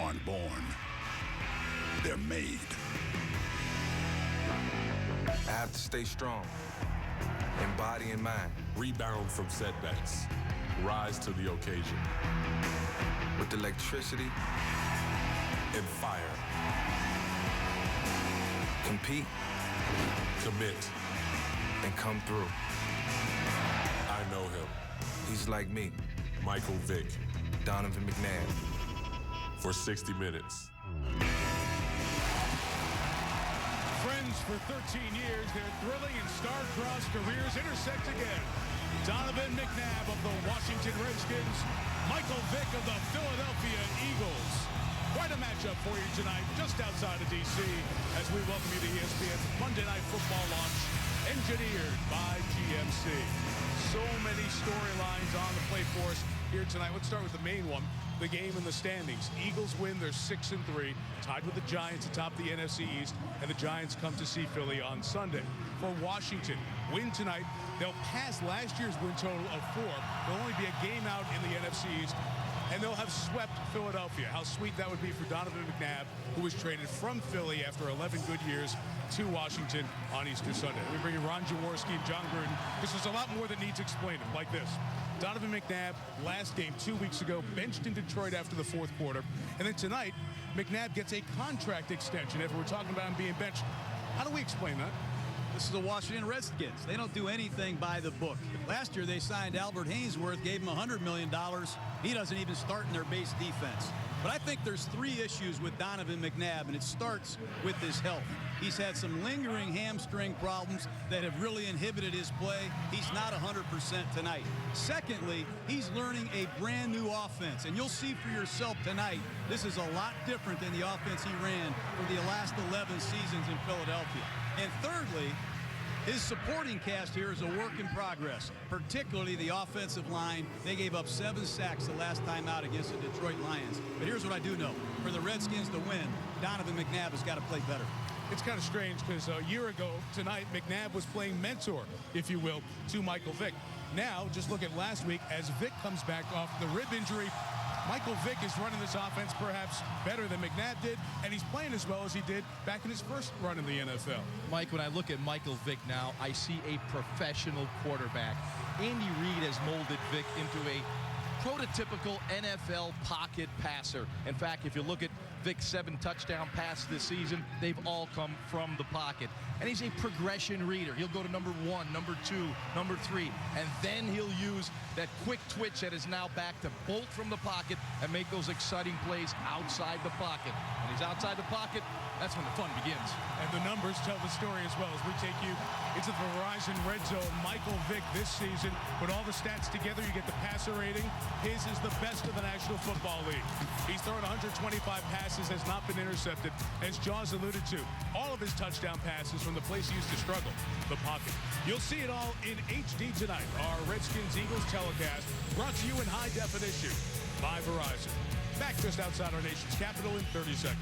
aren't born. They're made. I have to stay strong in body and mind. Rebound from setbacks. Rise to the occasion. With electricity and fire. Compete. Commit. And come through. I know him. He's like me. Michael Vick. Donovan McNabb. For 60 minutes. Friends for 13 years, their thrilling and star-crossed careers intersect again. Donovan McNabb of the Washington Redskins, Michael Vick of the Philadelphia Eagles. Quite a matchup for you tonight, just outside of D.C., as we welcome you to ESPN's Monday Night Football launch, engineered by GMC. So many storylines on the plate for us here tonight. Let's start with the main one, the game in the standings. Eagles win, they're 6-3, tied with the Giants atop the NFC East, and the Giants come to see Philly on Sunday. For Washington, win tonight, they'll pass last year's win total of 4. There'll only be a game out in the NFC East, and they'll have swept Philadelphia. How sweet that would be for Donovan McNabb, who was traded from Philly after 11 good years to Washington on Easter Sunday. We bring you Ron Jaworski and John Gruden, because there's a lot more that needs explaining, like this. Donovan McNabb, last game 2 weeks ago, benched in Detroit after the fourth quarter. And then tonight, McNabb gets a contract extension after we're talking about him being benched. How do we explain that? This is the Washington Redskins. They don't do anything by the book. Last year, they signed Albert Haynesworth, gave him $100 million. He doesn't even start in their base defense. But I think there's 3 issues with Donovan McNabb, and it starts with his health. He's had some lingering hamstring problems that have really inhibited his play. He's not 100% tonight. Secondly, he's learning a brand new offense, and you'll see for yourself tonight, this is a lot different than the offense he ran for the last 11 seasons in Philadelphia. And thirdly, his supporting cast here is a work in progress, particularly the offensive line. They gave up 7 sacks the last time out against the Detroit Lions. But here's what I do know. For the Redskins to win, Donovan McNabb has got to play better. It's kind of strange because a year ago tonight, McNabb was playing mentor, if you will, to Michael Vick. Now, just look at last week, as Vick comes back off the rib injury, Michael Vick is running this offense perhaps better than McNabb did, and he's playing as well as he did back in his first run in the NFL. Mike, when I look at Michael Vick now, I see a professional quarterback. Andy Reid has molded Vick into a prototypical NFL pocket passer. In fact, if you look at Vick's 7 touchdown passes this season, they've all come from the pocket. And he's a progression reader. He'll go to number 1, number 2, number 3, and then he'll use that quick twitch that is now back to bolt from the pocket and make those exciting plays outside the pocket. When he's outside the pocket, that's when the fun begins. And the numbers tell the story as well as we take you into the Verizon Red Zone. Michael Vick this season, put all the stats together, you get the passer rating. His is the best of the National Football League. He's thrown 125 passes, has not been intercepted. As Jaws alluded to, all of his touchdown passes from the place he used to struggle, the pocket. You'll see it all in HD tonight. Our Redskins-Eagles telecast brought to you in high definition by Verizon. Back just outside our nation's capital in 30 seconds.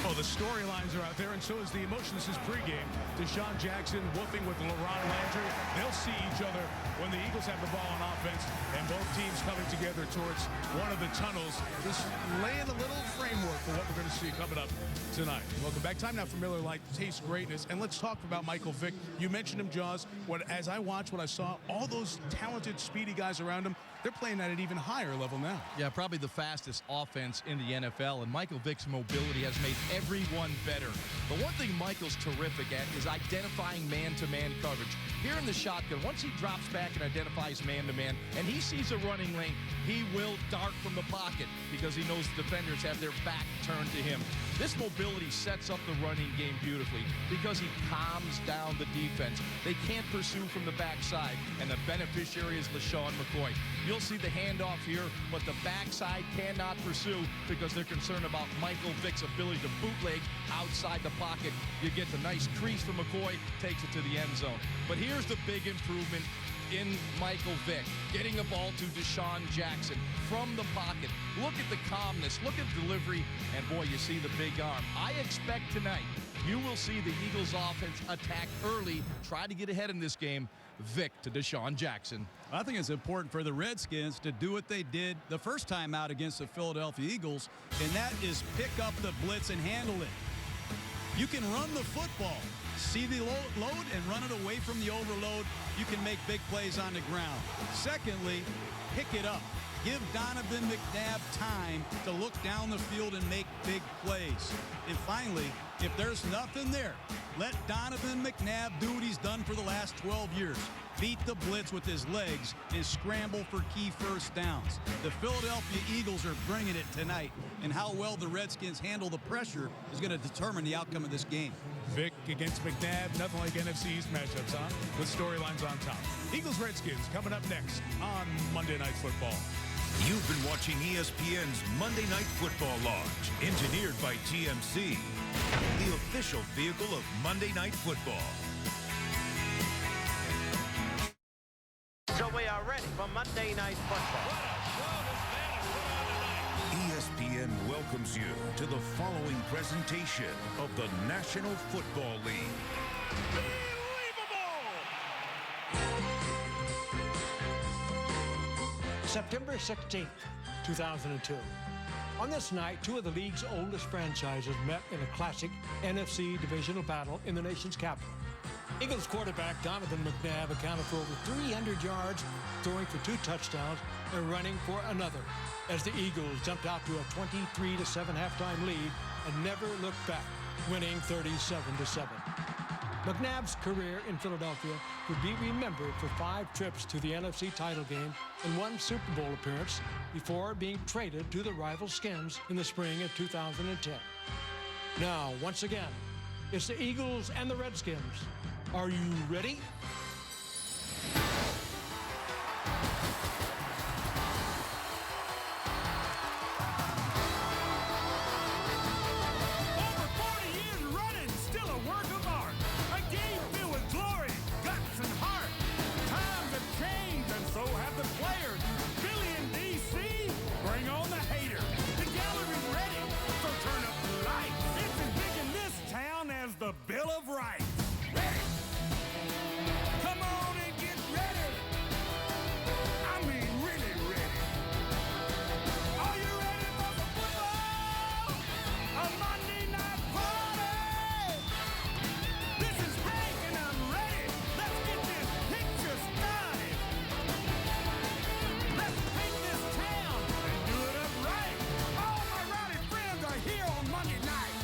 Oh, the storylines are out there, and so is the emotion. This is pregame. Deshaun Jackson woofing with LaRon Landry. They'll see each other when the Eagles have the ball on offense, and both teams coming together towards one of the tunnels, just laying a little framework for what we're going to see coming up tonight. Welcome back. Time now for Miller Lite Taste Greatness, and let's talk about Michael Vick. You mentioned him, Jaws. As I watched, what I saw, all those talented, speedy guys around him, they're playing at an even higher level now. Yeah, probably the fastest offense in the NFL, and Michael Vick's mobility has made everyone better. The one thing Michael's terrific at is identifying man-to-man coverage. Here in the shotgun, once he drops back and identifies man-to-man, and he sees a running lane, he will dart from the pocket because he knows the defenders have their back turned to him. This mobility sets up the running game beautifully because he calms down the defense. They can't pursue from the backside, and the beneficiary is LaShawn McCoy. You'll see the handoff here, but the backside cannot pursue because they're concerned about Michael Vick's ability to bootleg outside the pocket. You get the nice crease from McCoy, takes it to the end zone. But here's the big improvement in Michael Vick, getting a ball to Deshaun Jackson from the pocket. Look at the calmness, look at delivery, and boy, you see the big arm. I expect tonight you will see the Eagles offense attack early, try to get ahead in this game. Vick to Deshaun Jackson. I think it's important for the Redskins to do what they did the first time out against the Philadelphia Eagles, and that is pick up the blitz and handle it. You can run the football, see the load and run it away from the overload. You can make big plays on the ground. Secondly, pick it up. Give Donovan McNabb time to look down the field and make big plays. And finally, if there's nothing there, let Donovan McNabb do what he's done for the last 12 years. Beat the blitz with his legs and scramble for key first downs. The Philadelphia Eagles are bringing it tonight, and how well the Redskins handle the pressure is going to determine the outcome of this game. Vick against McNabb, nothing like NFC East matchups, huh? With storylines on top. Eagles Redskins coming up next on Monday Night Football. You've been watching ESPN's Monday Night Football Launch, engineered by TMC, the official vehicle of Monday Night Football. So we are ready for Monday Night Football. ESPN welcomes you to the following presentation of the National Football League. September 16th, 2002. On this night, two of the league's oldest franchises met in a classic NFC divisional battle in the nation's capital. Eagles quarterback Donovan McNabb accounted for over 300 yards, throwing for 2 touchdowns and running for another, as the Eagles jumped out to a 23-7 halftime lead and never looked back, winning 37-7. McNabb's career in Philadelphia would be remembered for 5 trips to the NFC title game and 1 Super Bowl appearance before being traded to the rival Skins in the spring of 2010. Now, once again, it's the Eagles and the Redskins. Are you ready? The Bill of Rights. Ready? Come on and get ready. I mean, really ready. Are you ready for the football? A Monday night party. This is Hank and I'm ready. Let's get this picture started. Let's paint this town and do it up right. All my rowdy friends are here on Monday night.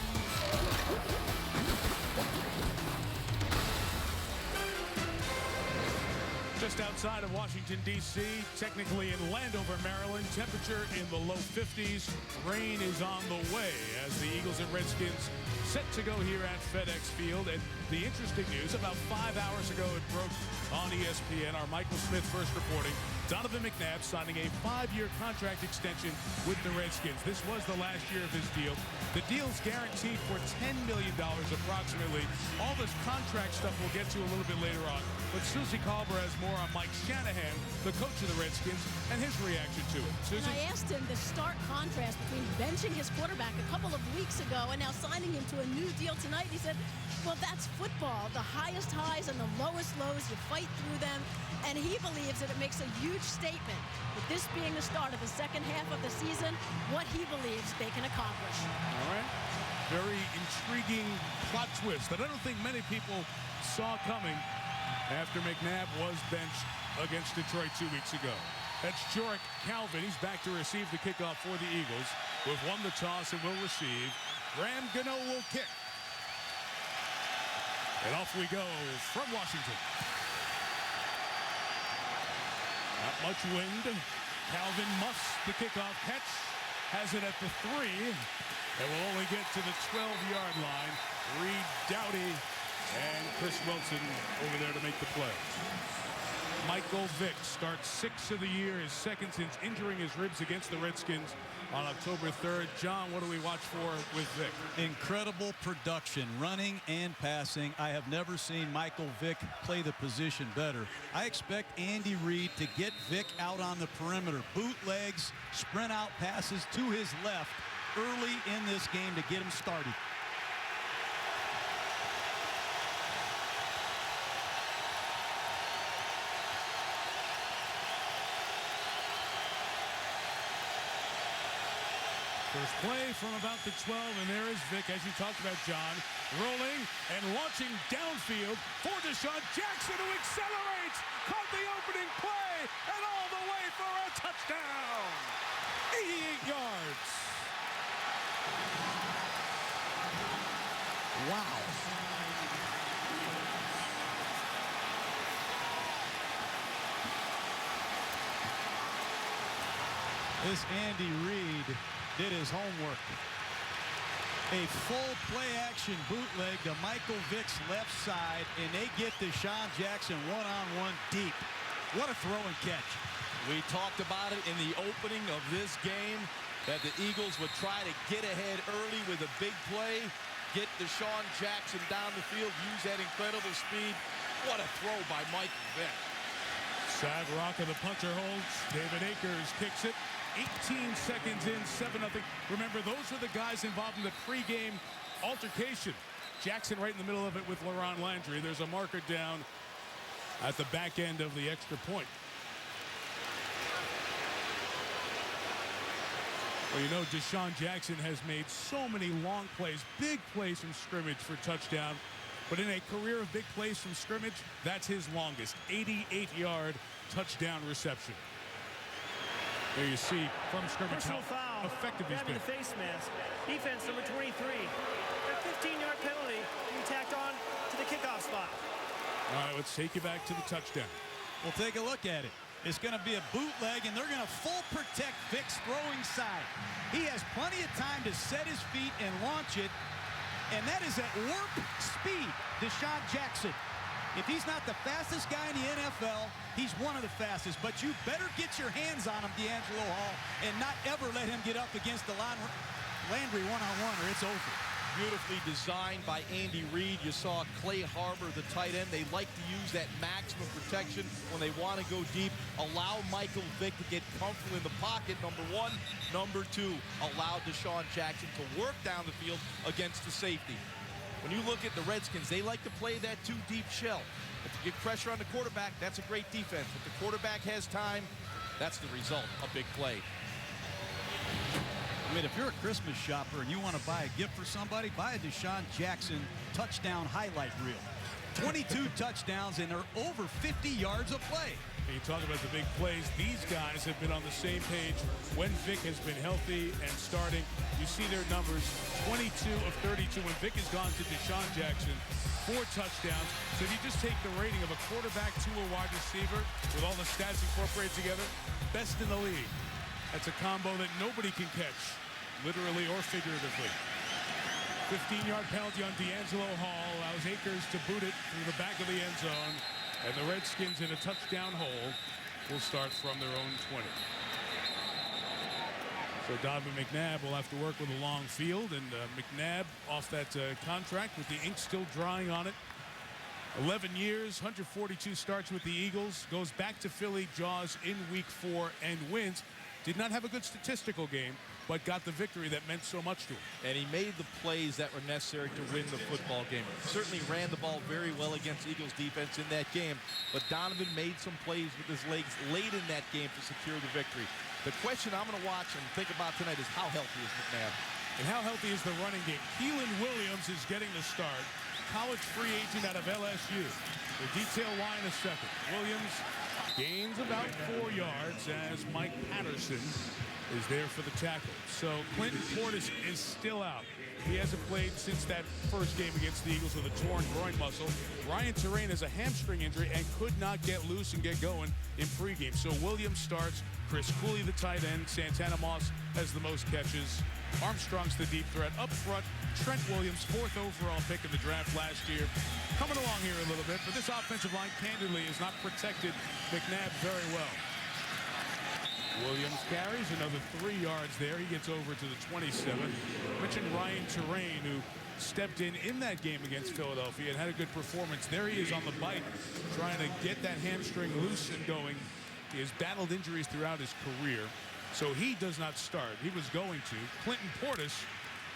Just outside of Washington, D.C., technically in Landover, Maryland, temperature in the low 50s. Rain is on the way as the Eagles and Redskins set to go here at FedEx Field. And the interesting news, about 5 hours ago it broke on ESPN, our Michael Smith first reporting, Donovan McNabb signing a 5-year contract extension with the Redskins. This was the last year of his deal. The deal's guaranteed for $10 million approximately. All this contract stuff we'll get to a little bit later on. But Susie Colbert has more on Mike Shanahan, the coach of the Redskins, and his reaction to it. Susie? And I asked him the stark contrast between benching his quarterback a couple of weeks ago and now signing him to a new deal tonight. He said, well, that's football. The highest highs and the lowest lows, you fight through them. And he believes that it makes a huge statement, with this being the start of the second half of the season, what he believes they can accomplish. All right. Very intriguing plot twist that I don't think many people saw coming after McNabb was benched against Detroit 2 weeks ago. That's Jorick Calvin. He's back to receive the kickoff for the Eagles. We've won the toss and will receive. Graham Gano will kick. And off we go from Washington. Not much wind. Calvin Muffs the kickoff catch. Has it at the 3. And will only get to the 12-yard line. Reed Doughty and Chris Wilson over there to make the play. Michael Vick starts 6 of the year, his second since injuring his ribs against the Redskins on October 3rd. John, what do we watch for with Vick? Incredible production, running and passing. I have never seen Michael Vick play the position better. I expect Andy Reid to get Vick out on the perimeter. Bootlegs, sprint out passes to his left early in this game to get him started. First play from about the 12, and there is Vick, as you talked about, John, rolling and launching downfield for Deshaun Jackson, who accelerates, caught the opening play, and all the way for a touchdown. 88 yards. Wow. This Andy Reid did his homework. A full play-action bootleg to Michael Vick's left side, and they get Deshaun Jackson one-on-one deep. What a throw and catch. We talked about it in the opening of this game, that the Eagles would try to get ahead early with a big play, get Deshaun Jackson down the field, use that incredible speed. What a throw by Michael Vick. Sad Rocca, the punter holds. David Akers kicks it. 18 seconds in, 7-0. Remember, those are the guys involved in the pregame altercation. Jackson right in the middle of it with Laron Landry. There's a marker down at the back end of the extra point. Well, you know, Deshaun Jackson has made so many long plays, big plays from scrimmage for touchdown. But in a career of big plays from scrimmage, that's his longest, 88-yard touchdown reception. There you see from scrimmage how foul. Effective he's been. The face mask. Defense number 23. A 15-yard penalty being tacked on to the kickoff spot. All right, let's take you back to the touchdown. We'll take a look at it. It's going to be a bootleg, and they're going to full protect Vick's throwing side. He has plenty of time to set his feet and launch it, and that is at warp speed, Deshaun Jackson. If he's not the fastest guy in the NFL, he's one of the fastest. But you better get your hands on him, D'Angelo Hall, and not ever let him get up against the Landry one-on-one, or it's over. Beautifully designed by Andy Reid. You saw Clay Harbor, the tight end. They like to use that maximum protection when they want to go deep. Allow Michael Vick to get comfortable in the pocket, number one. Number two, allow Deshaun Jackson to work down the field against the safety. When you look at the Redskins, they like to play that too deep shell. If you get pressure on the quarterback, that's a great defense. If the quarterback has time, that's the result, a big play. I mean, if you're a Christmas shopper and you want to buy a gift for somebody, buy a Deshaun Jackson touchdown highlight reel. 22 touchdowns, and they're over 50 yards of play. And you talk about the big plays. These guys have been on the same page when Vick has been healthy and starting. You see their numbers, 22 of 32. When Vick has gone to Deshaun Jackson, 4 touchdowns. So if you just take the rating of a quarterback to a wide receiver with all the stats incorporated together, best in the league. That's a combo that nobody can catch, literally or figuratively. 15-yard penalty on D'Angelo Hall allows Akers to boot it through the back of the end zone. And the Redskins in a touchdown hole will start from their own 20. So Donovan McNabb will have to work with a long field, and McNabb off that contract with the ink still drying on it. 11 years, 142 starts with the Eagles, goes back to Philly Jaws in week 4 and wins. Did not have a good statistical game, but got the victory that meant so much to him. And he made the plays that were necessary to win the football game. Certainly ran the ball very well against Eagles defense in that game, but Donovan made some plays with his legs late in that game to secure the victory. The question I'm going to watch and think about tonight is how healthy is McNabb? And how healthy is the running game? Keelan Williams is getting the start. College free agent out of LSU. We'll detail why in a second. Williams gains about 4 yards as Mike Patterson is there for the tackle. So Clinton Portis is still out. He hasn't played since that first game against the Eagles with a torn groin muscle. Ryan Terrain has a hamstring injury and could not get loose and get going in pregame. So Williams starts. Chris Cooley, the tight end. Santana Moss has the most catches. Armstrong's the deep threat. Up front, Trent Williams, 4th overall pick in the draft last year. Coming along here a little bit, but this offensive line, candidly, has not protected McNabb very well. Williams carries another 3 yards there. He gets over to the 27. Mentioned Ryan Terrain, who stepped in that game against Philadelphia and had a good performance. There he is on the bike, trying to get that hamstring loose and going. He has battled injuries throughout his career, so he does not start. He was going to. Clinton Portis,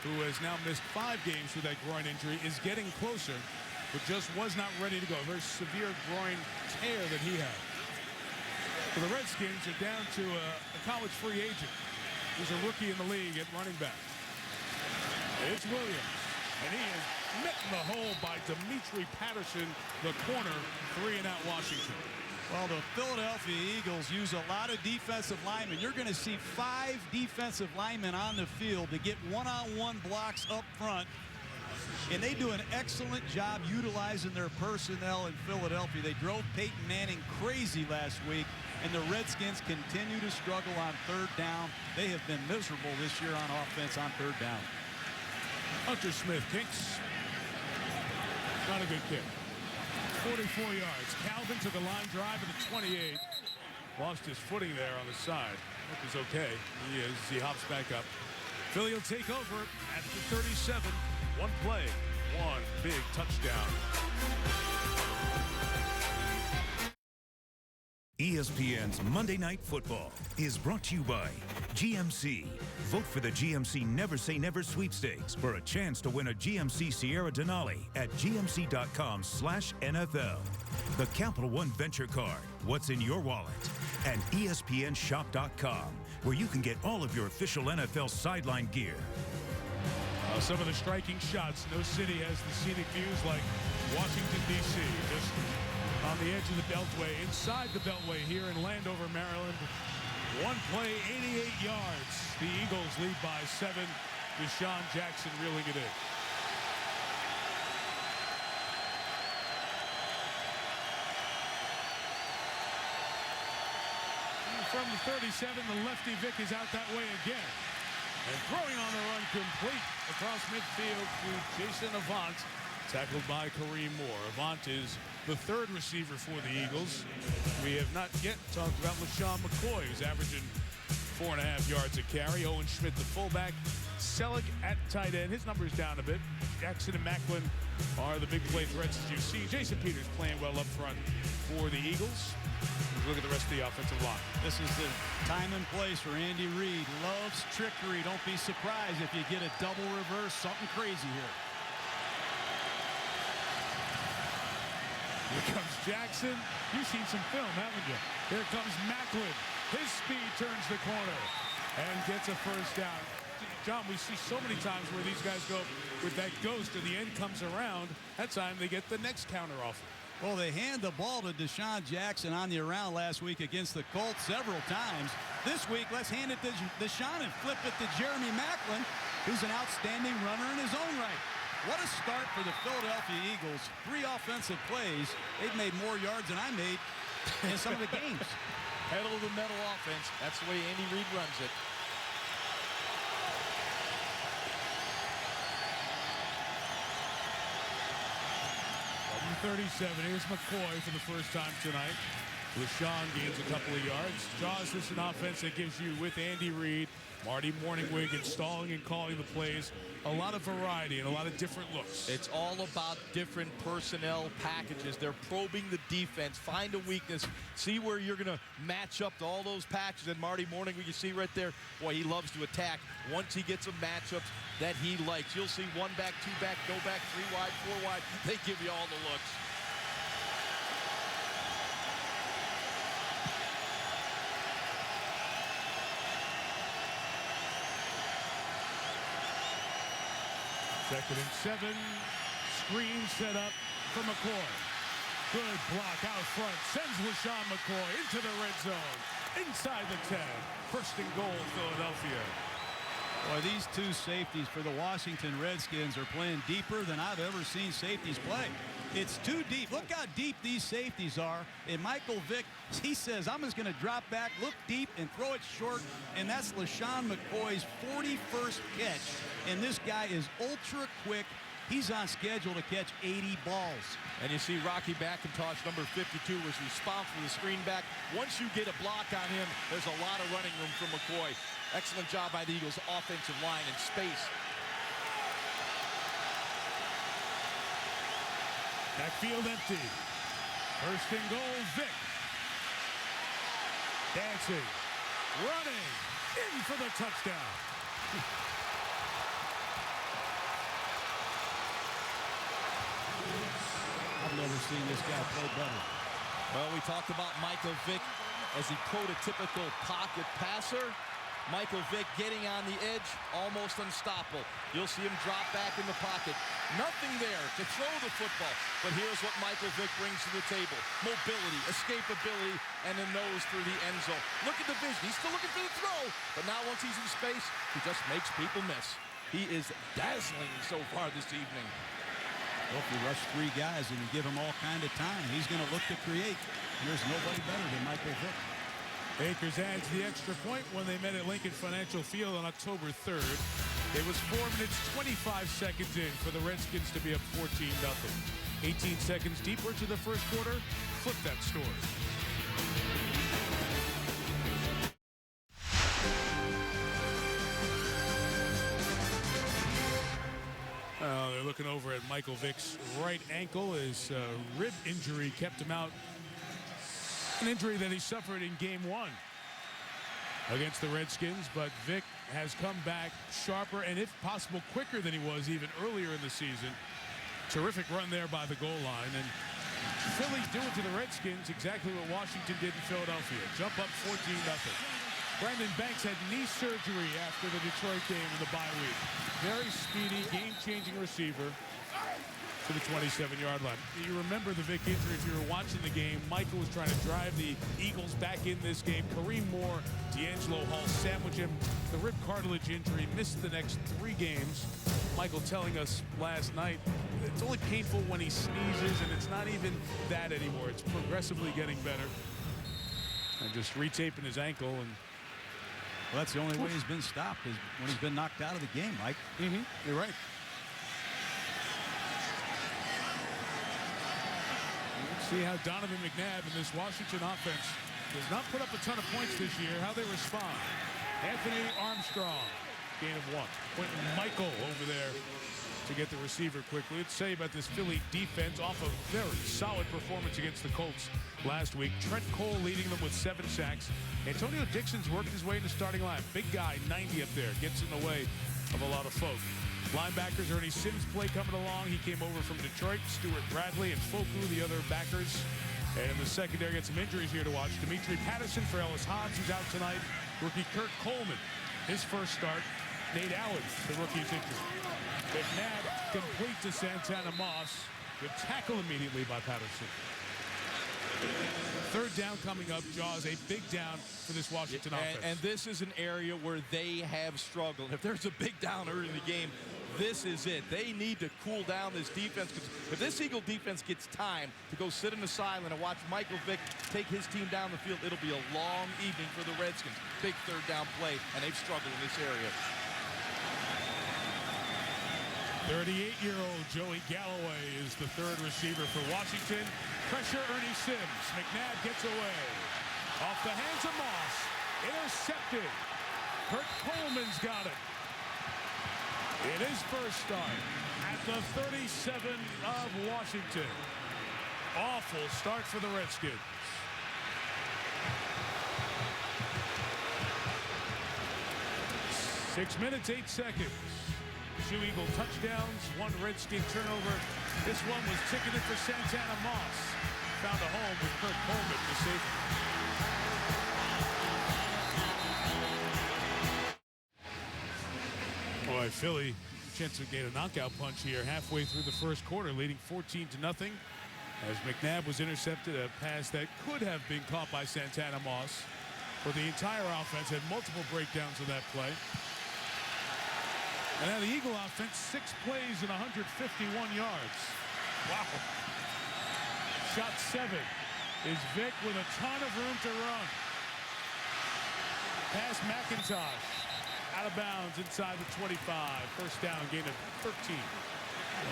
who has now missed 5 games with that groin injury, is getting closer, but just was not ready to go. A very severe groin tear that he had. So the Redskins are down to a college free agent. He's a rookie in the league at running back. It's Williams, and he is met in the hole by Demetri Patterson, the corner, 3-and-out Washington. Well, the Philadelphia Eagles use a lot of defensive linemen. You're going to see 5 defensive linemen on the field to get one-on-one blocks up front. And they do an excellent job utilizing their personnel in Philadelphia. They drove Peyton Manning crazy last week, and the Redskins continue to struggle on 3rd down. They have been miserable this year on offense on 3rd down. Hunter Smith kicks. Not a good kick. 44 yards. Calvin took a line drive at the 28. Lost his footing there on the side. Hope he's okay. He is. He hops back up. Philly will take over at the 37. 1 play, 1 big touchdown. ESPN's Monday Night Football is brought to you by GMC. Vote for the GMC Never Say Never sweepstakes for a chance to win a GMC Sierra Denali at gmc.com/NFL. The Capital One Venture Card, what's in your wallet? And ESPNshop.com, where you can get all of your official NFL sideline gear. Some of the striking shots. No city has the scenic views like Washington, D.C. Just on the edge of the Beltway, inside the Beltway here in Landover, Maryland. 1 play, 88 yards. The Eagles lead by 7. Deshaun Jackson reeling it in. From the 37, the lefty Vick is out that way again. And throwing on the run complete across midfield to Jason Avant, tackled by Kareem Moore. Avant is the 3rd receiver for the Eagles. We have not yet talked about LaShawn McCoy, who's averaging 4.5 yards a carry. Owen Schmidt, the fullback. Selleck at tight end. His number's down a bit. Jackson and Macklin are the big play threats as you see. Jason Peters playing well up front for the Eagles. Look at the rest of the offensive line. This is the time and place for Andy Reid. Loves trickery. Don't be surprised if you get a double reverse, something crazy here. Here comes Jackson. You've seen some film, haven't you? Here comes Macklin. His speed turns the corner and gets a first down. John, we see so many times where these guys go with that ghost and the end comes around. That time they get the next counter offer. Well, they hand the ball to Deshaun Jackson on the around last week against the Colts several times. This week, let's hand it to Deshaun and flip it to Jeremy Macklin, who's an outstanding runner in his own right. What a start for the Philadelphia Eagles. 3 offensive plays. They've made more yards than I made in some of the games. Pedal to the metal offense. That's the way Andy Reid runs it. 37. Here's McCoy for the first time tonight. LaShawn gains a couple of yards. Jaws, this is an offense that gives you, with Andy Reid, Marty Morningwig installing and calling the plays, a lot of variety and a lot of different looks. It's all about different personnel packages. They're probing the defense, find a weakness, see where you're going to match up to all those packages. And Marty Morningwig, you see right there, boy, he loves to attack. Once he gets some matchups that he likes, you'll see 1 back, 2 back, go back, 3 wide, 4 wide. They give you all the looks. Second and 7. Screen set up for McCoy. Good block out front. Sends LaShawn McCoy into the red zone. Inside the 10. First and goal, Philadelphia. Boy, these two safeties for the Washington Redskins are playing deeper than I've ever seen safeties play. It's too deep. Look how deep these safeties are. And Michael Vick, he says, I'm just going to drop back, look deep, and throw it short. And that's LaShawn McCoy's 41st catch. And this guy is ultra quick. He's on schedule to catch 80 balls. And you see Rocky McIntosh, number 52, was responsible for the screen back. Once you get a block on him, there's a lot of running room for McCoy. Excellent job by the Eagles' offensive line in space. Backfield empty. First and goal, Vick. Dancing, running, in for the touchdown. I've never seen this guy play better. Well, we talked about Michael Vick as the prototypical pocket passer. Michael Vick getting on the edge, almost unstoppable. You'll see him drop back in the pocket. Nothing there to throw the football. But here's what Michael Vick brings to the table. Mobility, escapability, and a nose through the end zone. Look at the vision. He's still looking for the throw. But now once he's in space, he just makes people miss. He is dazzling so far this evening. Well, if you rush three guys and you give him all kind of time, he's going to look to create. And there's nobody better than Michael Vick. Akers adds the extra point when they met at Lincoln Financial Field on October 3rd. It was 4 minutes, 25 seconds in for the Redskins to be up 14-0. 18 seconds deeper to the first quarter. Flip that story. They're looking over at Michael Vick's right ankle. His rib injury kept him out. An injury that he suffered in game 1 against the Redskins, but Vick has come back sharper and, if possible, quicker than he was even earlier in the season. Terrific run there by the goal line, and Philly doing to the Redskins exactly what Washington did in Philadelphia. Jump up 14-0. Brandon Banks had knee surgery after the Detroit game in the bye week. Very speedy, game-changing receiver to the 27-yard line. You remember the Vick injury if you were watching the game. Michael was trying to drive the Eagles back in this game. Kareem Moore, D'Angelo Hall sandwich him. The rib cartilage injury, missed the next 3 games. Michael telling us last night, it's only painful when he sneezes, and it's not even that anymore. It's progressively getting better. And just retaping his ankle. And well, that's the only way he's been stopped, is when he's been knocked out of the game, Mike. You're right. See how Donovan McNabb and this Washington offense does not put up a ton of points this year. How they respond. Anthony Armstrong, gain of 1. Quentin Michael over there to get the receiver quickly. Let's say about this Philly defense off a very solid performance against the Colts last week. Trent Cole leading them with 7 sacks. Antonio Dixon's worked his way into starting line. Big guy, 90 up there, gets in the way of a lot of folk. Linebackers, Ernie Sims play coming along. He came over from Detroit. Stuart Bradley and Foku, the other backers. And in the secondary, got some injuries here to watch. Dimitri Patterson for Ellis Hobbs, who's out tonight. Rookie Kurt Coleman, his first start. Nate Allen, the rookie's injured. McNabb complete to Santana Moss. Good tackle immediately by Patterson. Third down coming up. Jaws, a big down for this Washington offense. And this is an area where they have struggled. If there's a big down early in the game, this is it. They need to cool down this defense. Because if this Eagle defense gets time to go sit in the sideline and watch Michael Vick take his team down the field, it'll be a long evening for the Redskins. Big third down play, and they've struggled in this area. 38-year-old Joey Galloway is the third receiver for Washington. Pressure, Ernie Sims. McNabb gets away. Off the hands of Moss. Intercepted. Kurt Coleman's got it. In his first start at the 37 of Washington. Awful start for the Redskins. Six minutes, 8 seconds. 2 Eagle touchdowns, 1 Redskin turnover. This one was ticketed for Santana Moss. Found a home with Kurt Coleman to save him. Boy, Philly, chance to get a knockout punch here halfway through the first quarter, leading 14-0. As McNabb was intercepted, a pass that could have been caught by Santana Moss. But the entire offense had multiple breakdowns of that play. And now the Eagle offense, 6 plays and 151 yards. Wow. Shot 7 is Vick with a ton of room to run. Pass McIntosh. Out of bounds inside the 25. First down, gain of 13.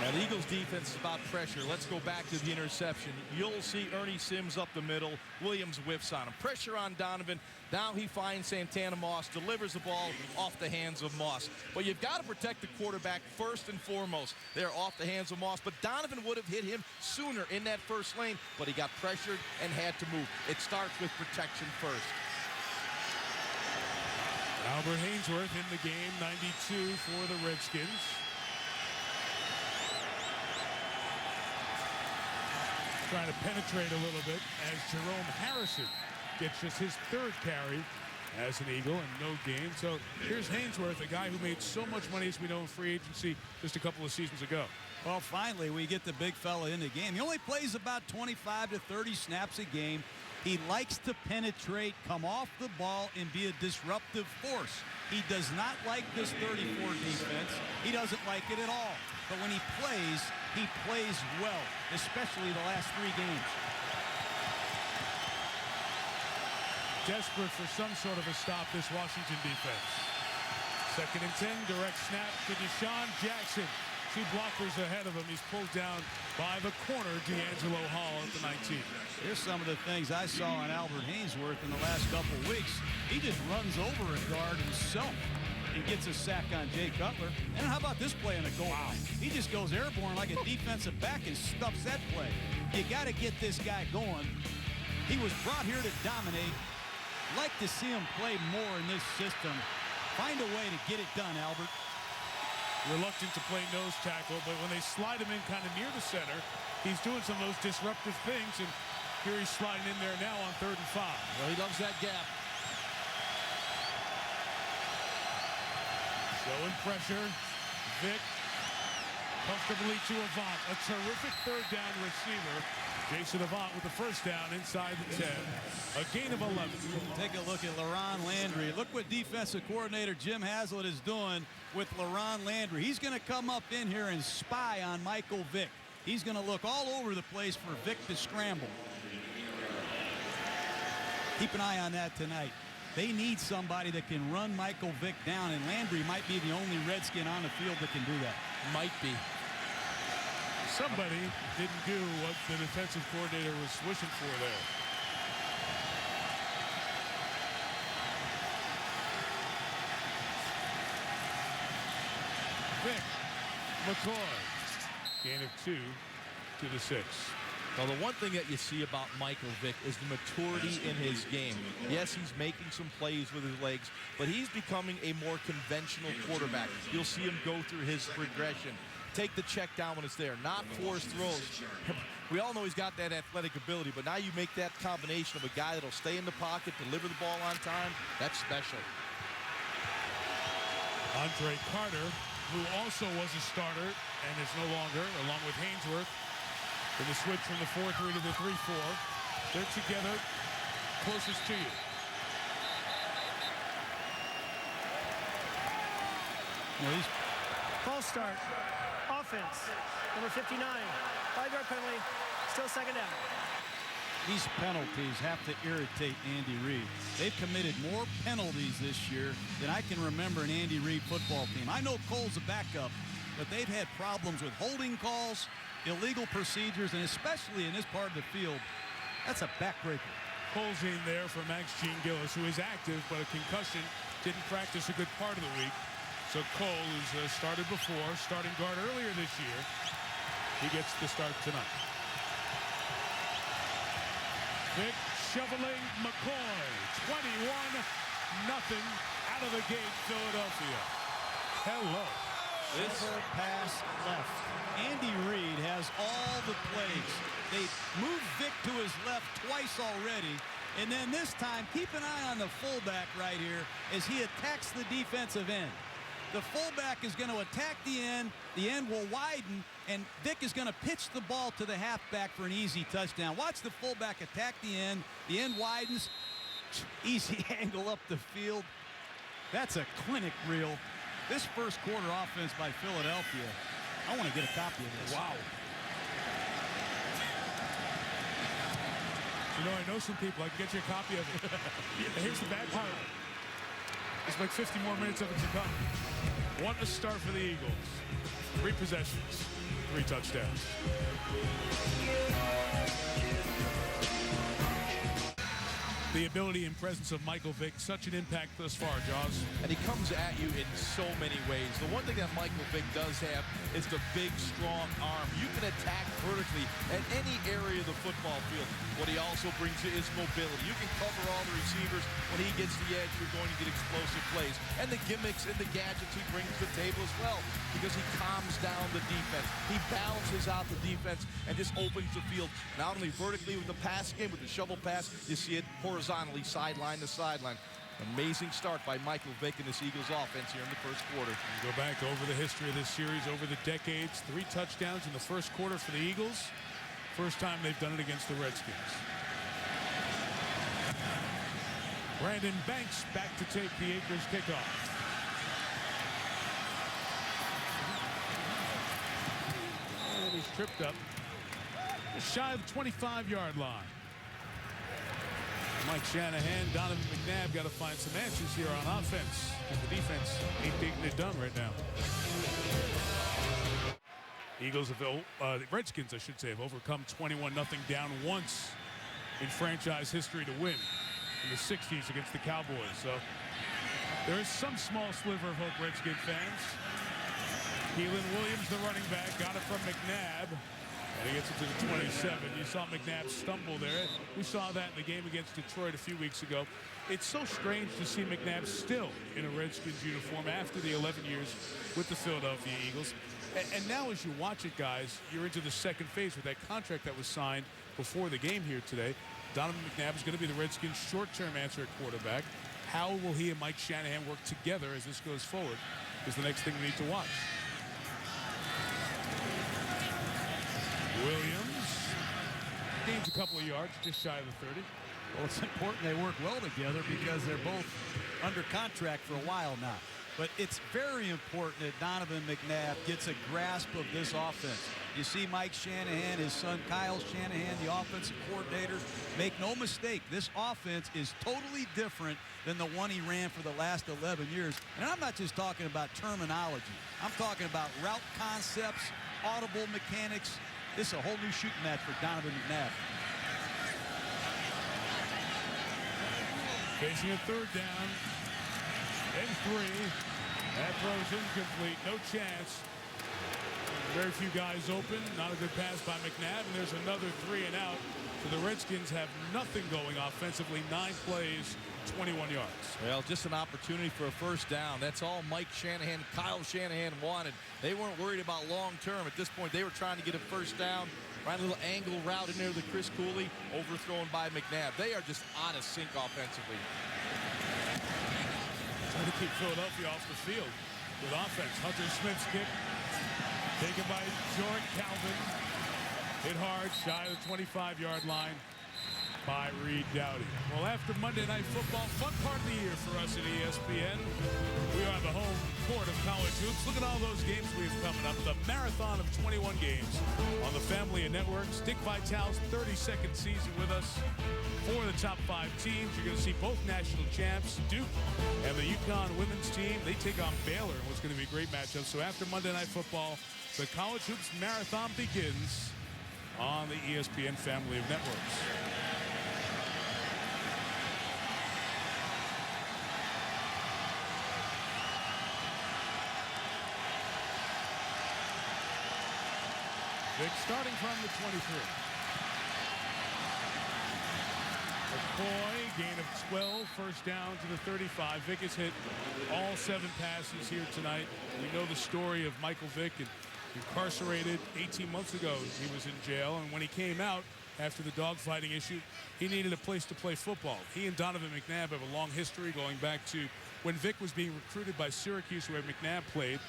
Now the Eagles defense is about pressure. Let's go back to the interception. You'll see Ernie Sims up the middle. Williams whiffs on him. Pressure on Donovan. Now he finds Santana Moss, delivers the ball off the hands of Moss. But you've got to protect the quarterback first and foremost. They're off the hands of Moss. But Donovan would have hit him sooner in that first lane, but he got pressured and had to move. It starts with protection first. Albert Haynesworth in the game, 92 for the Redskins. Trying to penetrate a little bit as Jerome Harrison gets just his 3rd carry as an Eagle and no gain. So here's Haynesworth, a guy who made so much money, as we know, in free agency just a couple of seasons ago. Well, finally, we get the big fella in the game. He only plays about 25 to 30 snaps a game. He likes to penetrate, come off the ball, and be a disruptive force. He does not like this 34 defense. He doesn't like it at all. But when he plays well, especially the last 3 games. Desperate for some sort of a stop, this Washington defense. 2nd and 10, direct snap to Deshaun Jackson. 2 blockers ahead of him. He's pulled down by the corner, D'Angelo Hall at the 19. Here's some of the things I saw on Albert Haynesworth in the last couple weeks. He just runs over a guard himself and gets a sack on Jay Cutler. And how about this play in the goal line? He just goes airborne like a defensive back and stuffs that play. You got to get this guy going. He was brought here to dominate. Like to see him play more in this system. Find a way to get it done, Albert. Reluctant to play nose tackle, but when they slide him in kind of near the center, he's doing some of those disruptive things, and here he's sliding in there now on 3rd and 5. Well, he loves that gap. Showing pressure. Vick comfortably to Avant. A terrific 3rd down receiver. Jason Avant with the first down inside the 10. A gain of 11. Take a look at LaRon Landry. Look what defensive coordinator Jim Haslett is doing with LaRon Landry. He's going to come up in here and spy on Michael Vick. He's going to look all over the place for Vick to scramble. Keep an eye on that tonight. They need somebody that can run Michael Vick down, and Landry might be the only Redskin on the field that can do that. Might be. Somebody didn't do what the defensive coordinator was wishing for there. Vick, McCoy, gain of 2 to the 6. Well, the one thing that you see about Michael Vick is the maturity in his game. Yes, he's making some plays with his legs, but he's becoming a more conventional quarterback. You'll see him go through his progression. Take the check down when it's there, not forced throws. We all know he's got that athletic ability, but now you make that combination of a guy that'll stay in the pocket, deliver the ball on time. That's special. Andre Carter, who also was a starter and is no longer, along with Haynesworth, in the switch from the 4-3 to the 3-4. They're together closest to you. False start. Offense. Number 59. 5-yard penalty. Still 2nd down. These penalties have to irritate Andy Reid. They've committed more penalties this year than I can remember an Andy Reid football team. I know Cole's a backup, but they've had problems with holding calls, illegal procedures, and especially in this part of the field, that's a backbreaker. Cole's in there for Max Gene Gillis, who is active, but a concussion, didn't practice a good part of the week. So Cole, who's started before, starting guard earlier this year, he gets the start tonight. Vick shoveling McCoy, 21-0 out of the gate, Philadelphia. Hello. This pass left. Andy Reid has all the plays. They moved Vick to his left twice already. And then this time, keep an eye on the fullback right here as he attacks the defensive end. The fullback is going to attack the end will widen, and Vick is going to pitch the ball to the halfback for an easy touchdown. Watch the fullback attack the end widens, easy angle up the field. That's a clinic reel. This first quarter offense by Philadelphia, I want to get a copy of this. Wow. You know, I know some people. I can get you a copy of it. Here's the bad part. It's like 50 more minutes of it to come. One to start for the Eagles. 3 possessions, 3 touchdowns. The ability and presence of Michael Vick, such an impact thus far, Jaws. And he comes at you in so many ways. The one thing that Michael Vick does have is the big, strong arm. You can attack vertically at any area of the football field. What he also brings you is mobility. You can cover all the receivers. When he gets the edge, you're going to get explosive plays. And the gimmicks and the gadgets he brings to the table as well, because he calms down the defense. He balances out the defense and just opens the field, not only vertically with the pass game, with the shovel pass, you see it horizontally, sideline to sideline. Amazing start by Michael Vick and this Eagles offense here in the first quarter. Go back over the history of this series, over the decades. 3 touchdowns in the first quarter for the Eagles. First time they've done it against the Redskins. Brandon Banks back to take the Acres kickoff. And he's tripped up. Just shy of the 25-yard line. Mike Shanahan, Donovan McNabb got to find some answers here on offense. The defense ain't getting it done right now. Eagles have, the Redskins, I should say, have overcome 21-0 down once in franchise history to win in the 60s against the Cowboys. So there is some small sliver of hope, Redskin fans. Keelan Williams, the running back, got it from McNabb. And he gets it to the 27. You saw McNabb stumble there. We saw that in the game against Detroit a few weeks ago. It's so strange to see McNabb still in a Redskins uniform after the 11 years with the Philadelphia Eagles. And now as you watch it, guys, you're into the second phase with that contract that was signed before the game here today. Donovan McNabb is going to be the Redskins' short-term answer at quarterback. How will he and Mike Shanahan work together as this goes forward is the next thing we need to watch. Williams gains a couple of yards, just shy of the 30. Well, it's important they work well together because they're both under contract for a while now. But it's very important that Donovan McNabb gets a grasp of this offense. You see Mike Shanahan, his son Kyle Shanahan, the offensive coordinator. Make no mistake, this offense is totally different than the one he ran for the last 11 years. And I'm not just talking about terminology. I'm talking about route concepts, audible mechanics. This is a whole new shooting match for Donovan McNabb. Facing a 3rd down and 3. That throw's incomplete. No chance. Very few guys open. Not a good pass by McNabb. And there's another 3 and out. So the Redskins have nothing going offensively. 9 plays, 21 yards. Well, just an opportunity for a first down. That's all Mike Shanahan, Kyle Shanahan wanted. They weren't worried about long term. At this point, they were trying to get a first down. Right, a little angle route in there to Chris Cooley, overthrown by McNabb. They are just out of sync offensively. Trying to keep Philadelphia off the field with offense. Hunter Smith's kick taken by Jordan Calvin. Hit hard, shy of the 25-yard line by Reed Dowdy. Well, after Monday Night Football, fun part of the year for us at ESPN. We are the home court of college hoops. Look at all those games we have coming up. The marathon of 21 games on the family of networks. Dick Vitale's 32nd season with us. 4 of the top 5 teams. You're going to see both national champs, Duke and the UConn women's team. They take on Baylor in what's going to be a great matchup. So after Monday Night Football, the college hoops marathon begins on the ESPN family of networks. Vick starting from the 23. McCoy, gain of 12, first down to the 35. Vick has hit all 7 passes here tonight. We know the story of Michael Vick, incarcerated 18 months ago. He was in jail, and when he came out after the dogfighting issue, he needed a place to play football. He and Donovan McNabb have a long history going back to when Vick was being recruited by Syracuse, where McNabb played.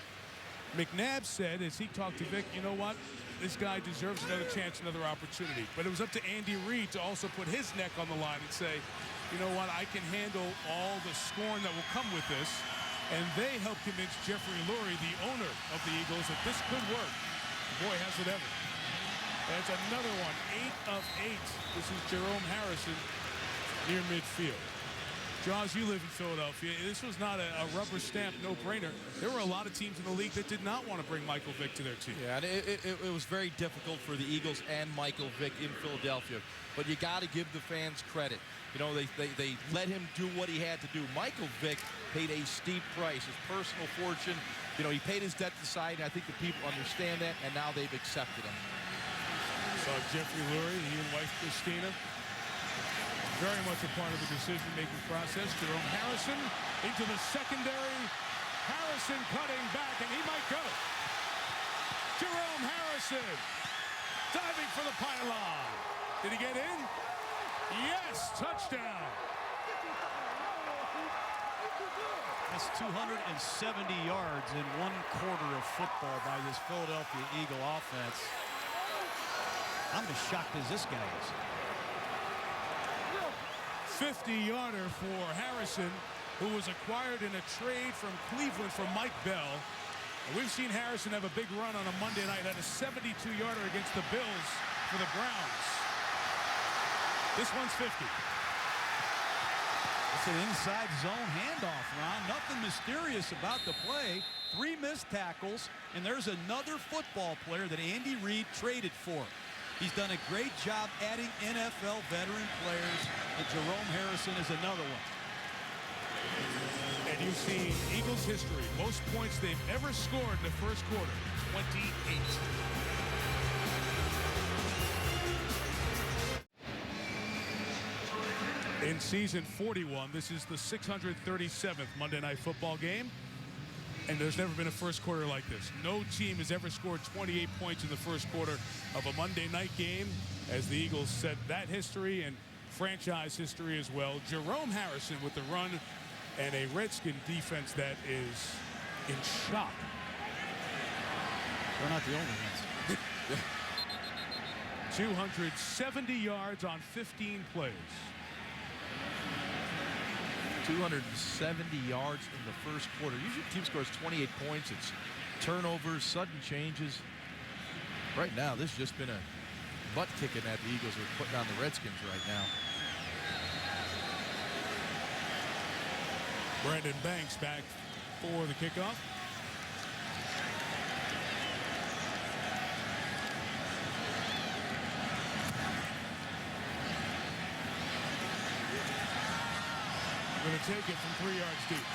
McNabb said, as he talked to Vick, you know what? This guy deserves another chance, another opportunity. But it was up to Andy Reid to also put his neck on the line and say, you know what, I can handle all the scorn that will come with this. And they helped convince Jeffrey Lurie, the owner of the Eagles, that this could work. Boy, has it ever. That's another one, 8 of 8. This is Jerome Harrison near midfield. Jaws, you live in Philadelphia. This was not a rubber stamp no-brainer. There were a lot of teams in the league that did not want to bring Michael Vick to their team. Yeah, and it was very difficult for the Eagles and Michael Vick in Philadelphia. But you got to give the fans credit. You know, they let him do what he had to do. Michael Vick paid a steep price, his personal fortune. You know, he paid his debt to society. I think the people understand that, and now they've accepted him. So Jeffrey Lurie, he and wife Christina, very much a part of the decision-making process. Jerome Harrison into the secondary. Harrison cutting back, and he might go. Jerome Harrison diving for the pylon. Did he get in? Yes, touchdown. That's 270 yards in 1 quarter of football by this Philadelphia Eagle offense. I'm as shocked as this guy is. 50-yarder for Harrison, who was acquired in a trade from Cleveland for Mike Bell. And we've seen Harrison have a big run on a Monday night. Had a 72-yarder against the Bills for the Browns. This one's 50. It's an inside zone handoff, Ron. Nothing mysterious about the play. 3 missed tackles, and there's another football player that Andy Reid traded for. He's done a great job adding NFL veteran players, and Jerome Harrison is another one. And you've seen Eagles history. Most points they've ever scored in the first quarter, 28. In season 41, this is the 637th Monday Night Football game. And there's never been a first quarter like this. No team has ever scored 28 points in the first quarter of a Monday night game, as the Eagles set that history and franchise history as well. Jerome Harrison with the run and a Redskin defense that is in shock. They're not the only ones. 270 yards on 15 plays. 270 yards in the first quarter. Usually the team scores 28 points. It's turnovers, sudden changes. Right now, this has just been a butt kicking that the Eagles are putting on the Redskins right now. Brandon Banks back for the kickoff. Going to take it from 3 yards deep.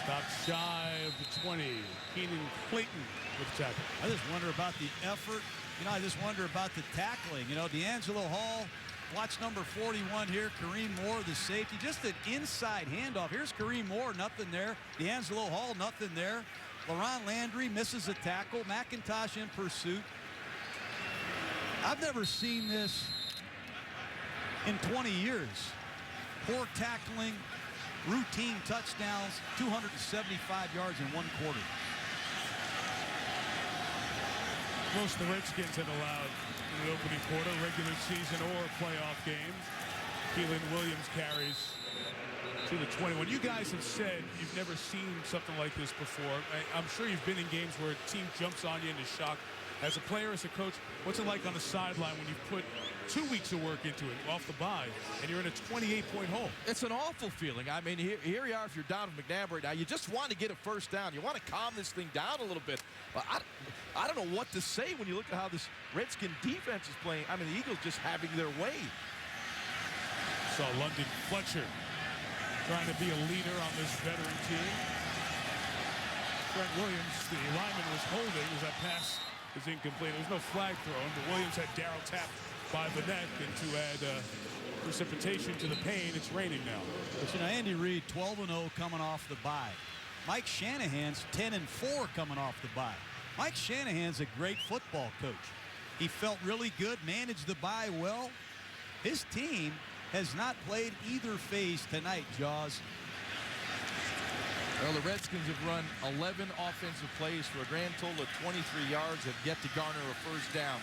Stopped shy of the 20. Keenan Clayton with the tackle. I just wonder about the effort. You know, I just wonder about the tackling. You know, D'Angelo Hall, watch number 41 here. Kareem Moore, the safety. Just an inside handoff. Here's Kareem Moore, nothing there. D'Angelo Hall, nothing there. LaRon Landry misses a tackle. McIntosh in pursuit. I've never seen this in 20 years. Poor tackling, routine touchdowns, 275 yards in 1 quarter. Most of the Redskins have allowed in the opening quarter, regular season or playoff games. Keelan Williams carries to the 21. You guys have said you've never seen something like this before. I'm sure you've been in games where a team jumps on you into shock. As a player, as a coach, what's it like on the sideline when you put 2 weeks of work into it off the bye and you're in a 28-point hole? It's an awful feeling. I mean, here you are if you're Donovan McNabb right now. You just want to get a first down. You want to calm this thing down a little bit. I don't know what to say when you look at how this Redskin defense is playing. I mean, the Eagles just having their way. So London Fletcher trying to be a leader on this veteran team. Trent Williams, the lineman, was holding as that pass is incomplete. There was no flag thrown, but Williams had Darryl tapped by the neck, and to add precipitation to the pain, it's raining now. But you know, Andy Reid 12-0 coming off the bye. Mike Shanahan's 10-4 coming off the bye. Mike Shanahan's a great football coach. He felt really good, managed the bye well. His team has not played either phase tonight, Jaws. Well, the Redskins have run 11 offensive plays for a grand total of 23 yards, have yet to garner a first down.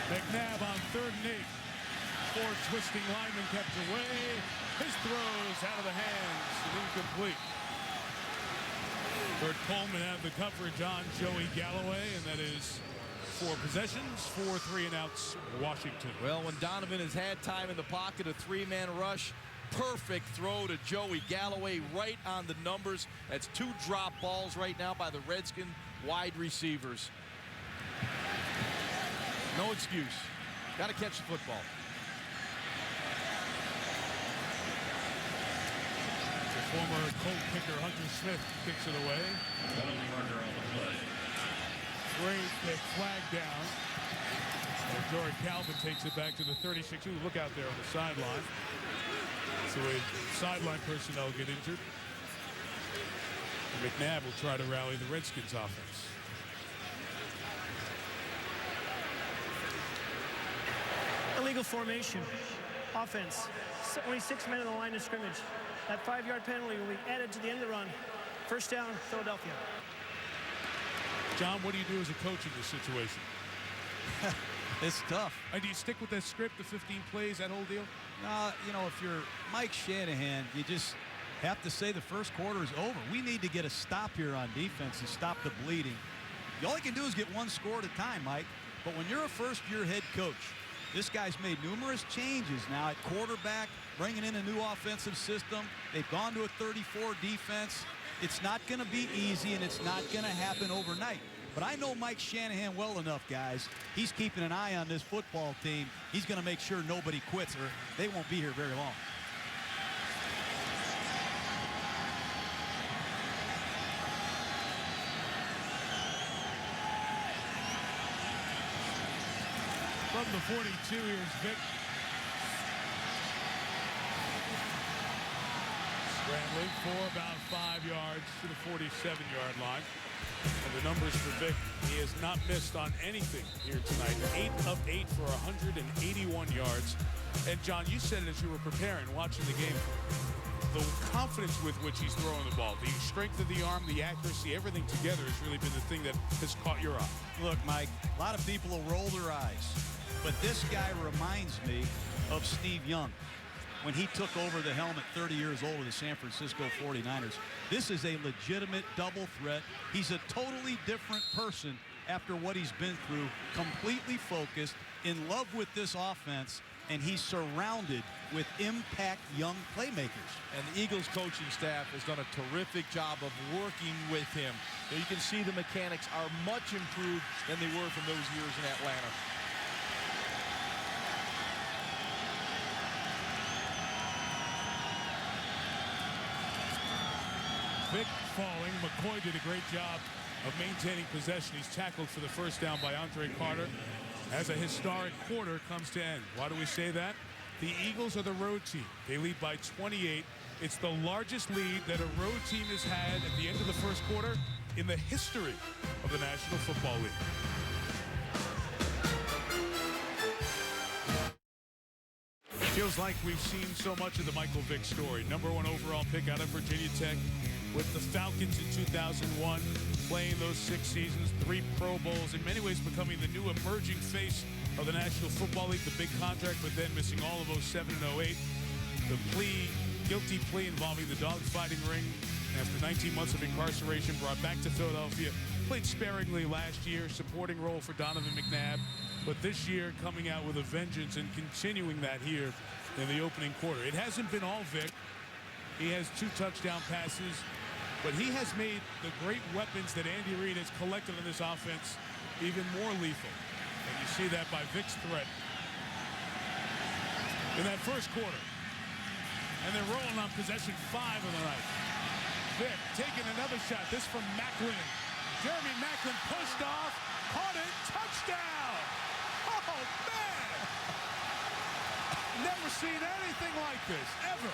McNabb on 3rd and 8. 4 twisting linemen kept away. His throws out of the hands and incomplete. Bert Coleman had the coverage on Joey Galloway, and that is 4 possessions, 4 3-and-outs, Washington. Well, when Donovan has had time in the pocket, a 3-man rush, perfect throw to Joey Galloway right on the numbers. That's 2 drop balls right now by the Redskin wide receivers. No excuse. Got to catch the football. The former Colt kicker Hunter Smith kicks it away. Great pick, flag down. And Jordan Calvin takes it back to the 36. Ooh, look out there on the sideline. So sideline personnel get injured. And McNabb will try to rally the Redskins offense. Illegal formation. Offense. Only 6 men on the line of scrimmage. That 5-yard penalty will be added to the end of the run. First down, Philadelphia. John, what do you do as a coach in this situation? It's tough. And do you stick with that script, the 15 plays, that whole deal? You know, if you're Mike Shanahan, you just have to say the first quarter is over. We need to get a stop here on defense and stop the bleeding. All you can do is get 1 score at a time, Mike. But when you're a first-year head coach, this guy's made numerous changes now at quarterback, bringing in a new offensive system. They've gone to a 34 defense. It's not going to be easy, and it's not going to happen overnight. But I know Mike Shanahan well enough, guys. He's keeping an eye on this football team. He's going to make sure nobody quits, or they won't be here very long. From the 42, here's Vick. Scrambling for about 5 yards to the 47-yard line. And the numbers for Vick, he has not missed on anything here tonight. 8 of 8 for 181 yards. And John, you said it as you were preparing, watching the game. The confidence with which he's throwing the ball, the strength of the arm, the accuracy, everything together has really been the thing that has caught your eye. Look, Mike, a lot of people will roll their eyes. But this guy reminds me of Steve Young when he took over the helm at 30 years old with the San Francisco 49ers. This is a legitimate double threat. He's a totally different person after what he's been through, completely focused, in love with this offense, and he's surrounded with impact young playmakers. And the Eagles coaching staff has done a terrific job of working with him. You can see the mechanics are much improved than they were from those years in Atlanta. Vick falling. McCoy did a great job of maintaining possession. He's tackled for the first down by Andre Carter as a historic quarter comes to end. Why do we say that? The Eagles are the road team. They lead by 28. It's the largest lead that a road team has had at the end of the first quarter in the history of the National Football League. Feels like we've seen so much of the Michael Vick story. #1 overall pick out of Virginia Tech with the Falcons in 2001, playing those 6 seasons, 3 Pro Bowls, in many ways becoming the new emerging face of the National Football League, the big contract, but then missing all of 07 and 08. The guilty plea involving the dogfighting ring after 19 months of incarceration, brought back to Philadelphia, played sparingly last year, supporting role for Donovan McNabb, but this year coming out with a vengeance and continuing that here in the opening quarter. It hasn't been all Vick. He has 2 touchdown passes, but he has made the great weapons that Andy Reid has collected on this offense even more lethal. And you see that by Vick's threat in that first quarter. And they're rolling on possession 5 of the night. Vick taking another shot, this from Macklin. Jeremy Macklin pushed off, caught it, touchdown! Oh, man! Never seen anything like this, ever.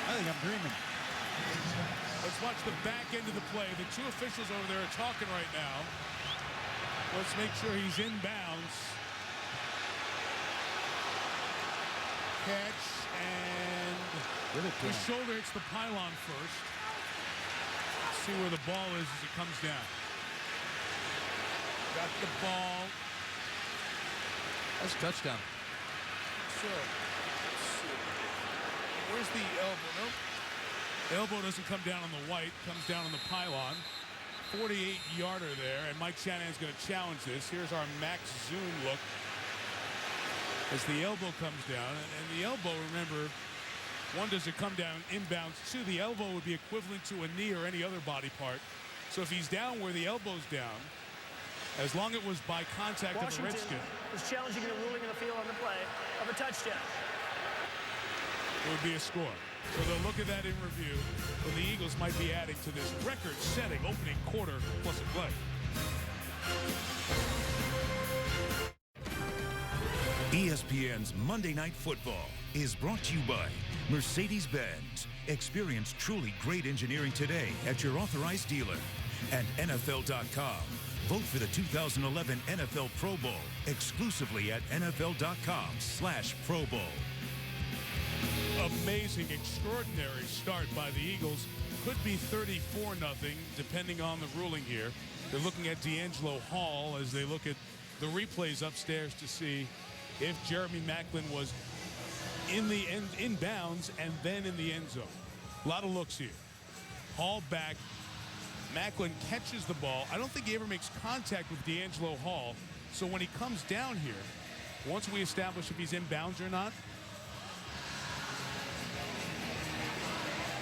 I think I'm dreaming. Let's watch the back end of the play. The 2 officials over there are talking right now. Let's make sure he's in bounds. Catch, and the shoulder hits the pylon first. Let's see where the ball is as it comes down. Got the ball. That's a touchdown. So, where's the elbow? Nope. The elbow doesn't come down on the white, comes down on the pylon. 48-yarder there, and Mike Shanahan's going to challenge this. Here's our max zoom look as the elbow comes down. And the elbow, remember, one, does it come down inbounds? Two, the elbow would be equivalent to a knee or any other body part. So if he's down where the elbow's down, as long as it was by contact of a Redskin, was challenging the ruling in the field on the play of a touchdown. It would be a score. So they'll look at that in review, but the Eagles might be adding to this record-setting opening quarter plus a play. ESPN's Monday Night Football is brought to you by Mercedes-Benz. Experience truly great engineering today at your authorized dealer. And NFL.com. Vote for the 2011 NFL Pro Bowl exclusively at NFL.com/Pro Bowl. Amazing, extraordinary start by the Eagles. Could be 34-0, depending on the ruling here. They're looking at D'Angelo Hall as they look at the replays upstairs to see if Jeremy Maclin was in the inbounds and then in the end zone. A lot of looks here. Hall back. Maclin catches the ball. I don't think he ever makes contact with D'Angelo Hall. So when he comes down here, once we establish if he's inbounds or not,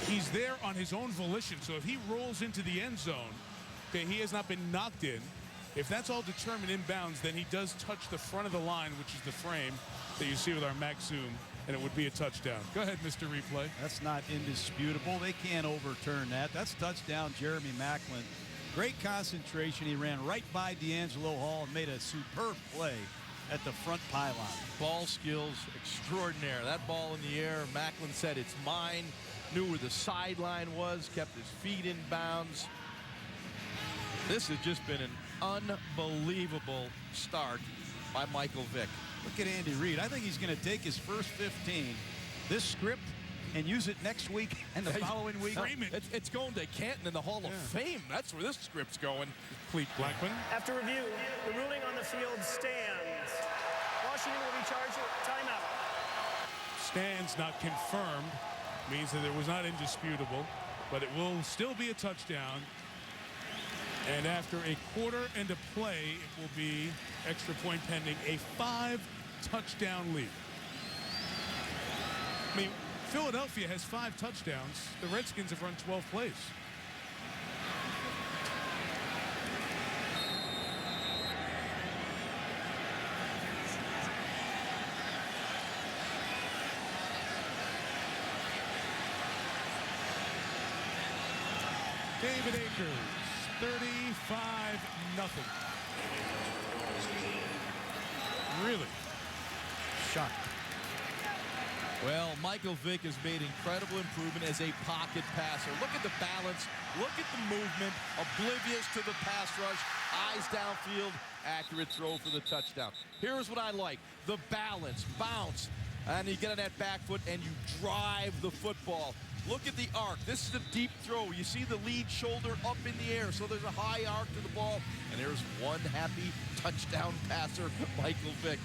he's there on his own volition. So if he rolls into the end zone, okay, he has not been knocked in. If that's all determined inbounds, then he does touch the front of the line, which is the frame that you see with our max zoom, and it would be a touchdown. Go ahead, Mr. Replay. That's not indisputable. They can't overturn that. That's touchdown, Jeremy Maclin. Great concentration. He ran right by D'Angelo Hall and made a superb play at the front pylon. Ball skills extraordinary. That ball in the air, Maclin said it's mine, knew where the sideline was, kept his feet in bounds. This has just been an unbelievable start by Michael Vick. Look at Andy Reid. I think he's going to take his first 15, this script, and use it next week and the following week. It's going to Canton in the Hall of Fame. That's where this script's going. Cleat Blackman. After review, the ruling on the field stands. Washington will be charged with timeout. Stands not confirmed. Means that it was not indisputable, but it will still be a touchdown. And after a quarter and a play, it will be extra point pending, a 5-touchdown lead. I mean, Philadelphia has 5 touchdowns. The Redskins have run 12 plays. David Akers, 35-0. Really? Shocked. Well, Michael Vick has made incredible improvement as a pocket passer. Look at the balance. Look at the movement. Oblivious to the pass rush. Eyes downfield. Accurate throw for the touchdown. Here's what I like. The balance. Bounce. And you get on that back foot and you drive the football. Look at the arc. This is a deep throw. You see the lead shoulder up in the air, so there's a high arc to the ball. And there's one happy touchdown passer, Michael Vick.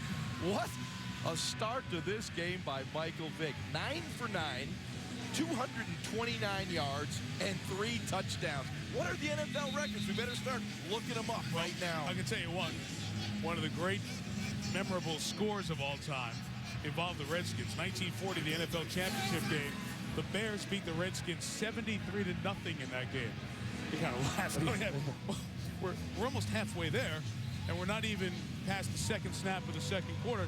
What a start to this game by Michael Vick. 9 for 9, 229 yards, and 3 touchdowns. What are the NFL records? We better start looking them up right now. I can tell you one of the great memorable scores of all time involved the Redskins. 1940, the NFL championship game. The Bears beat the Redskins 73-0 in that game. You kind of laughed. We're almost halfway there, and we're not even past the second snap of the second quarter.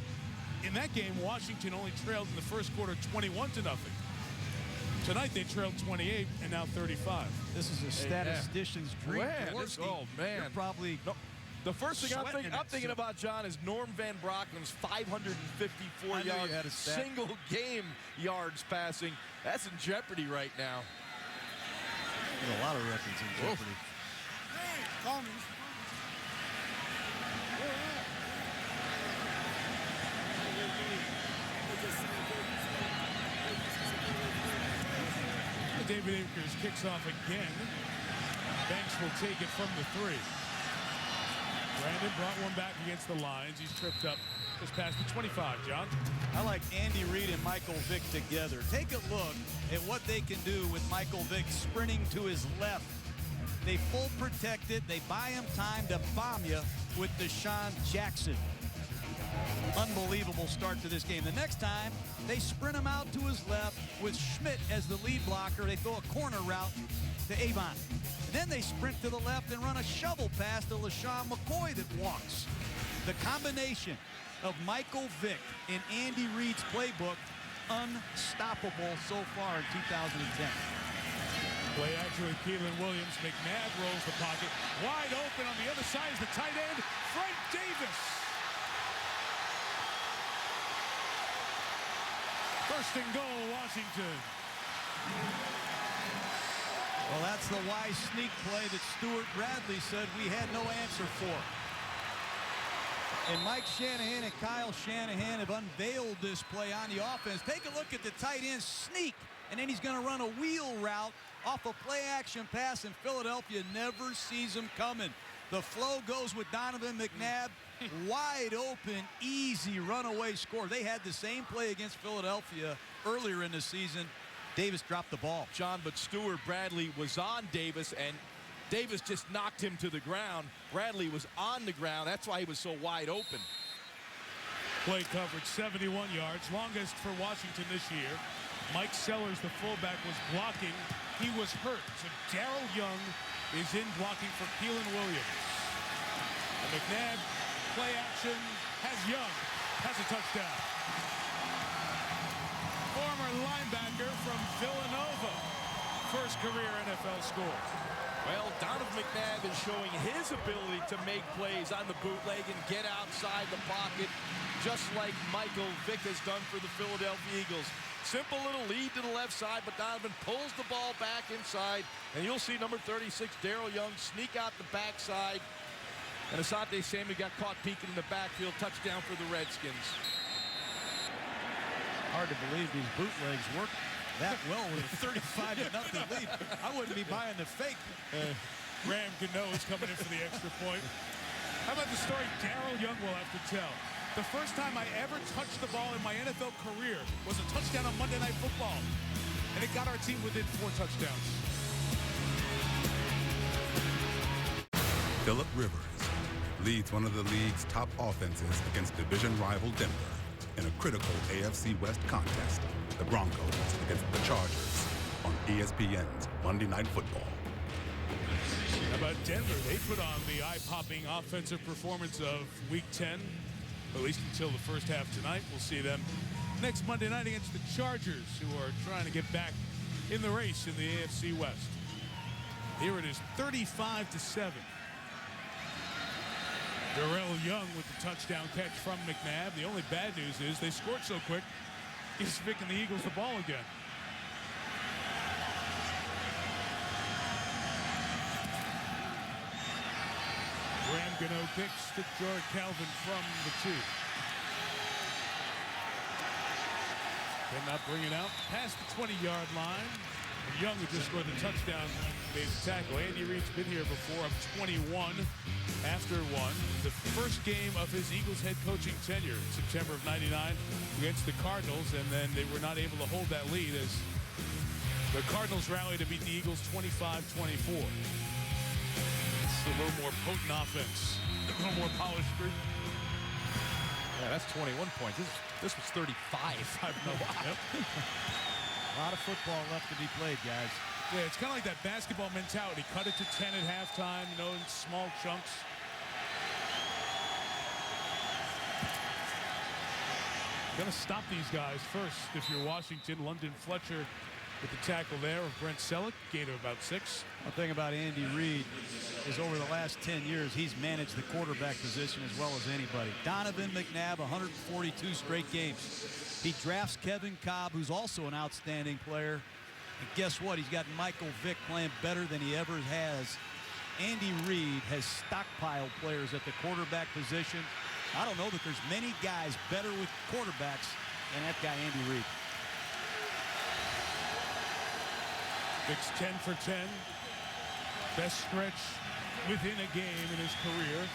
In that game, Washington only trailed in the first quarter 21-0. Tonight they trailed 28 and now 35. This is a statistician's dream. Man. You're probably the first thing I'm thinking about, John, is Norm Van Brocken's 554 yards, single game yards passing. That's in jeopardy right now. A lot of records in jeopardy. Call me. David Akers kicks off again. Banks will take it from the 3. Brandon brought one back against the Lions. He's tripped up just past the 25, John. I like Andy Reid and Michael Vick together. Take a look at what they can do with Michael Vick sprinting to his left. They full protect it. They buy him time to bomb you with Deshaun Jackson. Unbelievable start to this game. The next time, they sprint him out to his left with Schmidt as the lead blocker. They throw a corner route to Avon. And then they sprint to the left and run a shovel pass to LaShawn McCoy that walks. The combination of Michael Vick and Andy Reid's playbook, unstoppable so far in 2010. Play action with Keelan Williams. McNabb rolls the pocket. Wide open on the other side is the tight end, Frank Davis. First and goal, Washington. Well, that's the wise sneak play that Stuart Bradley said we had no answer for. And Mike Shanahan and Kyle Shanahan have unveiled this play on the offense. Take a look at the tight end sneak, and then he's going to run a wheel route off a play-action pass, and Philadelphia never sees him coming. The flow goes with Donovan McNabb. Wide open, easy runaway score. They had the same play against Philadelphia earlier in the season. Davis dropped the ball. John, but Stuart Bradley was on Davis, and Davis just knocked him to the ground. Bradley was on the ground. That's why he was so wide open. Play coverage, 71 yards, longest for Washington this year. Mike Sellers, the fullback, was blocking. He was hurt, so Darrell Young is in blocking for Keelan Williams. And McNabb, play action, has Young, has a touchdown. Former linebacker from Villanova, first career NFL score. Well, Donovan McNabb is showing his ability to make plays on the bootleg and get outside the pocket, just like Michael Vick has done for the Philadelphia Eagles. Simple little lead to the left side, but Donovan pulls the ball back inside, and you'll see number 36, Darrell Young, sneak out the backside. And Asante Samuel got caught peeking in the backfield. Touchdown for the Redskins. Hard to believe these bootlegs work that well with a 35-0 lead. I wouldn't be buying the fake. Graham Gano is coming in for the extra point. How about the story Darrell Young will have to tell? The first time I ever touched the ball in my NFL career was a touchdown on Monday Night Football. And it got our team within 4 touchdowns. Phillip Rivers leads one of the league's top offenses against division rival Denver in a critical AFC West contest, the Broncos against the Chargers on ESPN's Monday Night Football. How about Denver? They put on the eye-popping offensive performance of Week 10, at least until the first half tonight. We'll see them next Monday night against the Chargers, who are trying to get back in the race in the AFC West. Here it is, 35-7. Darrell Young with the touchdown catch from McNabb. The only bad news is they scored so quick, gives Vick and the Eagles the ball again. Graham Gano kicks to George Calvin from the 2. Cannot bring it out past the 20-yard line. And Young, who just scored the touchdown, made the tackle. Andy Reid's been here before, up 21 after 1. The first game of his Eagles head coaching tenure, September of '99, against the Cardinals, and then they were not able to hold that lead as the Cardinals rallied to beat the Eagles 25-24. A little more potent offense, a little more polished group. Yeah, that's 21 points. This was 35. Yep. A lot of football left to be played, guys. Yeah, it's kind of like that basketball mentality. Cut it to 10 at halftime, you know, in small chunks. Gonna stop these guys first if you're Washington. London Fletcher with the tackle there of Brent Selleck, gain of about 6. One thing about Andy Reid is over the last 10 years, he's managed the quarterback position as well as anybody. Donovan McNabb, 142 straight games. He drafts Kevin Cobb, who's also an outstanding player. And guess what? He's got Michael Vick playing better than he ever has. Andy Reid has stockpiled players at the quarterback position. I don't know that there's many guys better with quarterbacks than that guy, Andy Reid. Vick's 10 for 10. Best stretch within a game in his career.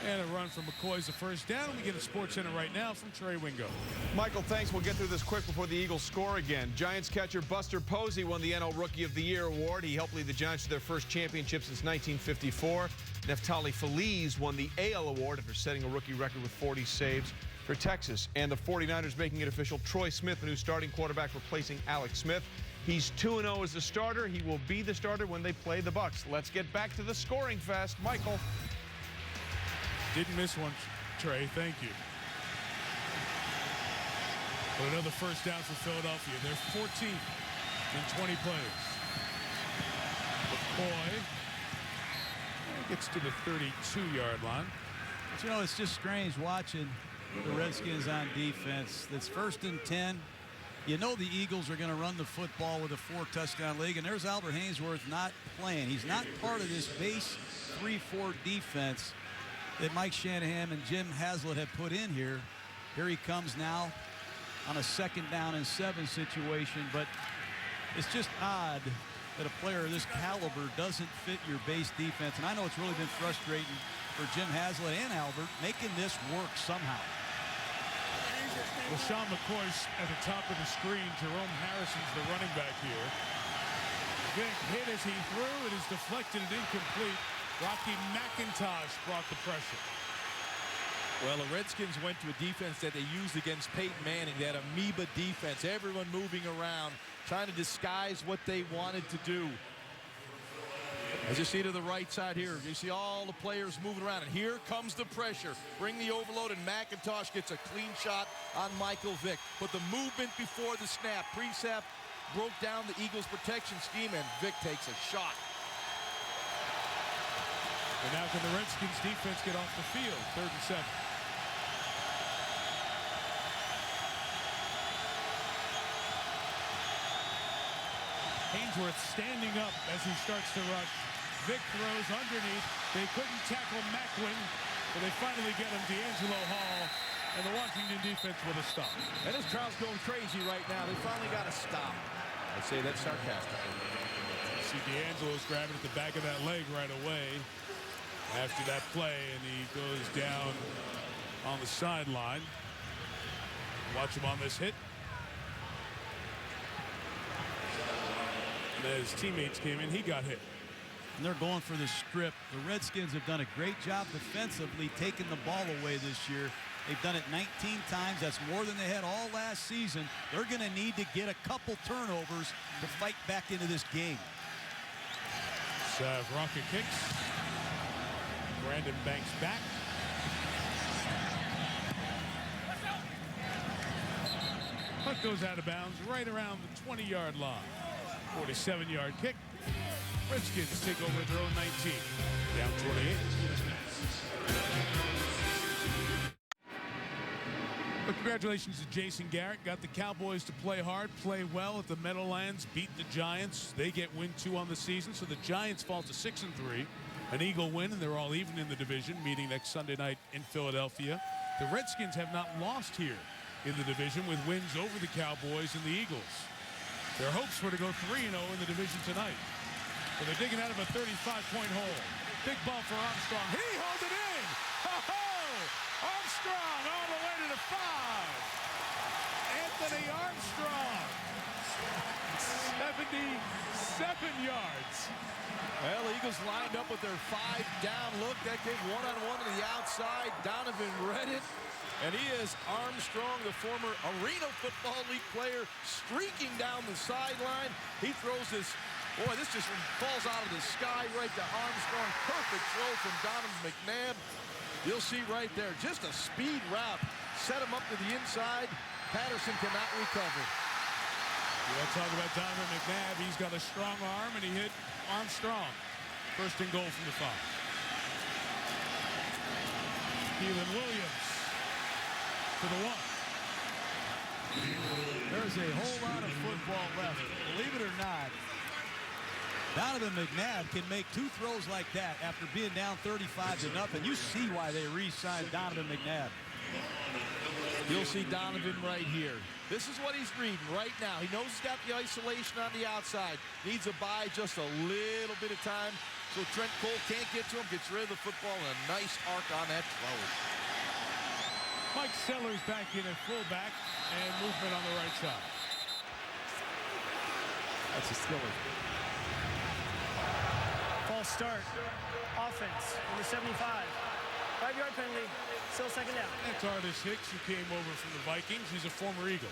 And a run from McCoy's the first down. We get a Sports Center right now from Trey Wingo. Michael, thanks. We'll get through this quick before the Eagles score again. Giants catcher Buster Posey won the NL Rookie of the Year award. He helped lead the Giants to their first championship since 1954. Neftali Feliz won the AL award after setting a rookie record with 40 saves for Texas. And the 49ers making it official. Troy Smith, the new starting quarterback, replacing Alex Smith. He's 2-0 as the starter. He will be the starter when they play the Bucs. Let's get back to the scoring fest. Michael. Didn't miss one, Trey. Thank you. But another first down for Philadelphia. They're 14th in 20 plays. McCoy gets to the 32-yard line. But, you know, it's just strange watching the Redskins on defense. That's 1st and 10. You know the Eagles are going to run the football with a 4-touchdown league, and there's Albert Haynesworth not playing. He's not part of this base 3-4 defense that Mike Shanahan and Jim Haslett have put in here. Here he comes now on a 2nd down and 7 situation, but it's just odd that a player of this caliber doesn't fit your base defense. And I know it's really been frustrating for Jim Haslett and Albert making this work somehow. Well, Sean McCoy's at the top of the screen. Jerome Harrison's the running back here. Vick hit as he threw. It is deflected and incomplete. Rocky McIntosh brought the pressure. Well, the Redskins went to a defense that they used against Peyton Manning, that amoeba defense, everyone moving around, trying to disguise what they wanted to do. As you see to the right side here, you see all the players moving around, and here comes the pressure. Bring the overload, and McIntosh gets a clean shot on Michael Vick. But the movement before the snap, Presap broke down the Eagles' protection scheme, and Vick takes a shot. And now can the Redskins defense get off the field? 3rd and 7. Haynesworth standing up as he starts to rush. Vick throws underneath. They couldn't tackle Macklin, but they finally get him. D'Angelo Hall and the Washington defense with a stop. And this crowd's going crazy right now. They finally got a stop. I say that sarcastically. See D'Angelo's grabbing at the back of that leg right away after that play, and he goes down on the sideline. Watch him on this hit. And as teammates came in, he got hit. And they're going for the strip. The Redskins have done a great job defensively taking the ball away this year. They've done it 19 times. That's more than they had all last season. They're going to need to get a couple turnovers to fight back into this game. Savranka kicks. Brandon Banks back. Puck goes out of bounds right around the 20-yard line. 47-yard kick. Redskins take over at their own 19. Down 28. Well, congratulations to Jason Garrett. Got the Cowboys to play hard, play well at the Meadowlands, beat the Giants. They get win 2 on the season, so the Giants fall to 6-3. An Eagle win, and they're all even in the division, meeting next Sunday night in Philadelphia. The Redskins have not lost here in the division with wins over the Cowboys and the Eagles. Their hopes were to go 3-0 in the division tonight. But they're digging out of a 35-point hole. Big ball for Armstrong. He holds it in! Ho-ho! Armstrong all the way to the 5. Anthony Armstrong. 77 yards. Well, the Eagles lined up with their 5-down look. That gave one-on-one to the outside. Donovan read it. And he is Armstrong, the former Arena Football League player, streaking down the sideline. He throws this, boy, this just falls out of the sky right to Armstrong. Perfect throw from Donovan McNabb. You'll see right there, just a speed route. Set him up to the inside. Patterson cannot recover. You want to talk about Donovan McNabb. He's got a strong arm, and he hit Armstrong. 1st and goal from the 5. Keelan Williams to the 1. There's a whole lot of football left. Believe it or not, Donovan McNabb can make 2 throws like that after being down 35-0. You see why they re-signed Donovan McNabb. You'll see Donovan right here. This is what he's reading right now. He knows he's got the isolation on the outside. Needs to buy just a little bit of time So Trent Cole can't get to him, gets rid of the football, and a nice arc on that throw. Mike Sellers back in at fullback and movement on the right side. That's a skiller. False start. Offense, number 75. 5-yard penalty, still second down. That's Artis Hicks, who came over from the Vikings. He's a former Eagle.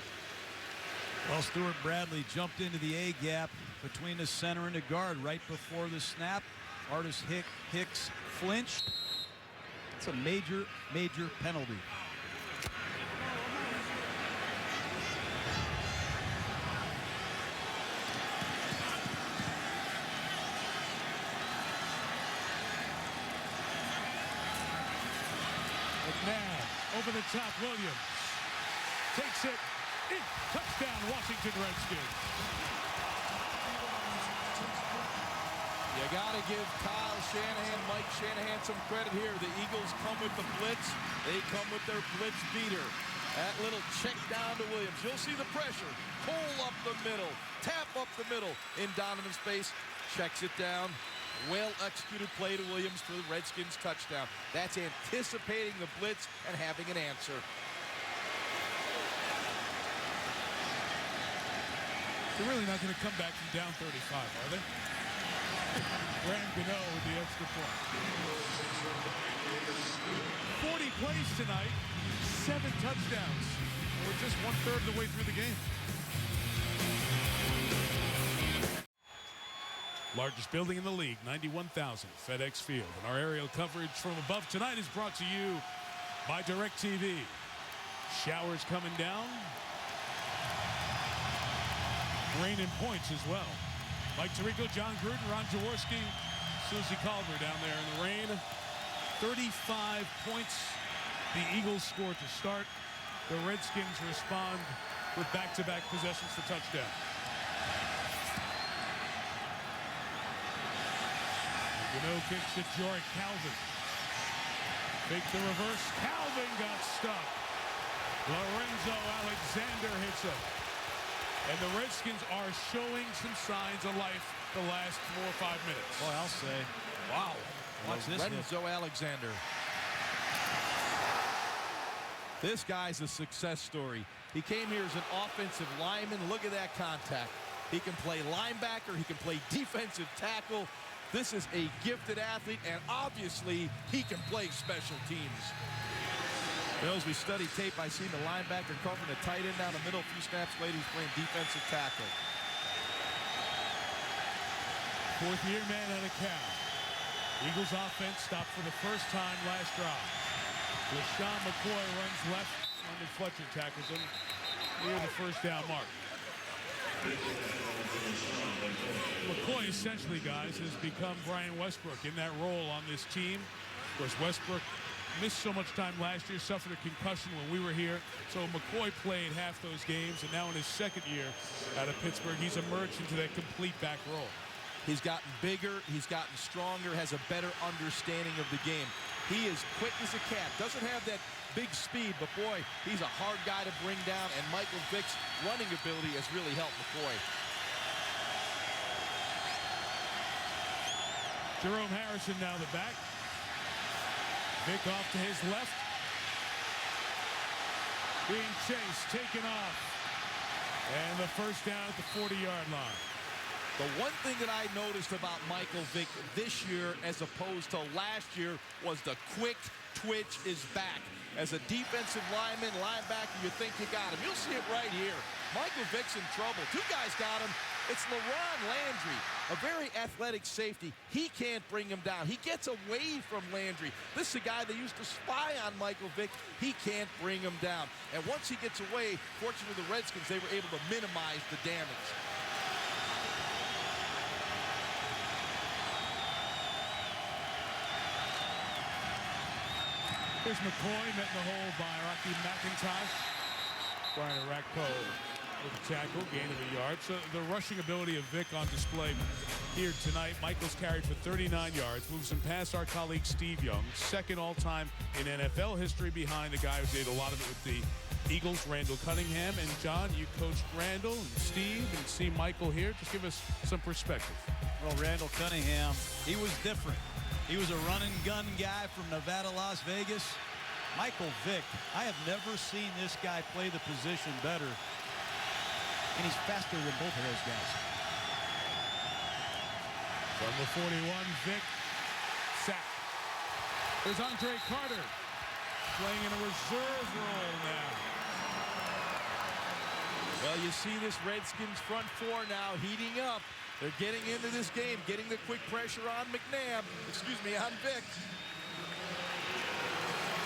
Well, Stuart Bradley jumped into the A gap between the center and the guard right before the snap. Artis Hicks flinched. It's a major, major penalty. McNabb over the top, Williams takes it in. Touchdown, Washington Redskins. You got to give Kyle Shanahan, Mike Shanahan, some credit here. The Eagles come with the blitz. They come with their blitz beater. That little check down to Williams. You'll see the pressure. Pull up the middle. Tap up the middle in Donovan's space. Checks it down. Well-executed play to Williams for the Redskins touchdown. That's anticipating the blitz and having an answer. They're really not going to come back from down 35, are they? Graham Gano with the extra point. 40 plays tonight, 7 touchdowns. We're just 1/3 of the way through the game. Largest building in the league, 91,000, FedEx Field. And our aerial coverage from above tonight is brought to you by DirecTV. Showers coming down. Rain and points as well. Mike Tirico, John Gruden, Ron Jaworski, Susie Culver down there in the rain. 35 points the Eagles scored to start. The Redskins respond with back-to-back possessions for touchdown. Gano kicks to Jory Calvin. Fake the reverse. Calvin got stuck. Lorenzo Alexander hits him. And the Redskins are showing some signs of life the last 4 or 5 minutes. Boy, I'll say, wow. Watch this. Lorenzo Alexander. This guy's a success story. He came here as an offensive lineman. Look at that contact. He can play linebacker. He can play defensive tackle. This is a gifted athlete, and obviously he can play special teams. As we study tape, I see the linebacker covering the tight end down the middle. A few snaps later, he's playing defensive tackle. 4th-year man out of Cal. Eagles offense stopped for the first time last drive. LaShawn McCoy runs left. London Fletcher tackles him near the first down mark. McCoy essentially, guys, has become Brian Westbrook in that role on this team. Of course, Westbrook missed so much time last year, suffered a concussion when we were here. So McCoy played half those games, and now in his 2nd year out of Pittsburgh, he's emerged into that complete back role. He's gotten bigger, he's gotten stronger, has a better understanding of the game. He is quick as a cat, doesn't have that big speed, but boy, he's a hard guy to bring down, and Michael Vick's running ability has really helped McCoy. Jerome Harrison now the back. Vick off to his left. Being chased, taken off. And the first down at the 40-yard line. The one thing that I noticed about Michael Vick this year as opposed to last year was the quick twitch is back. As a defensive lineman, linebacker, you think you got him. You'll see it right here. Michael Vick's in trouble. 2 guys got him. It's LaRon Landry, a very athletic safety. He can't bring him down. He gets away from Landry. This is a guy that used to spy on Michael Vick. He can't bring him down. And once he gets away, fortunately the Redskins, they were able to minimize the damage. Here's McCoy, met in the hole by Rocky McIntosh. Brian Arakpo with a tackle, gain of a yard. So the rushing ability of Vick on display here tonight. Michael's carried for 39 yards, moves him past our colleague Steve Young, 2nd all-time in NFL history behind the guy who did a lot of it with the Eagles, Randall Cunningham. And John, you coached Randall and Steve and see Michael here. Just give us some perspective. Well, Randall Cunningham, he was different. He was a run-and-gun guy from Nevada, Las Vegas. Michael Vick, I have never seen this guy play the position better. And he's faster than both of those guys. From the 41, Vick, sack. There's Andre Carter playing in a reserve role now. Well, you see this Redskins front four now heating up. They're getting into this game, getting the quick pressure on McNabb. On Vick.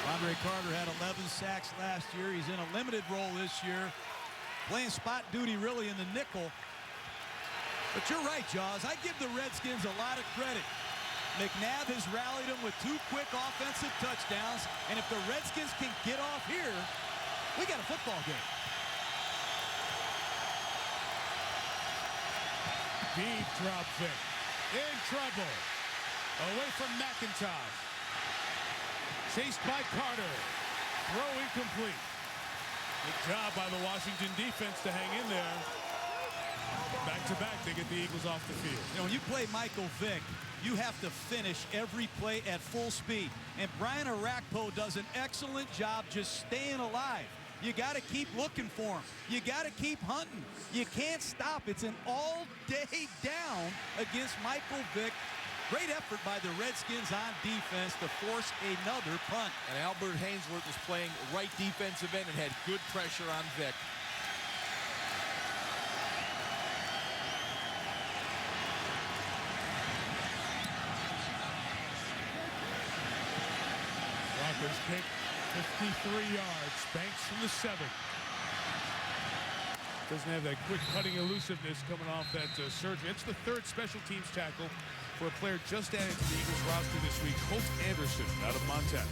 Andre Carter had 11 sacks last year. He's in a limited role this year, playing spot duty really in the nickel. But you're right, Jaws. I give the Redskins a lot of credit. McNabb has rallied them with 2 quick offensive touchdowns, and if the Redskins can get off here, we got a football game. Deep drop Vick. In trouble. Away from McIntosh. Chased by Carter. Throw incomplete. Good job by the Washington defense to hang in there. Back to back, they get the Eagles off the field. You know, when you play Michael Vick, you have to finish every play at full speed. And Brian Arakpo does an excellent job just staying alive. You got to keep looking for him. You got to keep hunting. You can't stop. It's an all-day down against Michael Vick. Great effort by the Redskins on defense to force another punt. And Albert Hainsworth was playing right defensive end and had good pressure on Vick. Broncos kick, 53 yards. Banks from the 7. Doesn't have that quick cutting elusiveness coming off that surgery. It's the 3rd special teams tackle for a player just added to the Eagles roster this week, Colt Anderson out of Montana.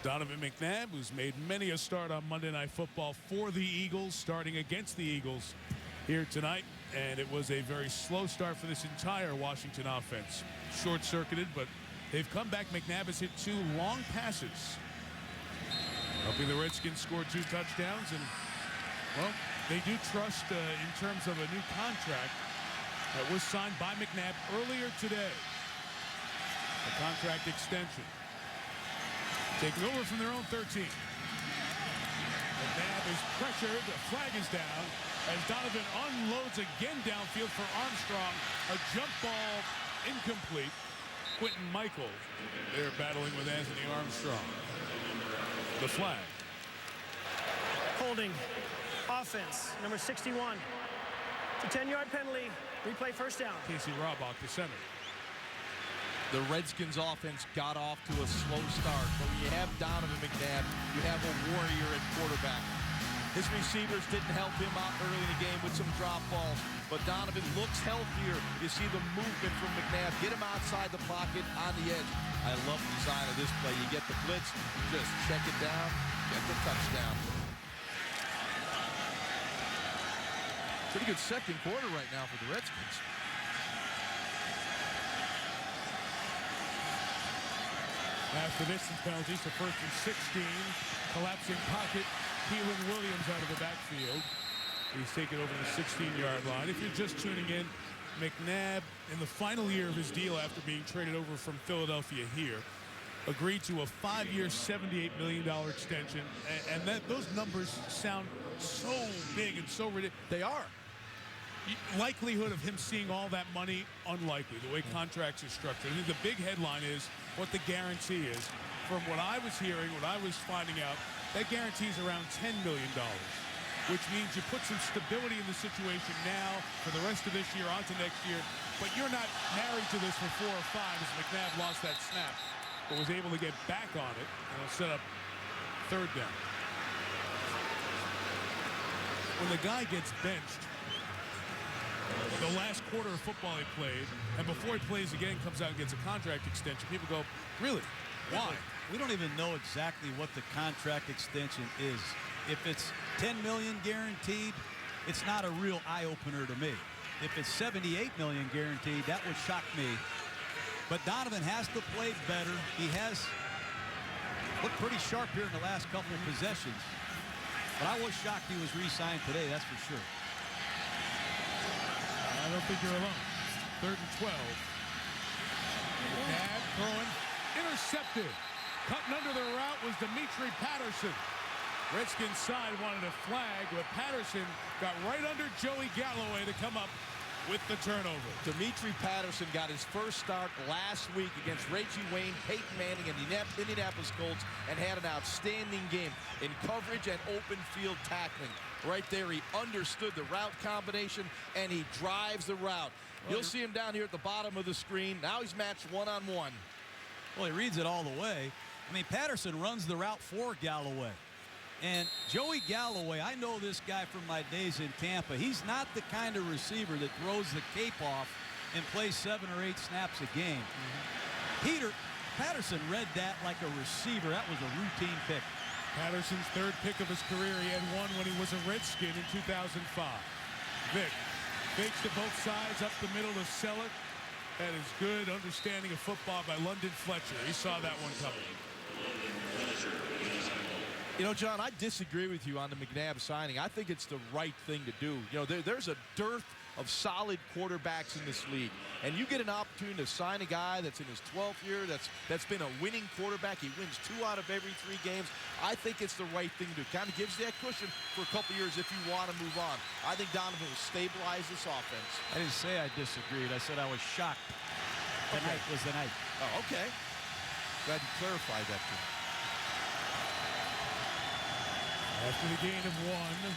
Donovan McNabb, who's made many a start on Monday Night Football for the Eagles, starting against the Eagles here tonight. And it was a very slow start for this entire Washington offense. Short-circuited, but they've come back. McNabb has hit 2 long passes, helping the Redskins score 2 touchdowns. And, well, they do trust in terms of a new contract that was signed by McNabb earlier today. A contract extension. Taking over from their own 13. McNabb is pressured. The flag is down as Donovan unloads again downfield for Armstrong. A jump ball incomplete. Quentin Michael there battling with Anthony Armstrong. The flag. Holding. Offense. Number 61. It's a 10-yard penalty. Replay first down. Casey Robach, the center. The Redskins offense got off to a slow start, but when you have Donovan McNabb, you have a warrior at quarterback. His receivers didn't help him out early in the game with some drop balls, but Donovan looks healthier. You see the movement from McNabb. Get him outside the pocket on the edge. I love the design of this play. You get the blitz, just check it down, get the touchdown. Pretty good second quarter right now for the Redskins. After distance penalties, so 1st and 16. Collapsing pocket. Keelan Williams out of the backfield. He's taken over the 16-yard line. If you're just tuning in, McNabb, in the final year of his deal after being traded over from Philadelphia here, agreed to a 5-year, $78 million extension. And those numbers sound so big and so ridiculous. They are. Likelihood of him seeing all that money, unlikely, the way contracts are structured. I think the big headline is what the guarantee is. From what I was hearing, what I was finding out, that guarantee is around $10 million, which means you put some stability in the situation now for the rest of this year, on to next year, but you're not married to this for 4 or 5 as McNabb lost that snap, but was able to get back on it, and it'll set up 3rd down. When the guy gets benched, the last quarter of football he played, and before he plays again, comes out and gets a contract extension, people go, really? Why? We don't even know exactly what the contract extension is. If it's $10 million guaranteed, it's not a real eye-opener to me. if it's $78 million guaranteed, that would shock me. But Donovan has to play better. He has looked pretty sharp here in the last couple of possessions. But I was shocked he was re-signed today, that's for sure. I don't think you're alone. 3rd and 12. McNabb throwing. Intercepted. Cutting under the route was Dimitri Patterson. Redskins side wanted a flag, but Patterson got right under Joey Galloway to come up with the turnover. Dimitri Patterson got his first start last week against Reggie Wayne, Peyton Manning, and the Indianapolis Colts, and had an outstanding game in coverage and open field tackling. Right there, he understood the route combination, and he drives the route. You'll see him down here at the bottom of the screen. Now he's matched one-on-one. Well, he reads it all the way. I mean, Patterson runs the route for Galloway. And Joey Galloway, I know this guy from my days in Tampa. He's not the kind of receiver that throws the cape off and plays 7 or 8 snaps a game. Patterson read that like a receiver. That was a routine pick. Patterson's 3rd pick of his career. He had one when he was a Redskin in 2005. Vick fakes to both sides, up the middle to sell it. That is good understanding of football by London Fletcher. He saw that one coming. You know, John, I disagree with you on the McNabb signing. I think it's the right thing to do. You know, there's a dearth of solid quarterbacks in this league. And you get an opportunity to sign a guy that's in his 12th year, that's been a winning quarterback. He wins 2 out of every 3 games. I think it's the right thing to do. Kind of gives you that cushion for a couple years if you want to move on. I think Donovan will stabilize this offense. I didn't say I disagreed. I said I was shocked. Tonight was the night. Oh, okay. Glad you clarified that too. After the gain of 1,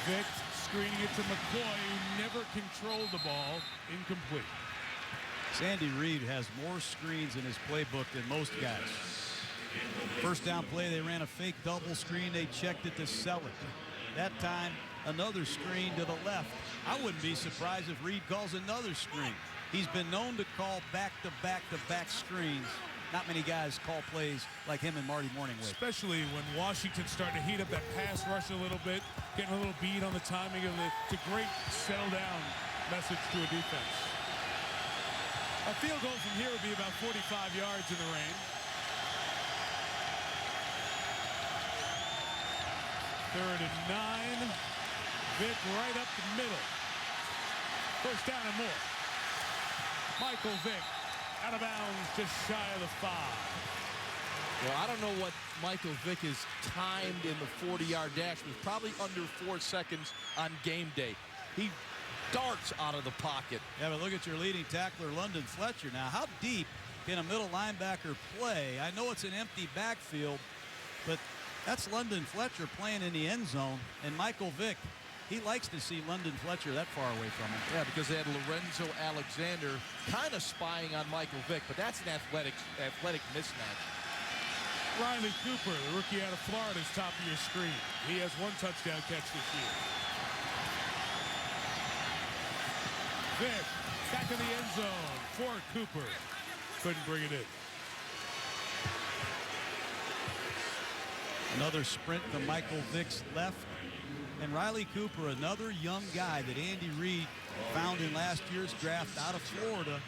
Vick screening it to McCoy, who never controlled the ball. Incomplete. Sandy Reed has more screens in his playbook than most guys. First down play, they ran a fake double screen. They checked it to sell it. That time, another screen to the left. I wouldn't be surprised if Reed calls another screen. He's been known to call back-to-back-to-back screens. Not many guys call plays like him and Marty Morningway. Especially when Washington's starting to heat up that pass rush a little bit, getting a little beat on the timing of it. It's a great settle-down message to a defense. A field goal from here would be about 45 yards in the rain. 3rd and 9. Vick right up the middle. First down and more. Michael Vick. Out of bounds, just shy of the 5. Well, I don't know what Michael Vick is timed in the 40-yard dash. It was probably under 4 seconds on game day. He darts out of the pocket. Yeah, but look at your leading tackler, London Fletcher. Now, how deep can a middle linebacker play? I know it's an empty backfield, but that's London Fletcher playing in the end zone, and Michael Vick, he likes to see London Fletcher that far away from him. Yeah, because they had Lorenzo Alexander kind of spying on Michael Vick, but that's an athletic mismatch. Riley Cooper, the rookie out of Florida, is top of your screen. He has 1 touchdown catch this year. Vick, back in the end zone for Cooper. Couldn't bring it in. Another sprint to Michael Vick's left. And Riley Cooper, another young guy that Andy Reid found in last year's draft out of Florida,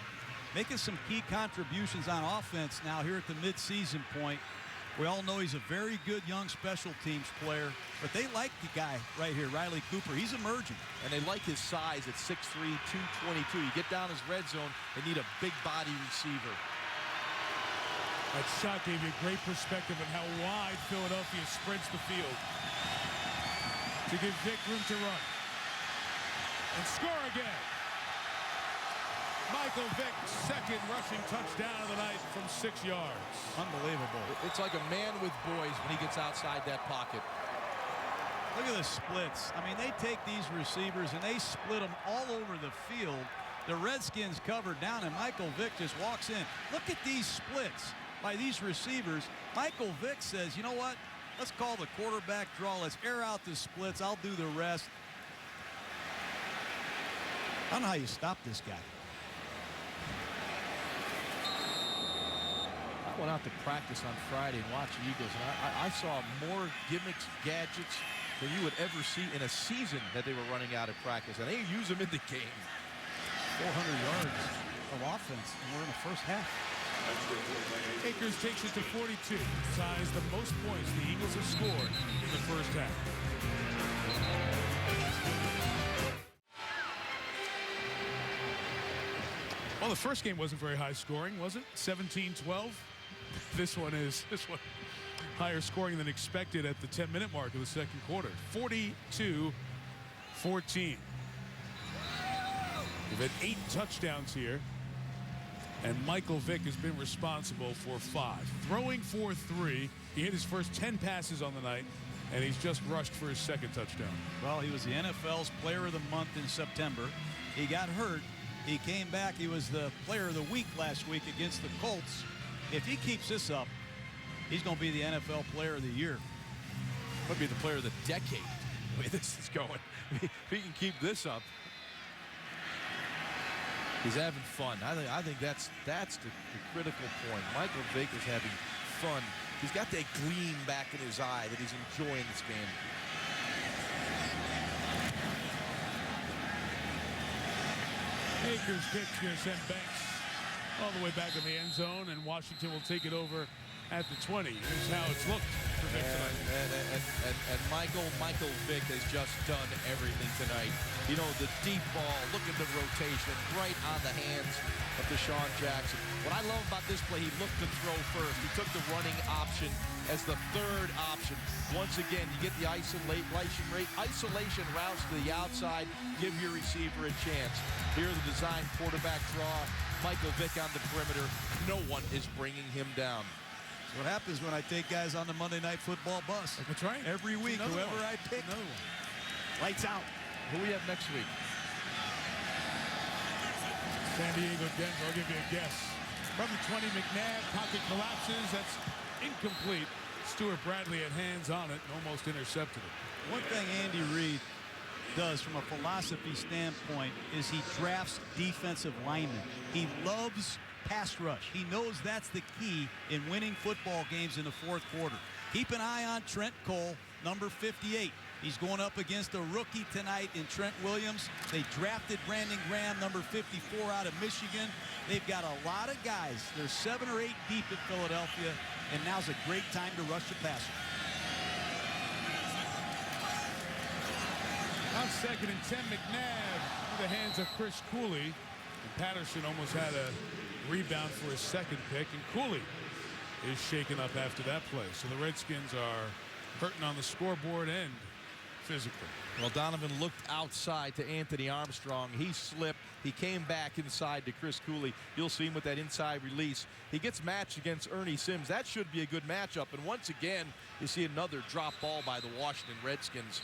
making some key contributions on offense now here at the midseason point. We all know he's a very good young special teams player, but they like the guy right here, Riley Cooper. He's emerging. And they like his size at 6'3", 222. You get down his red zone, they need a big body receiver. That shot gave you great perspective on how wide Philadelphia sprints the field to give Vick room to run. And score again. Michael Vick, 2nd rushing touchdown of the night from 6 yards. Unbelievable. It's like a man with boys when he gets outside that pocket. Look at the splits. I mean, they take these receivers and they split them all over the field. The Redskins covered down and Michael Vick just walks in. Look at these splits by these receivers. Michael Vick says, you know what? Let's call the quarterback draw. Let's air out the splits. I'll do the rest. I don't know how you stop this guy. I went out to practice on Friday and watched the Eagles, and I saw more gimmicks, gadgets than you would ever see in a season that they were running out of practice, and they use them in the game. 400 yards of offense, and we're in the first half. Akers takes it to 42. Ties the most points the Eagles have scored in the first half. Well, the first game wasn't very high scoring, was it? 17-12. This one higher scoring than expected at the 10-minute mark of the second quarter. 42-14. We've had 8 touchdowns here, and Michael Vick has been responsible for 5. Throwing for 3. He hit his first 10 passes on the night, and he's just rushed for his second touchdown. Well, he was the NFL's Player of the Month in September. He got hurt. He came back. He was the Player of the Week last week against the Colts. If he keeps this up, he's going to be the NFL Player of the Year. Might be the Player of the Decade, the way this is going. If he can keep this up, he's having fun. I think that's the critical point. Michael Vick is having fun. He's got that gleam back in his eye that he's enjoying this game. Akers kicks going to send Banks all the way back in the end zone, and Washington will take it over at the 20. Here's how it's looked for Vick tonight. And Michael Vick has just done everything tonight. You know, the deep ball, look at the rotation, right on the hands of Deshaun Jackson. What I love about this play, he looked to throw first. He took the running option as the third option. Once again, you get the isolation routes to the outside, give your receiver a chance. Here the design quarterback draw, Michael Vick on the perimeter. No one is bringing him down. That's what happens when I take guys on the Monday Night Football bus. That's right. Every week, whoever I pick, lights out. Who we have next week? San Diego, Denver. I'll give you a guess. From the 20, McNabb. Pocket collapses. That's incomplete. Stuart Bradley had hands on it and almost intercepted it. One thing Andy Reid does from a philosophy standpoint is he drafts defensive linemen. He loves pass rush. He knows that's the key in winning football games in the fourth quarter. Keep an eye on Trent Cole, number 58. He's going up against a rookie tonight in Trent Williams. They drafted Brandon Graham, number 54, out of Michigan. They've got a lot of guys. They're 7 or 8 deep in Philadelphia, and now's a great time to rush the passer. On 2nd and 10, McNabb in the hands of Chris Cooley. And Patterson almost had a rebound for his second pick, and Cooley is shaken up after that play. So the Redskins are hurting on the scoreboard and physically. Well, Donovan looked outside to Anthony Armstrong. He slipped. He came back inside to Chris Cooley. You'll see him with that inside release. He gets matched against Ernie Sims. That should be a good matchup. And once again, you see another drop ball by the Washington Redskins.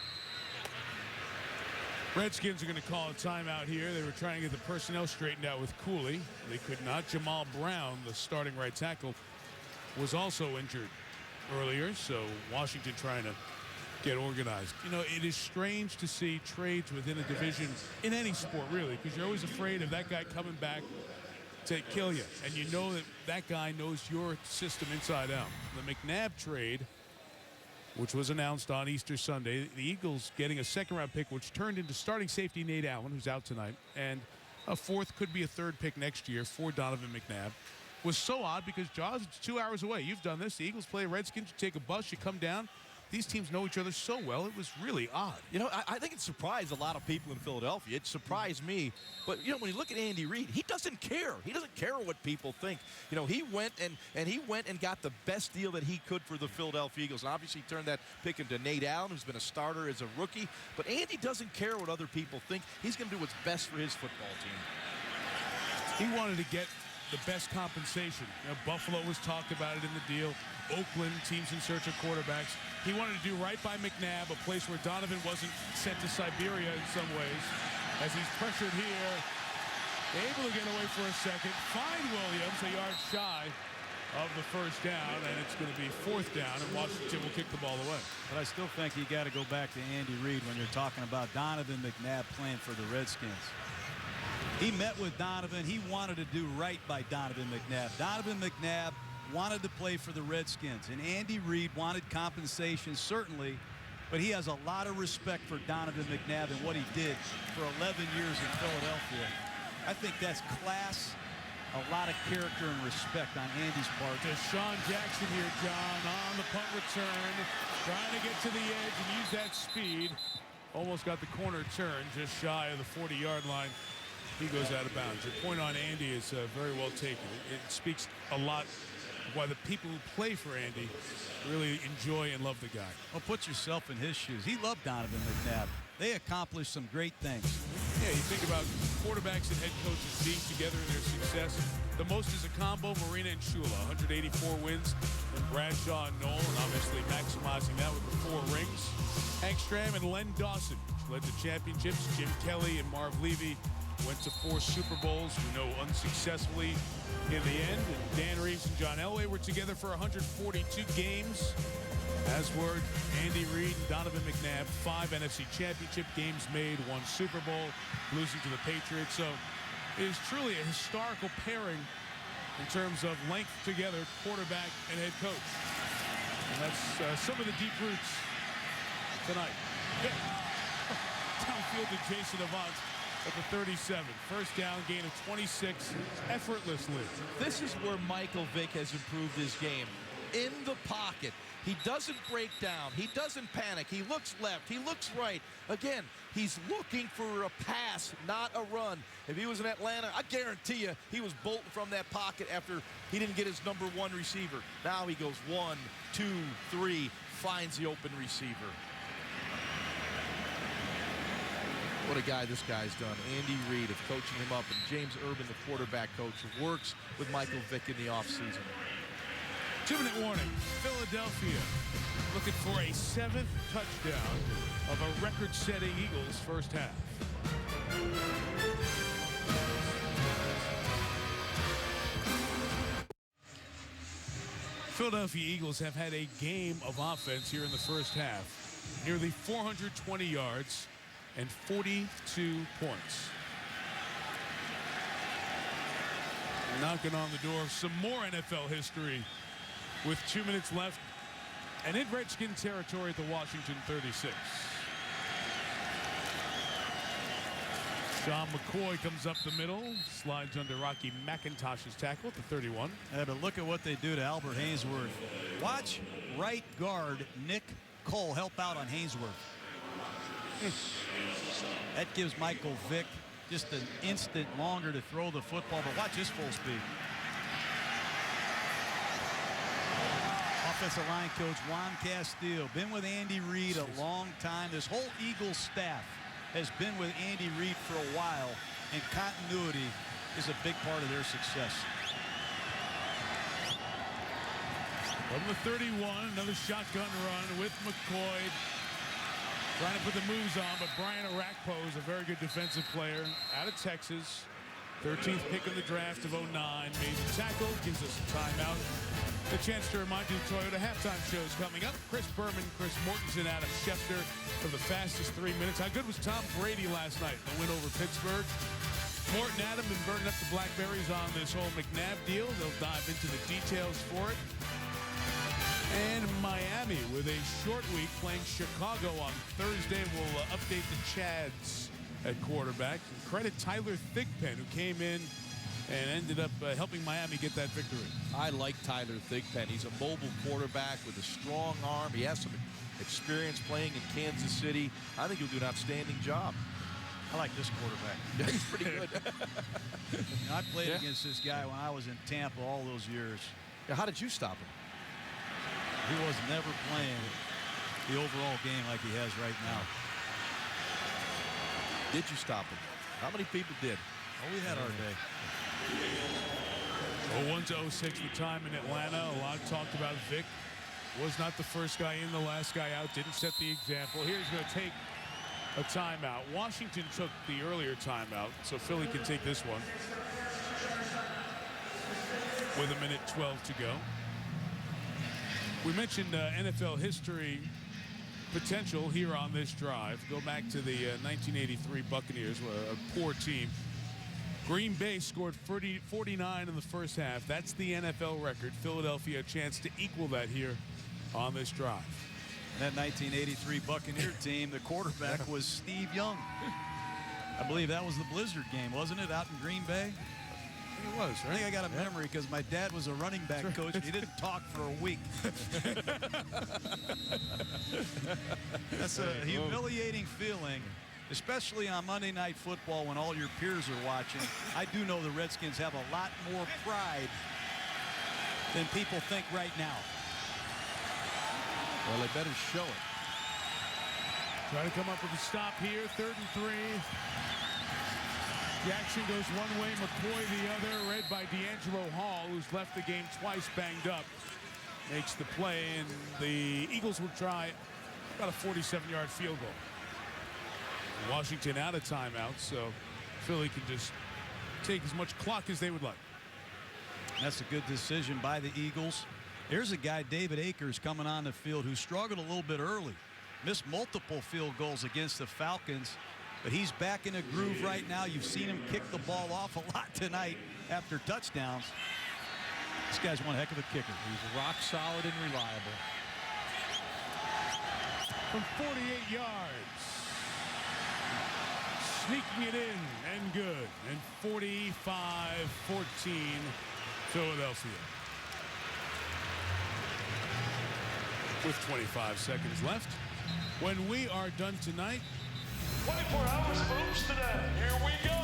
Redskins are going to call a timeout here. They were trying to get the personnel straightened out with Cooley. They could not. Jamal Brown, the starting right tackle, was also injured earlier, so Washington trying to get organized. You know, it is strange to see trades within a division in any sport, really, because you're always afraid of that guy coming back to kill you, and you know that that guy knows your system inside out. The McNabb trade, which was announced on Easter Sunday, the Eagles getting a second-round pick, which turned into starting safety Nate Allen, who's out tonight, and a fourth, could be a third pick next year for Donovan McNabb, was so odd because, Jaws, it's 2 hours away. You've done this. The Eagles play Redskins. You take a bus. You come down. These teams know each other so well. It was really odd. You know, I think it surprised a lot of people in Philadelphia. It surprised me. But, you know, when you look at Andy Reid, he doesn't care. He doesn't care what people think. You know, he went and got the best deal that he could for the Philadelphia Eagles. And obviously turned that pick into Nate Allen, who's been a starter as a rookie. But Andy doesn't care what other people think. He's going to do what's best for his football team. He wanted to get the best compensation. You know, Buffalo was talked about it in the deal. Oakland, teams in search of quarterbacks. He wanted to do right by McNabb, a place where Donovan wasn't sent to Siberia in some ways. As he's pressured here, able to get away for a second. Find Williams a yard shy of the first down, and it's going to be 4th down, and Washington will kick the ball away. But I still think you got to go back to Andy Reid when you're talking about Donovan McNabb playing for the Redskins. He met with Donovan. He wanted to do right by Donovan McNabb. Donovan McNabb wanted to play for the Redskins, and Andy Reid wanted compensation, certainly, but he has a lot of respect for Donovan McNabb and what he did for 11 years in Philadelphia. I think that's class, a lot of character and respect on Andy's part. Deshaun Jackson here, John, on the punt return, trying to get to the edge and use that speed. Almost got the corner turn just shy of the 40-yard line. He goes out of bounds. Your point on Andy is very well taken. It speaks a lot why the people who play for Andy really enjoy and love the guy. Well, put yourself in his shoes. He loved Donovan McNabb. They accomplished some great things. Yeah, you think about quarterbacks and head coaches being together in their success. The most is a combo, Marina and Shula, 184 wins, and Bradshaw and Noel, and obviously maximizing that with the 4 rings. Hank Stram and Len Dawson led the championships. Jim Kelly and Marv Levy went to 4 Super Bowls, we know unsuccessfully in the end. And Dan Reeves and John Elway were together for 142 games, as were Andy Reid and Donovan McNabb. 5 NFC championship games made, 1 Super Bowl, losing to the Patriots. So it is truly a historical pairing in terms of length together, quarterback and head coach. And that's some of the deep roots tonight. Downfield to Jason Avant at the 37. First down, gain of 26 effortlessly. This is where Michael Vick has improved his game. In the pocket. He doesn't break down. He doesn't panic. He looks left. He looks right. Again, he's looking for a pass, not a run. If he was in Atlanta, I guarantee you he was bolting from that pocket after he didn't get his #1 receiver. Now he goes 1, 2, 3, finds the open receiver. What a guy this guy's done. Andy Reid of coaching him up, and James Urban, the quarterback coach, who works with Michael Vick in the offseason. 2-minute warning. Philadelphia looking for a 7th touchdown of a record-setting Eagles first half. Philadelphia Eagles have had a game of offense here in the first half. Nearly 420 yards and 42 points. Knocking on the door of some more NFL history with 2 minutes left and in Redskin territory at the Washington 36. Sean McCoy comes up the middle, slides under Rocky McIntosh's tackle at the 31. Yeah, but look at what they do to Albert Hainsworth. Watch right guard Nick Cole help out on Hainsworth. That gives Michael Vick just an instant longer to throw the football, but watch his full speed. Offensive line coach Juan Castillo, been with Andy Reid a long time. This whole Eagles staff has been with Andy Reid for a while, and continuity is a big part of their success. From the 31, another shotgun run with McCoy. Trying to put the moves on, but Brian Orakpo is a very good defensive player out of Texas. 13th pick in the draft of '09. Made the tackle, gives us a timeout. The chance to remind you the Toyota halftime show is coming up. Chris Berman, Chris Mortensen, Adam Schefter for the fastest 3 minutes. How good was Tom Brady last night in the win over Pittsburgh? Morton Adam been burning up the Blackberries on this whole McNabb deal. They'll dive into the details for it. And Miami with a short week playing Chicago on Thursday. We'll update the Chads at quarterback. And credit Tyler Thigpen, who came in and ended up helping Miami get that victory. I like Tyler Thigpen. He's a mobile quarterback with a strong arm. He has some experience playing in Kansas City. I think he'll do an outstanding job. I like this quarterback. Yeah, he's pretty good. You know, I played against this guy when I was in Tampa all those years. Yeah, how did you stop him? He was never playing the overall game like he has right now. Did you stop him? How many people did? Oh, we had our day. 01-06 the time in Atlanta. A lot talked about Vick. Was not the first guy in, the last guy out. Didn't set the example. Here's going to take a timeout. Washington took the earlier timeout, so Philly can take this one with 1:12 to go. We mentioned NFL history potential here on this drive. Go back to the 1983 Buccaneers, a poor team. Green Bay scored 49 in the first half. That's the NFL record. Philadelphia a chance to equal that here on this drive. That 1983 Buccaneer team, the quarterback was Steve Young. I believe that was the Blizzard game, wasn't it, out in Green Bay? It was, right? I think I got a memory because my dad was a running back coach. He didn't talk for a week. That's a humiliating feeling, especially on Monday Night Football when all your peers are watching. I do know the Redskins have a lot more pride than people think right now. Well, they better show it. Try to come up with a stop here. 3rd and 3. Jackson goes one way, McCoy the other, read by D'Angelo Hall, who's left the game twice banged up. Makes the play, and the Eagles will try about a 47-yard field goal. Washington out of timeout, so Philly can just take as much clock as they would like. That's a good decision by the Eagles. Here's a guy, David Akers, coming on the field who struggled a little bit early. Missed multiple field goals against the Falcons, but he's back in a groove right now. You've seen him kick the ball off a lot tonight after touchdowns. This guy's one heck of a kicker. He's rock solid and reliable. From 48 yards. Sneaking it in and good. And 45-14 Philadelphia. With 25 seconds left. When we are done tonight. 24 hours moves today. Here we go.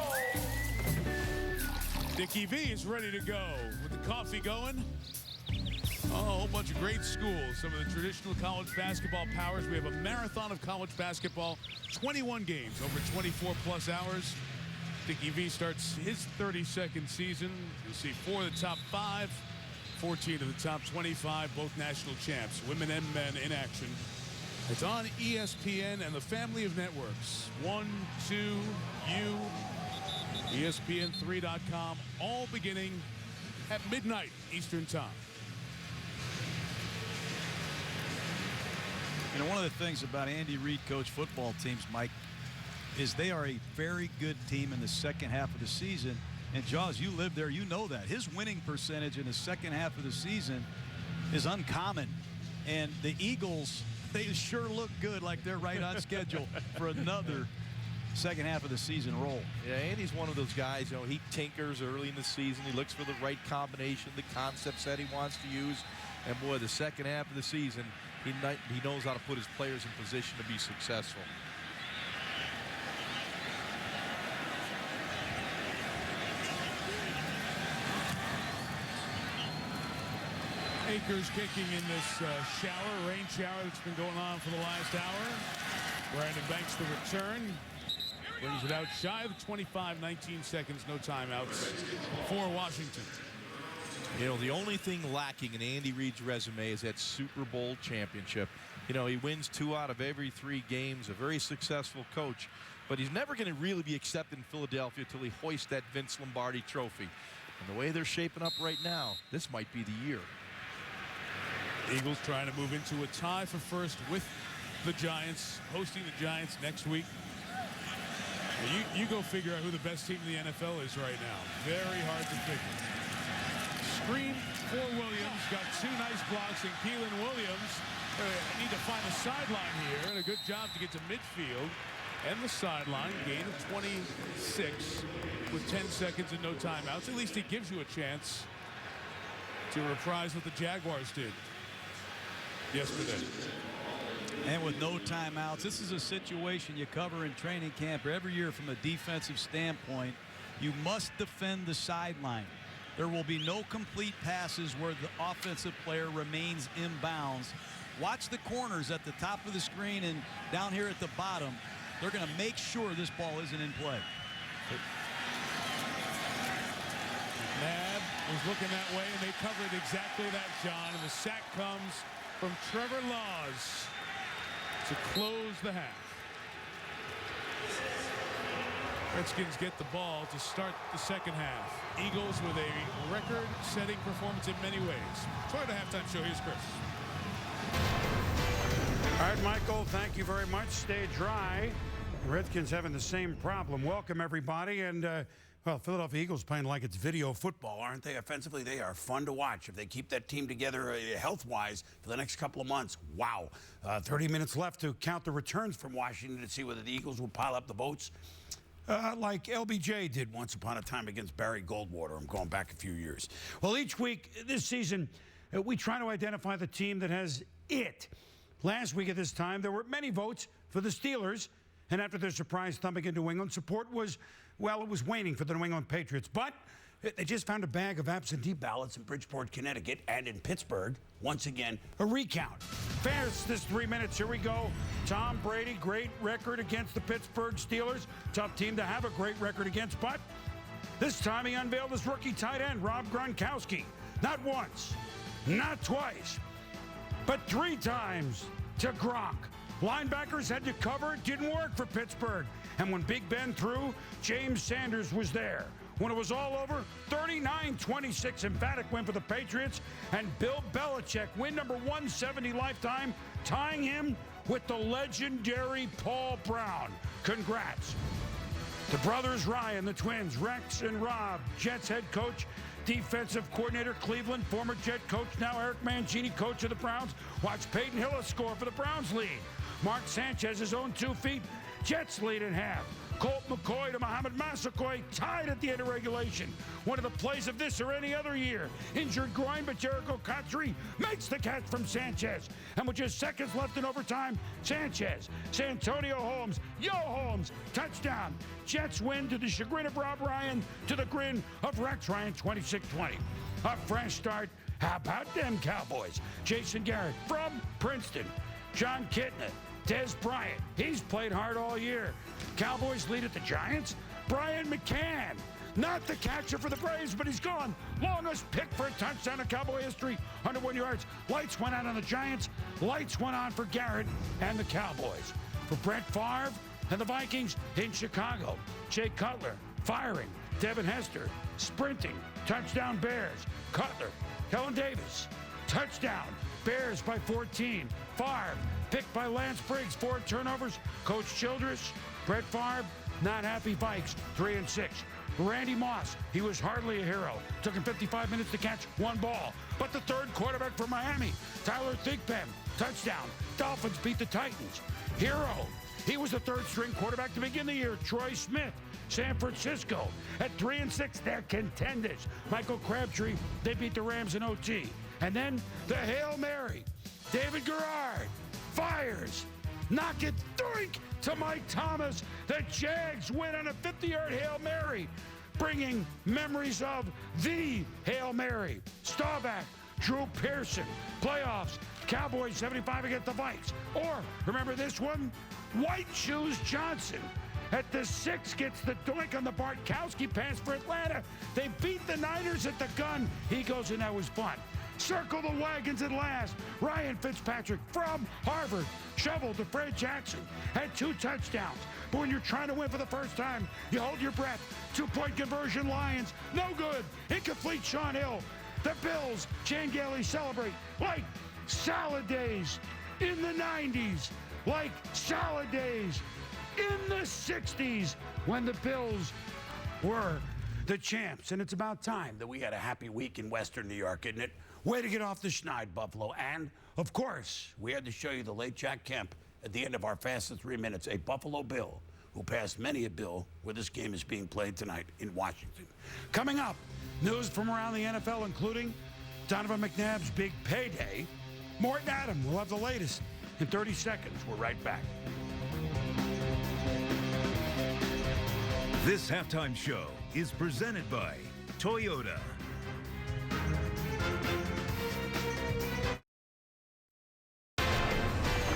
Dickie V is ready to go with the coffee going. Oh, a whole bunch of great schools. Some of the traditional college basketball powers. We have a marathon of college basketball. 21 games over 24+ hours. Dickie V starts his 32nd season. You see 4 of the top 5. 14 of the top 25, both national champs, women and men in action. It's on ESPN and the family of networks. 1, 2, U, ESPN3.com, all beginning at midnight Eastern Time. You know, one of the things about Andy Reid coach football teams, Mike, is they are a very good team in the second half of the season. And Jaws, you live there, you know that. His winning percentage in the second half of the season is uncommon. And the Eagles, they sure look good, like they're right on schedule for another second half of the season roll. Yeah, Andy's one of those guys, you know, he tinkers early in the season. He looks for the right combination, the concepts that he wants to use. And boy, the second half of the season, he knows how to put his players in position to be successful. Akers kicking in this rain shower that's been going on for the last hour. Brandon Banks the return. Brings it out shy of 25, 19 seconds, no timeouts for Washington. You know, the only thing lacking in Andy Reid's resume is that Super Bowl championship. You know, he wins 2 out of every 3 games, a very successful coach, but he's never going to really be accepted in Philadelphia until he hoists that Vince Lombardi trophy. And the way they're shaping up right now, this might be the year. Eagles trying to move into a tie for first with the Giants, hosting the Giants next week. You go figure out who the best team in the NFL is right now. Very hard to figure. Screen for Williams, got 2 nice blocks, and Keelan Williams need to find a sideline here, and a good job to get to midfield and the sideline. Gain of 26 with 10 seconds and no timeouts. At least he gives you a chance to reprise what the Jaguars did yesterday. And with no timeouts, this is a situation you cover in training camp every year from a defensive standpoint. You must defend the sideline. There will be no complete passes where the offensive player remains in bounds. Watch the corners at the top of the screen and down here at the bottom. They're going to make sure this ball isn't in play. McNabb was looking that way, and they covered exactly that, John. And the sack comes from Trevor Laws to close the half. Redskins get the ball to start the second half. Eagles with a record-setting performance in many ways. Toward the halftime show, here's Chris. All right, Michael, thank you very much. Stay dry. Redskins having the same problem. Welcome, everybody. And Well, Philadelphia Eagles playing like it's video football, aren't they? Offensively, they are fun to watch. If they keep that team together health-wise for the next couple of months, wow. 30 minutes left to count the returns from Washington to see whether the Eagles will pile up the votes like LBJ did once upon a time against Barry Goldwater. I'm going back a few years. Well, each week this season, we try to identify the team that has it. Last week at this time, there were many votes for the Steelers, and after their surprise thumping in New England, support was, well, it was waning for the New England Patriots. But they just found a bag of absentee ballots in Bridgeport, Connecticut, and in Pittsburgh. Once again, a recount. Fastest 3 minutes. Here we go. Tom Brady, great record against the Pittsburgh Steelers. Tough team to have a great record against, but this time he unveiled his rookie tight end, Rob Gronkowski. Not once, not twice, but 3 times to Gronk. Linebackers had to cover. It didn't work for Pittsburgh. And when Big Ben threw, James Sanders was there. When it was all over, 39-26 emphatic win for the Patriots, and Bill Belichick win number 170 lifetime, tying him with the legendary Paul Brown. Congrats. The brothers Ryan, the twins, Rex and Rob, Jets head coach, defensive coordinator Cleveland, former Jet coach, now Eric Mangini, coach of the Browns. Watch Peyton Hillis score for the Browns lead. Mark Sanchez, his own 2 feet. Jets lead in half. Colt McCoy to Mohamed Massaquoi, tied at the end of regulation. One of the plays of this or any other year. Injured groin, but Jericho Cotchery makes the catch from Sanchez. And with just seconds left in overtime, Sanchez, Santonio Holmes, Yo Holmes, touchdown. Jets win to the chagrin of Rob Ryan, to the grin of Rex Ryan, 26-20. A fresh start. How about them Cowboys? Jason Garrett from Princeton. John Kitna, Dez Bryant. He's played hard all year. Cowboys lead at the Giants. Brian McCann, not the catcher for the Braves, but he's gone. Longest pick for a touchdown in Cowboy history, 101 yards. Lights went out on the Giants. Lights went on for Garrett and the Cowboys. For Brett Favre and the Vikings in Chicago. Jay Cutler, firing. Devin Hester, sprinting. Touchdown Bears. Cutler, Kellen Davis, touchdown. Bears by 14. Favre, picked by Lance Briggs, 4 turnovers. Coach Childress, Brett Favre, not happy Vikes, 3-6. Randy Moss, he was hardly a hero. Took him 55 minutes to catch 1 ball. But the third quarterback for Miami, Tyler Thigpen, touchdown. Dolphins beat the Titans. Hero, he was the 3rd string quarterback to begin the year. Troy Smith, San Francisco. At 3-6, they're contenders. Michael Crabtree, they beat the Rams in OT. And then the Hail Mary. David Garrard fires. Knock it, doink, to Mike Thomas. The Jags win on a 50-yard Hail Mary, bringing memories of the Hail Mary. Staubach, Drew Pearson, playoffs, Cowboys 75 against the Vikes. Or, remember this one? White Shoes Johnson. At the 6 gets the doink on the Bartkowski pass for Atlanta. They beat the Niners at the gun. He goes, and that was fun. Circle the wagons at last. Ryan Fitzpatrick from Harvard shoveled to Fred Jackson. Had 2 touchdowns. But when you're trying to win for the first time, you hold your breath. 2-point conversion Lions. No good. Incomplete Sean Hill. The Bills, Chan Gailey celebrate like salad days in the 90s. Like salad days in the 60s when the Bills were the champs. And it's about time that we had a happy week in Western New York, isn't it? Way to get off the schneid, Buffalo. And, of course, we had to show you the late Jack Kemp at the end of our fastest 3 minutes, a Buffalo Bill who passed many a bill where this game is being played tonight in Washington. Coming up, news from around the NFL, including Donovan McNabb's big payday. Mort and Adam will have the latest in 30 seconds. We're right back. This halftime show is presented by Toyota.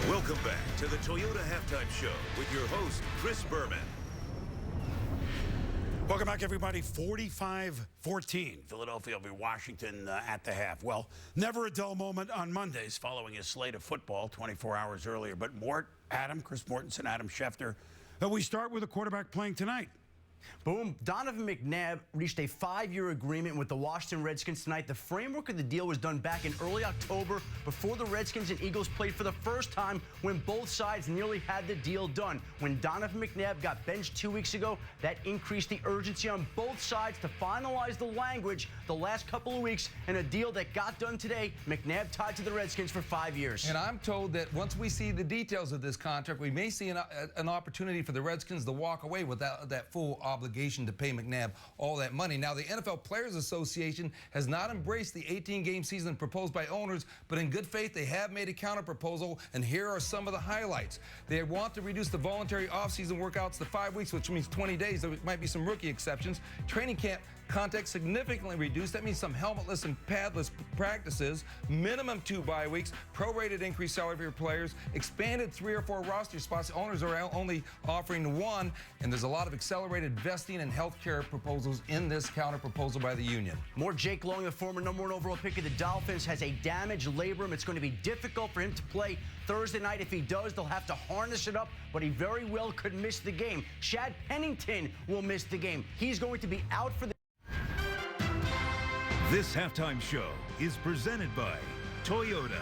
Welcome back to the Toyota Halftime Show with your host, Chris Berman. Welcome back, everybody. 45-14. Philadelphia over Washington at the half. Well, never a dull moment on Mondays following a slate of football 24 hours earlier. But Mort, Adam, Chris Mortensen, Adam Schefter. We start with a quarterback playing tonight. Boom. Donovan McNabb reached a 5-year agreement with the Washington Redskins tonight. The framework of the deal was done back in early October before the Redskins and Eagles played for the first time, when both sides nearly had the deal done. When Donovan McNabb got benched 2 weeks ago, that increased the urgency on both sides to finalize the language the last couple of weeks, and a deal that got done today. McNabb tied to the Redskins for 5 years. And I'm told that once we see the details of this contract, we may see an opportunity for the Redskins to walk away without that full obligation to pay McNabb all that money. Now, the NFL Players Association has not embraced the 18-game season proposed by owners, but in good faith, they have made a counter-proposal, and here are some of the highlights. They want to reduce the voluntary off-season workouts to 5 weeks, which means 20 days. There might be some rookie exceptions. Training camp contact significantly reduced. That means some helmetless and padless practices, minimum 2 bye weeks, prorated increased salary for your players, expanded 3 or 4 roster spots. Owners are only offering 1, and there's a lot of accelerated vesting and health care proposals in this counter proposal by the union. More Jake Long, the former #1 overall pick of the Dolphins, has a damaged labrum. It's going to be difficult for him to play Thursday night. If he does, they'll have to harness it up, but he very well could miss the game. Chad Pennington will miss the game. He's going to be out for the... This halftime show is presented by Toyota.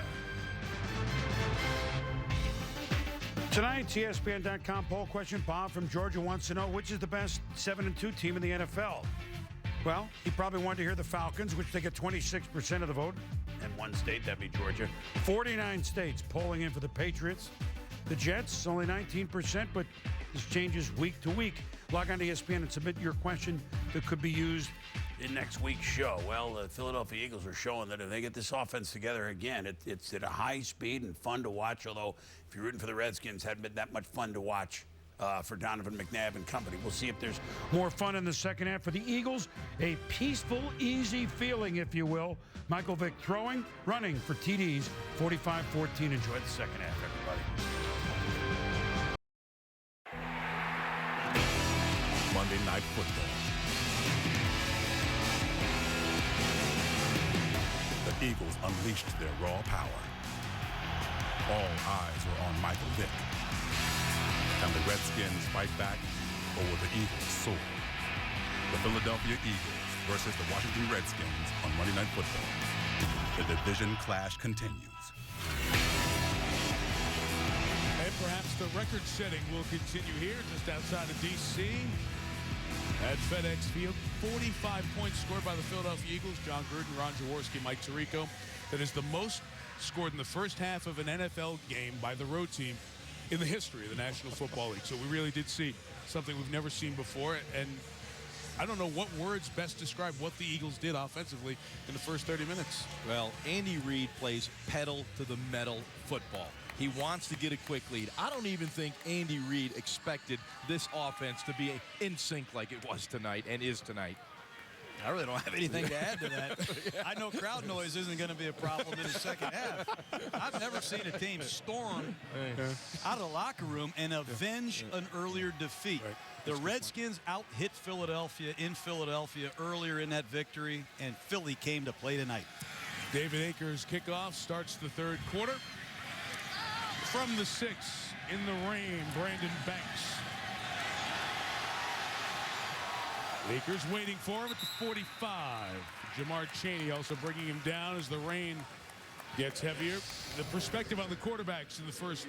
Tonight's ESPN.com poll question. Bob from Georgia wants to know, which is the best 7-2 team in the NFL? Well, he probably wanted to hear the Falcons, which they get 26% of the vote. And one state, that'd be Georgia. 49 states polling in for the Patriots. The Jets, only 19%, but this changes week to week. Log on to ESPN and submit your question that could be used in next week's show. Well, the Philadelphia Eagles are showing that if they get this offense together again, it's at a high speed and fun to watch, although if you're rooting for the Redskins, hadn't been that much fun to watch for Donovan McNabb and company. We'll see if there's more fun in the second half for the Eagles. A peaceful, easy feeling, if you will. Michael Vick throwing, running for TDs, 45-14. Enjoy the second half, everybody. Monday Night Football. The Eagles unleashed their raw power. All eyes were on Michael Vick. And the Redskins fight back, or will the Eagles soar? The Philadelphia Eagles versus the Washington Redskins on Monday Night Football. The division clash continues. And perhaps the record setting will continue here just outside of D.C. at FedEx Field. 45 points scored by the Philadelphia Eagles. John Gruden, Ron Jaworski, Mike Tirico. That is the most scored in the first half of an NFL game by the road team in the history of the National Football League. So we really did see something we've never seen before. And I don't know what words best describe what the Eagles did offensively in the first 30 minutes. Well, Andy Reid plays pedal to the metal football. He wants to get a quick lead. I don't even think Andy Reid expected this offense to be in sync like it was tonight and is tonight. I really don't have anything to add to that. I know crowd noise isn't going to be a problem in the second half. I've never seen a team storm out of the locker room and avenge an earlier defeat. Right. The Redskins out-hit Philadelphia in Philadelphia earlier in that victory, and Philly came to play tonight. David Akers' kickoff starts the third quarter. From the 6, in the rain, Brandon Banks. Akers waiting for him at the 45. Jamar Chaney also bringing him down as the rain gets heavier. The perspective on the quarterbacks in the first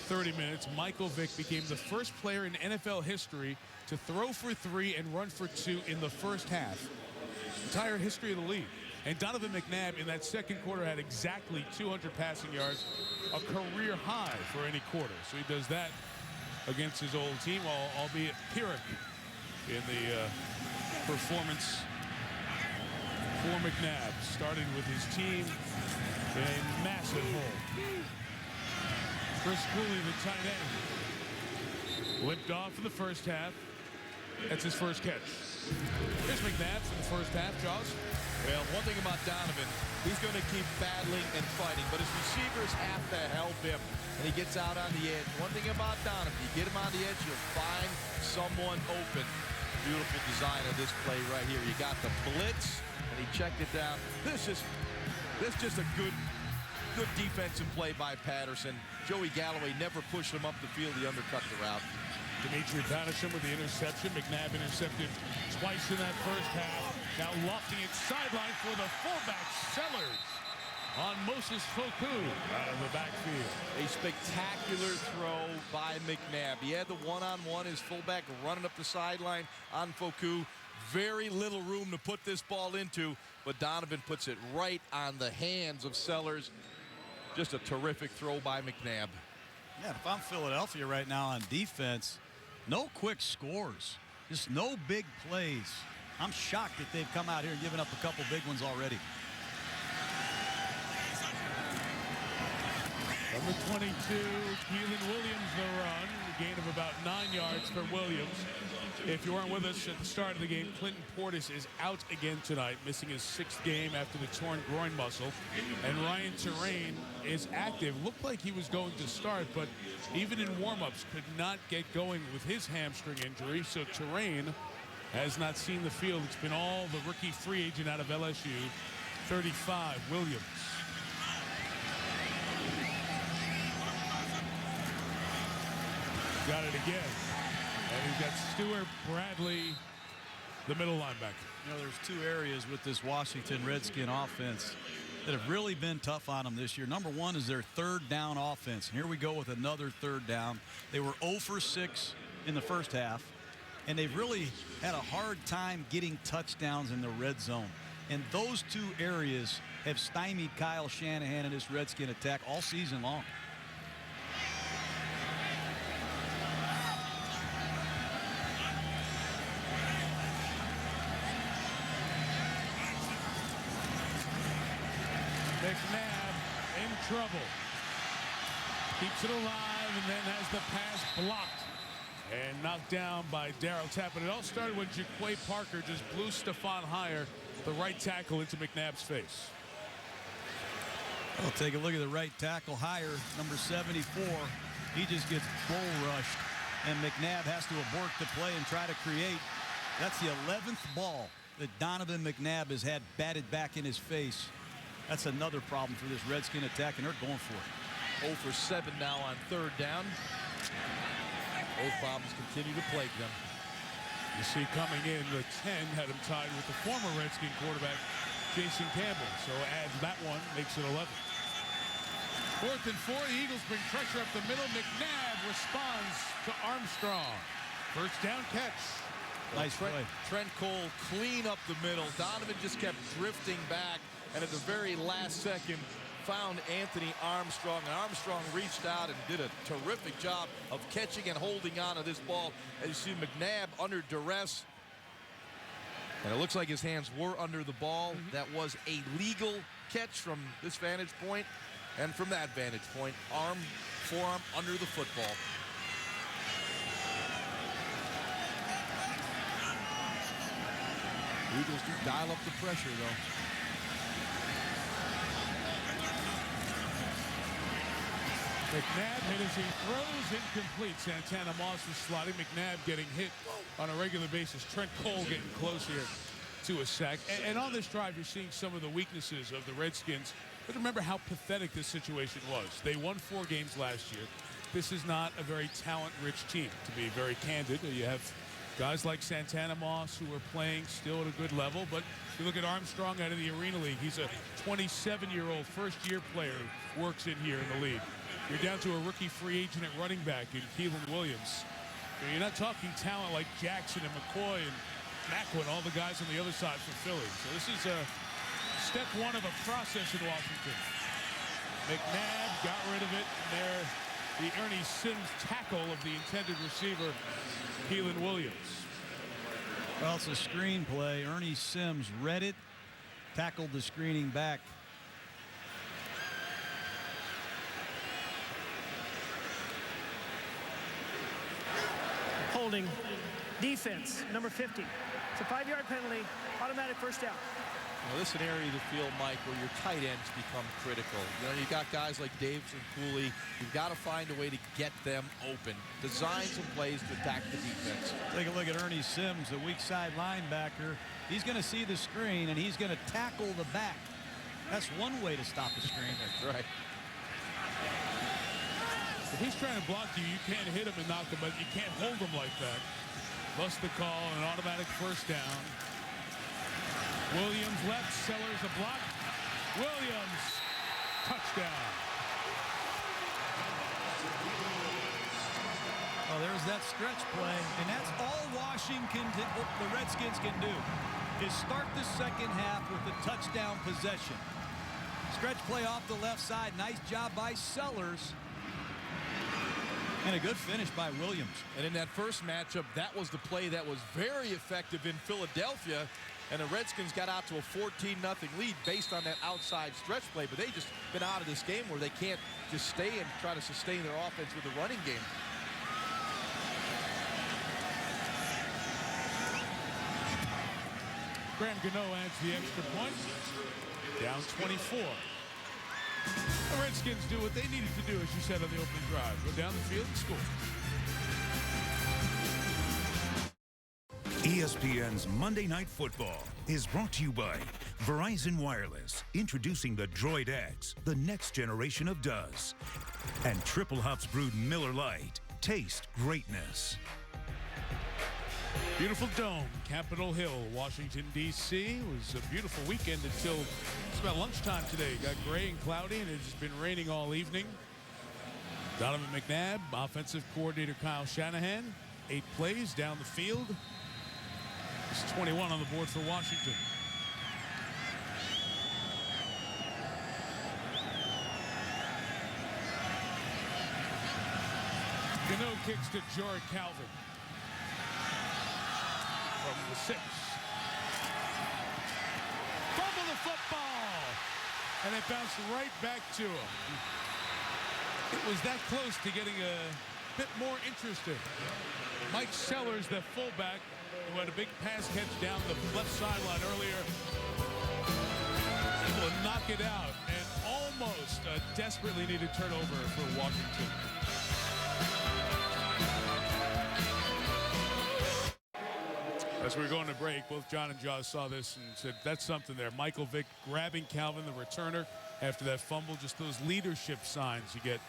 30 minutes. Michael Vick became the first player in NFL history to throw for 3 and run for 2 in the first half. Entire history of the league. And Donovan McNabb in that second quarter had exactly 200 passing yards, a career high for any quarter. So he does that against his old team, albeit Pyrrhic in the performance for McNabb. Started with his team in a massive hole. Chris Cooley, the tight end, limped off in the first half. That's his first catch. Here's McNabb for the first half, Jaws. Well, one thing about Donovan, he's going to keep battling and fighting, but his receivers have to help him, and he gets out on the edge. One thing about Donovan, you get him on the edge, you'll find someone open. Beautiful design of this play right here. You got the blitz, and he checked it down. This is just a good defensive play by Patterson. Joey Galloway never pushed him up the field. He undercut the route. Dimitri Patterson with the interception. McNabb intercepted twice in that first half. Now lofting it sideline for the fullback, Sellers, on Moses Foku out of the backfield. A spectacular throw by McNabb. He had the one-on-one, his fullback running up the sideline on Foku. Very little room to put this ball into, but Donovan puts it right on the hands of Sellers. Just a terrific throw by McNabb. Yeah, if I'm Philadelphia right now on defense, no quick scores, just no big plays. I'm shocked that they've come out here and given up a couple big ones already. Number 22, Keelan Williams, the run. A gain of about 9 yards for Williams. If you weren't with us at the start of the game, Clinton Portis is out again tonight, missing his 6th game after the torn groin muscle. And Ryan Terrain is active. Looked like he was going to start, but even in warm-ups could not get going with his hamstring injury. So Terrain has not seen the field. It's been all the rookie free agent out of LSU, 35, Williams. Got it again. And he's got Stewart Bradley, the middle linebacker. You know, there's 2 areas with this Washington Redskin offense that have really been tough on them this year. Number 1 is their 3rd down offense. And here we go with another 3rd down. They were 0 for 6 in the first half, and they've really had a hard time getting touchdowns in the red zone. And those 2 areas have stymied Kyle Shanahan and his Redskin attack all season long. McNabb in trouble. Keeps it alive and then has the pass blocked and knocked down by Darryl Tappan. It all started when Jaquay Parker just blew Stephon Higher, the right tackle, into McNabb's face. Well, take a look at the right tackle, Higher, number 74. He just gets bull rushed, and McNabb has to abort the play and try to create. That's the 11th ball that Donovan McNabb has had batted back in his face. That's another problem for this Redskin attack, and they're going for it. 0 for 7 now on 3rd down. Those problems continue to plague them. You see coming in, the 10 had him tied with the former Redskin quarterback, Jason Campbell. So adds that one, makes it 11. 4th and 4, the Eagles bring pressure up the middle. McNabb responds to Armstrong. First down catch. Nice play. Trent Cole clean up the middle. Donovan just kept drifting back, and at the very last second found Anthony Armstrong, and Armstrong reached out and did a terrific job of catching and holding on to this ball. As you see, McNabb under duress, and it looks like his hands were under the ball. That was a legal catch from this vantage point, and from that vantage point, forearm under the football. Eagles do dial up the pressure, though. McNabb hit as he throws, incomplete. Santana Moss was sliding. McNabb getting hit on a regular basis. Trent Cole getting close here to a sack. And on this drive, you're seeing some of the weaknesses of the Redskins. But remember how pathetic this situation was. They won 4 games last year. This is not a very talent-rich team, to be very candid. You have guys like Santana Moss who are playing still at a good level. But you look at Armstrong out of the Arena League. He's a 27-year-old first-year player who works in here in the league. You're down to a rookie free agent at running back in Keelan Williams. You're not talking talent like Jackson and McCoy and Macklin, all the guys on the other side for Philly. So this is step 1 of a process in Washington. McNabb got rid of it. There, the Ernie Sims tackle of the intended receiver, Keelan Williams. Well, it's a screen play. Ernie Sims read it, tackled the screening back. Holding defense, number 50. It's a 5-yard penalty, automatic first down. Well, this is an area of the field, Mike, where your tight ends become critical. You know, you've got guys like Davis and Cooley. You've got to find a way to get them open. Design some plays to attack the defense. Take a look at Ernie Sims, the weak side linebacker. He's going to see the screen, and he's going to tackle the back. That's one way to stop a screen. That's right. he's trying to block you, you can't hit him and knock him, but you can't hold him like that. Bust the call, an automatic first down. Williams left, Sellers a block. Williams, touchdown. Well, there's that stretch play, and that's all Washington, the Redskins can do, is start the second half with a touchdown possession. Stretch play off the left side. Nice job by Sellers. And a good finish by Williams. And in that first matchup, that was the play that was very effective in Philadelphia. And the Redskins got out to a 14-0 lead based on that outside stretch play. But they just been out of this game where they can't just stay and try to sustain their offense with the running game. Graham Gano adds the extra point. Down 24. The Redskins do what they needed to do, as you said on the opening drive. Go down the field and score. ESPN's Monday Night Football is brought to you by Verizon Wireless, introducing the Droid X, the next generation of does. And Triple Hops Brewed Miller Lite. Taste greatness. Beautiful dome, Capitol Hill, Washington, D.C. It was a beautiful weekend until it's about lunchtime today. Got gray and cloudy, and it's been raining all evening. Donovan McNabb, offensive coordinator Kyle Shanahan, 8 plays down the field. It's 21 on the board for Washington. Gano kicks to Jordan Calvin. From the 6. Fumble the football. And it bounced right back to him. It was that close to getting a bit more interesting. Mike Sellers, the fullback, who had a big pass catch down the left sideline earlier, able to knock it out, and almost a desperately needed turnover for Washington. As we were going to break, both John and Jaws saw this and said, that's something there. Michael Vick grabbing Calvin, the returner, after that fumble. Just those leadership signs you get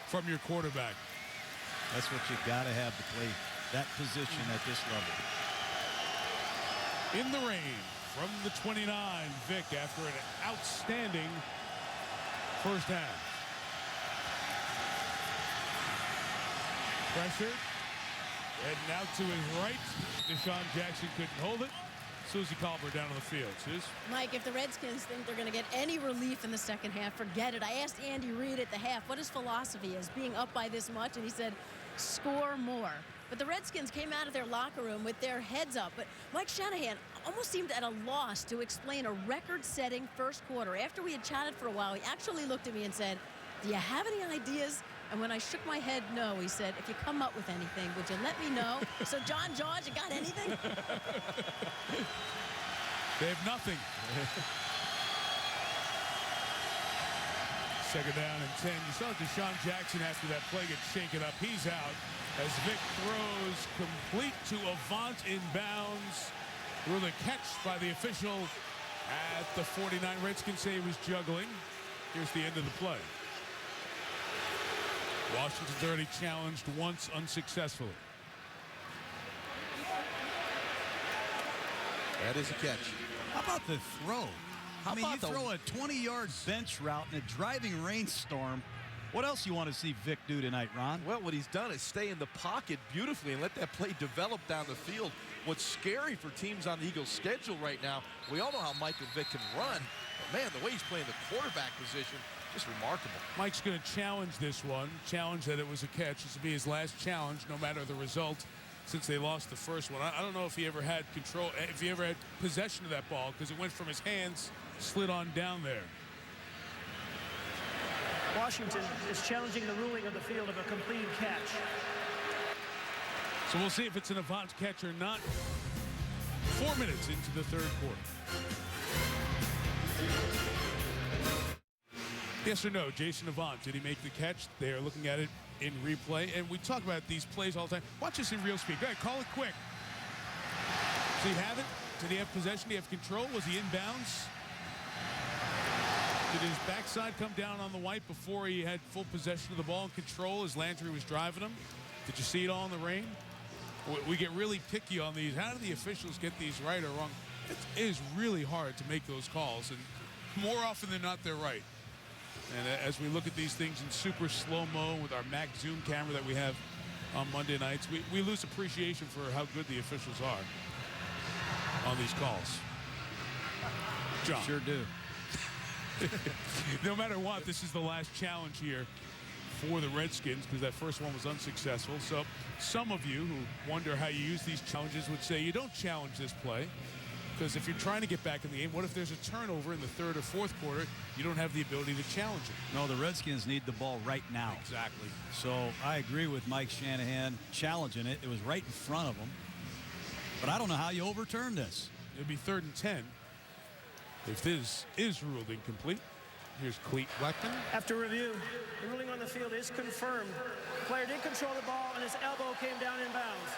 from your quarterback. That's what you got to have to play that position at this level. In the rain, from the 29, Vick after an outstanding first half. Pressure. Heading out to his right. Deshaun Jackson couldn't hold it. Susie Colbert down on the field. Suze? Mike, if the Redskins think they're going to get any relief in the second half, forget it. I asked Andy Reid at the half what his philosophy is, being up by this much, and he said, score more. But the Redskins came out of their locker room with their heads up. But Mike Shanahan almost seemed at a loss to explain a record-setting first quarter. After we had chatted for a while, he actually looked at me and said, do you have any ideas? And when I shook my head no, he said, if you come up with anything, would you let me know? So, John George, you got anything? They have nothing. Second down and 10. You saw Deshaun Jackson after that play get shaken up. He's out as Vick throws complete to Avant in bounds. Through the catch by the official at the 49. Redskins say he was juggling. Here's the end of the play. Washington's already challenged once unsuccessfully. That is a catch. How about the throw? I mean, you throw a 20-yard bench route in a driving rainstorm. What else you want to see Vick do tonight, Ron? Well, what he's done is stay in the pocket beautifully and let that play develop down the field. What's scary for teams on the Eagles' schedule right now, we all know how Michael Vick can run. But, man, the way he's playing the quarterback position, just remarkable. Mike's going to challenge this one, challenge that it was a catch. This will be his last challenge, no matter the result, since they lost the first one. I don't know if he ever had control, if he ever had possession of that ball, because it went from his hands, slid on down there. Washington is challenging the ruling of the field of a completed catch. So we'll see if it's an Avant catch or not. 4 minutes into the third quarter. Yes or no, Jason Avant, did he make the catch? They are looking at it in replay, and we talk about these plays all the time. Watch this in real speed. Go ahead, call it quick. Does he have it? Did he have possession? Did he have control? Was he in bounds? Did his backside come down on the white before he had full possession of the ball and control as Landry was driving him? Did you see it all in the rain? We get really picky on these. How do the officials get these right or wrong? It is really hard to make those calls, and more often than not, they're right. And as we look at these things in super slow-mo with our Mac Zoom camera that we have on Monday nights, we lose appreciation for how good the officials are on these calls. John. Sure do. No matter what, this is the last challenge here for the Redskins because that first one was unsuccessful. So some of you who wonder how you use these challenges would say you don't challenge this play because if you're trying to get back in the game, what if there's a turnover in the third or fourth quarter? You don't have the ability to challenge it. No, the Redskins need the ball right now. Exactly. So I agree with Mike Shanahan challenging it. It was right in front of him. But I don't know how you overturn this. It'd be 3rd and 10 if this is ruled incomplete. Here's Cleat Blackman. After review, the ruling on the field is confirmed. The player did control the ball, and his elbow came down in bounds.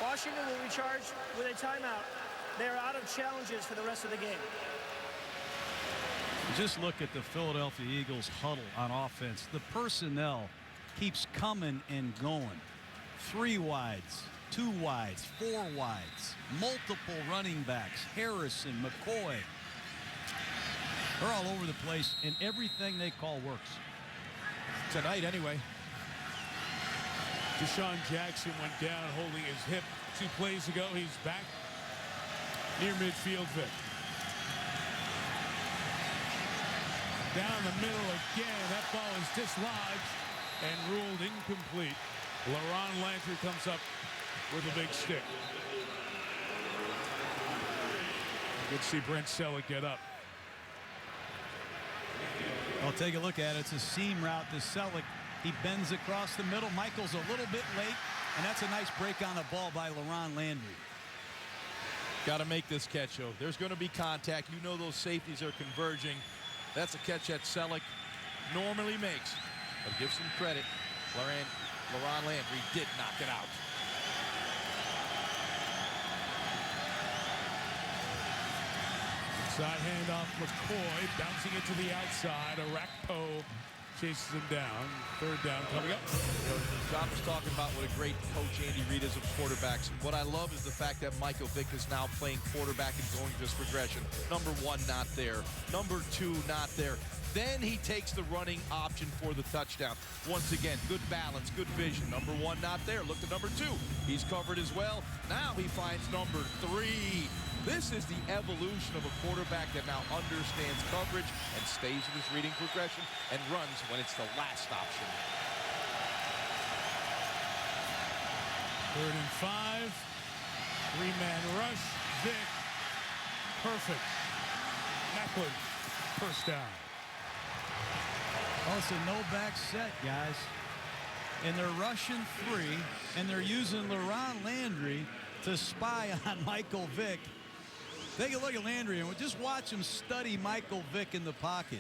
Washington will be charged with a timeout. They are out of challenges for the rest of the game. Just look at the Philadelphia Eagles huddle on offense. The personnel keeps coming and going. 3 wides, 2 wides, 4 wides, multiple running backs, Harrison, McCoy. They're all over the place, and everything they call works. Tonight, anyway. Deshaun Jackson went down holding his hip 2 plays ago. He's back near midfield. Vick. Down the middle again. That ball is dislodged and ruled incomplete. LaRon Landry comes up with a big stick. Good to see Brent Selleck get up. Well, take a look at it. It's a seam route to Selleck. He bends across the middle. Michael's a little bit late, and that's a nice break on the ball by LaRon Landry. Got to make this catch, though. There's going to be contact. You know those safeties are converging. That's a catch that Selleck normally makes. But give some credit. LaRon Landry did knock it out. Side handoff, McCoy bouncing it to the outside. Arakpo chases him down. 3rd down coming up. John was talking about what a great coach Andy Reid is of quarterbacks. What I love is the fact that Michael Vick is now playing quarterback and going this progression. Number 1, not there. Number 2, not there. Then he takes the running option for the touchdown. Once again, good balance, good vision. Number 1, not there. Look at number 2. He's covered as well. Now he finds number 3. This is the evolution of a quarterback that now understands coverage and stays with his reading progression and runs when it's the last option. 3rd and 5. 3-man rush. Vick. Perfect. Macklin. First down. Oh, it's a no-back set, guys. And they're rushing 3, and they're using LaRon Landry to spy on Michael Vick. Take a look at Landry and just watch him study Michael Vick in the pocket.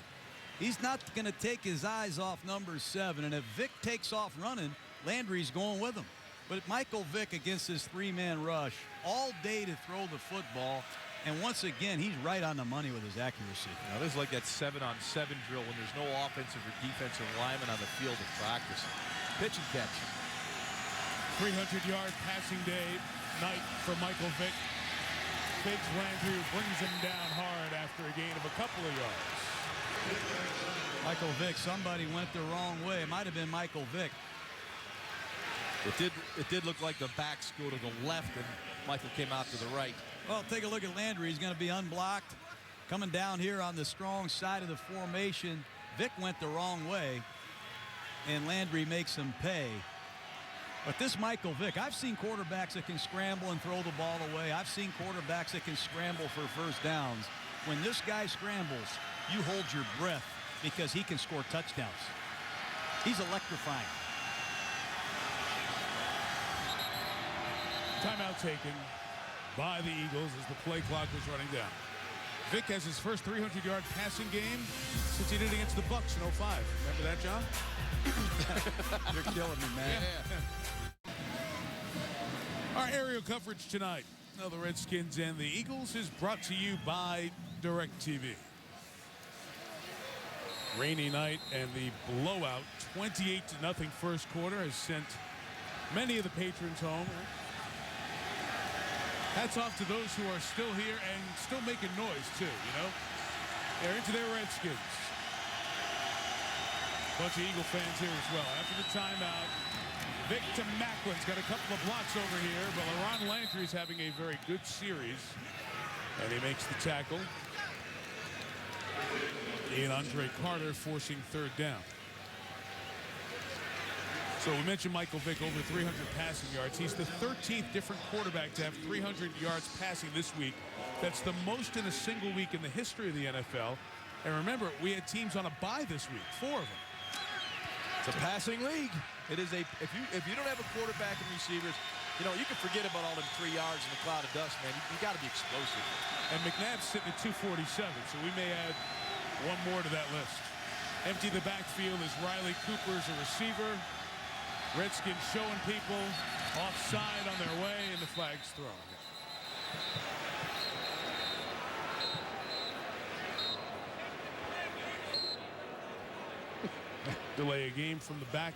He's not going to take his eyes off number 7. And if Vick takes off running, Landry's going with him. But Michael Vick against this 3-man rush all day to throw the football. And once again, he's right on the money with his accuracy. Now, this is like that 7-on-7 drill when there's no offensive or defensive lineman on the field of practice. Pitch and catch. 300-yard passing day night for Michael Vick. Fitz Landry brings him down hard after a gain of a couple of yards. Michael Vick, somebody went the wrong way. It might have been Michael Vick. It did look like the backs go to the left and Michael came out to the right. Well, take a look at Landry. He's going to be unblocked. Coming down here on the strong side of the formation. Vick went the wrong way, and Landry makes him pay. But this Michael Vick, I've seen quarterbacks that can scramble and throw the ball away. I've seen quarterbacks that can scramble for first downs. When this guy scrambles, you hold your breath because he can score touchdowns. He's electrifying. Timeout taken by the Eagles as the play clock was running down. Vick has his first 300-yard passing game since he did against the Bucs in 05. Remember that, John? You're killing me, man. Yeah. Our aerial coverage tonight of the Redskins and the Eagles is brought to you by DirecTV. Rainy night and the blowout 28-0 first quarter has sent many of the patrons home. Hats off to those who are still here and still making noise too, you know. They're into their Redskins. Bunch of Eagle fans here as well. After the timeout, Vick to Macklin's got a couple of blocks over here, but LaRon Landry's having a very good series. And he makes the tackle. And Andre Carter forcing third down. So we mentioned Michael Vick, over 300 passing yards. He's the 13th different quarterback to have 300 yards passing this week. That's the most in a single week in the history of the NFL. And remember, we had teams on a bye this week, 4 of them. It's a passing league. It is a if you don't have a quarterback and receivers, you know, you can forget about all them 3 yards in the cloud of dust, man. You got to be explosive. And McNabb's sitting at 247, so we may add one more to that list. Empty the backfield as Riley Cooper's a receiver. Redskins showing people offside on their way, and the flag's thrown. Delay a game from the back.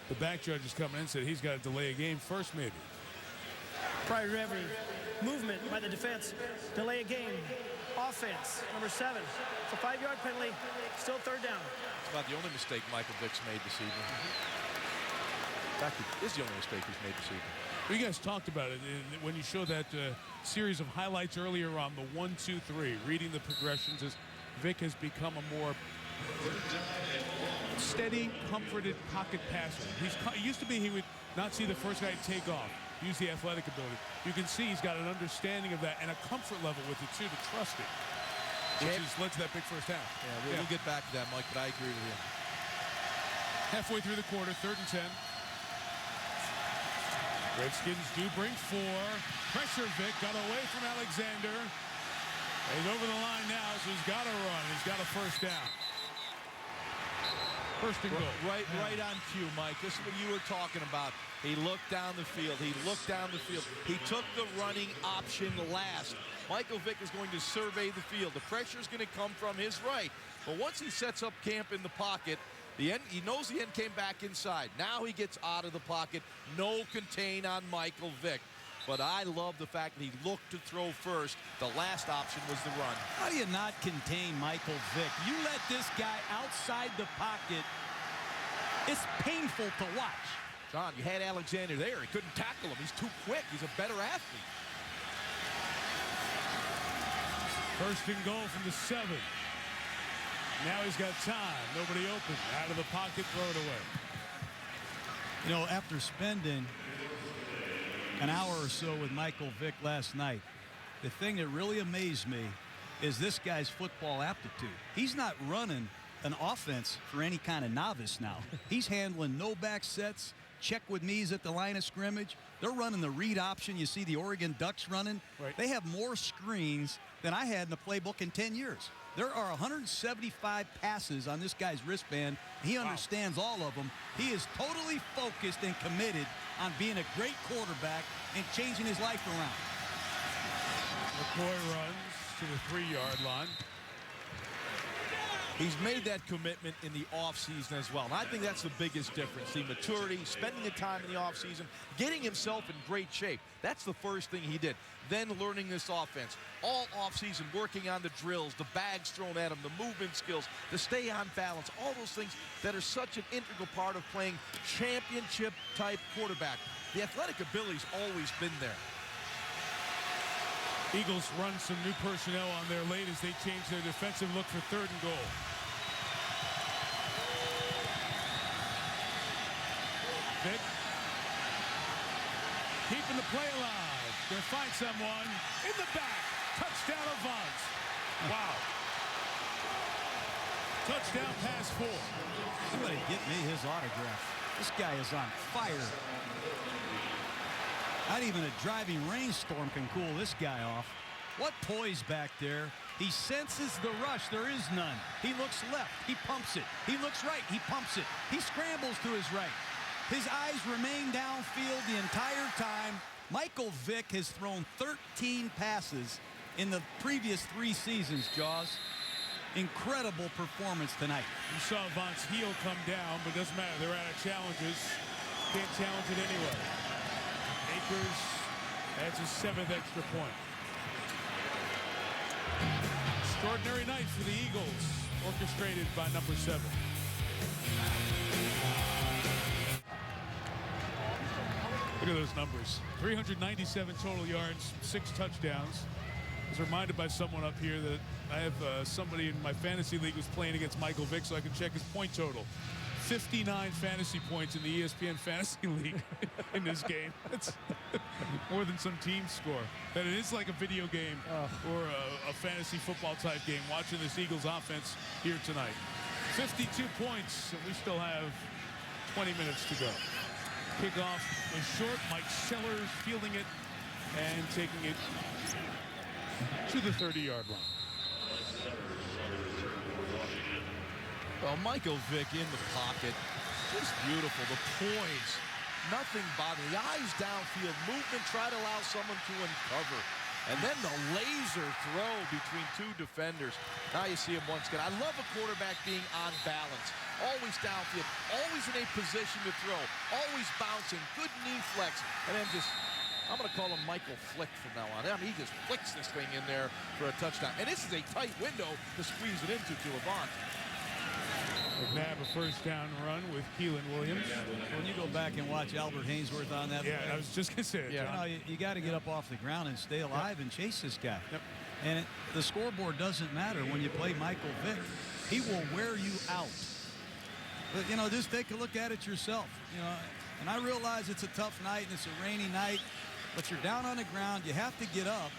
The back judge is coming in, said he's got to delay a game first, maybe. Prior to every movement by the defense, delay a game. Offense, number 7. It's a 5-yard penalty, still third down. It's about the only mistake Michael Vick's made this evening. In fact, it is the only mistake he's made this evening. You guys talked about it when you showed that series of highlights earlier on the 1-2-3, reading the progressions as Vick has become a more steady, comforted pocket passer. It used to be he would not see the first guy take off, use the athletic ability. You can see he's got an understanding of that and a comfort level with it too, to trust it, which has led to that big first half. Yeah, we'll get back to that, Mike, but I agree with you. Halfway through the quarter, 3rd and 10. Redskins do bring 4. Pressure Vick, got away from Alexander. He's over the line now, so he's got to run. He's got a first down. First and goal. Right on cue, Mike. This is what you were talking about. He looked down the field. He looked down the field. He took the running option last. Michael Vick is going to survey the field. The pressure is going to come from his right. But once he sets up camp in the pocket, he knows the end came back inside. Now he gets out of the pocket. No contain on Michael Vick. But I love the fact that he looked to throw first. The last option was the run. How do you not contain Michael Vick? You let this guy outside the pocket. It's painful to watch. John, you had Alexander there. He couldn't tackle him. He's too quick. He's a better athlete. First and goal from the 7. Now he's got time. Nobody open. Out of the pocket, throw it away. You know, after spending an hour or so with Michael Vick last night, the thing that really amazed me is this guy's football aptitude. He's not running an offense for any kind of novice now. He's handling no back sets, check with me's at the line of scrimmage. They're running the read option. You see the Oregon Ducks running. Right. They have more screens than I had in the playbook in 10 years. There are 175 passes on this guy's wristband. He understands all of them. He is totally focused and committed on being a great quarterback and changing his life around. McCoy runs to the 3-yard line. He's made that commitment in the offseason as well. And I think that's the biggest difference. The maturity, spending the time in the offseason, getting himself in great shape. That's the first thing he did. Then learning this offense. All offseason working on the drills, the bags thrown at him, the movement skills, to stay on balance. All those things that are such an integral part of playing championship-type quarterback. The athletic ability's always been there. Eagles run some new personnel on there late as they change their defensive look for 3rd and goal. Vick keeping the play alive. Gonna find someone in the back. Touchdown Avance. Wow. Touchdown pass 4. Somebody get me his autograph. This guy is on fire. Not even a driving rainstorm can cool this guy off. What poise back there. He senses the rush. There is none. He looks left. He pumps it. He looks right. He pumps it. He scrambles to his right. His eyes remain downfield the entire time. Michael Vick has thrown 13 passes in the previous 3 seasons, Jaws. incredible performance tonight. You saw Von's heel come down, but it doesn't matter. They're out of challenges. Can't challenge it anyway. Akers adds his 7th extra point. Extraordinary night for the Eagles, orchestrated by number 7. Look at those numbers. 397 total yards, 6 touchdowns. I was reminded by someone up here that I have somebody in my fantasy league who's playing against Michael Vick, so I can check his point total. 59 fantasy points in the ESPN Fantasy League in this game. That's more than some teams score. But it is like a video game or a fantasy football type game, watching this Eagles offense here tonight. 52 points, and we still have 20 minutes to go. Kickoff is short. Mike Sellers fielding it and taking it to the 30-yard line. Well, Michael Vick in the pocket, just beautiful. The poise, nothing bothering. The eyes downfield, movement, try to allow someone to uncover. And then the laser throw between 2 defenders. Now you see him once again. I love a quarterback being on balance. Always downfield, always in a position to throw, always bouncing, good knee flex, and then just, I'm going to call him Michael Flick from now on. I mean, he just flicks this thing in there for a touchdown. And this is a tight window to squeeze it into to Avant. McNabb a first down run with Keelan Williams. When you go back and watch Albert Hainsworth on that. Yeah, I was just going to say it. Yeah. You got to get up off the ground and stay alive and chase this guy. Yep. And the scoreboard doesn't matter when you play Michael Vick. He will wear you out. But, you know, just take a look at it yourself. You know, and I realize it's a tough night and it's a rainy night, but you're down on the ground. You have to get up,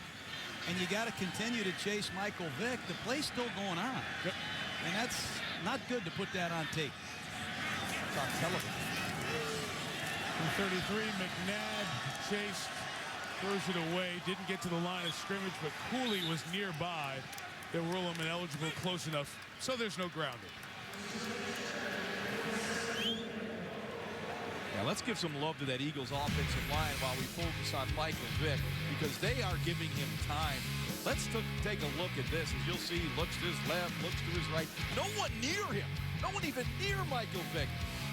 and you got to continue to chase Michael Vick. The play's still going on. Yep. And that's not good to put that on tape. It's on television. 33, McNabb chased, throws it away, didn't get to the line of scrimmage, but Cooley was nearby. They'll rule him ineligible close enough, so there's no grounding. Now let's give some love to that Eagles offensive line while we focus on Michael Vick, because they are giving him time. Let's take a look at this. As you'll see, he looks to his left, looks to his right. No one near him. No one even near Michael Vick.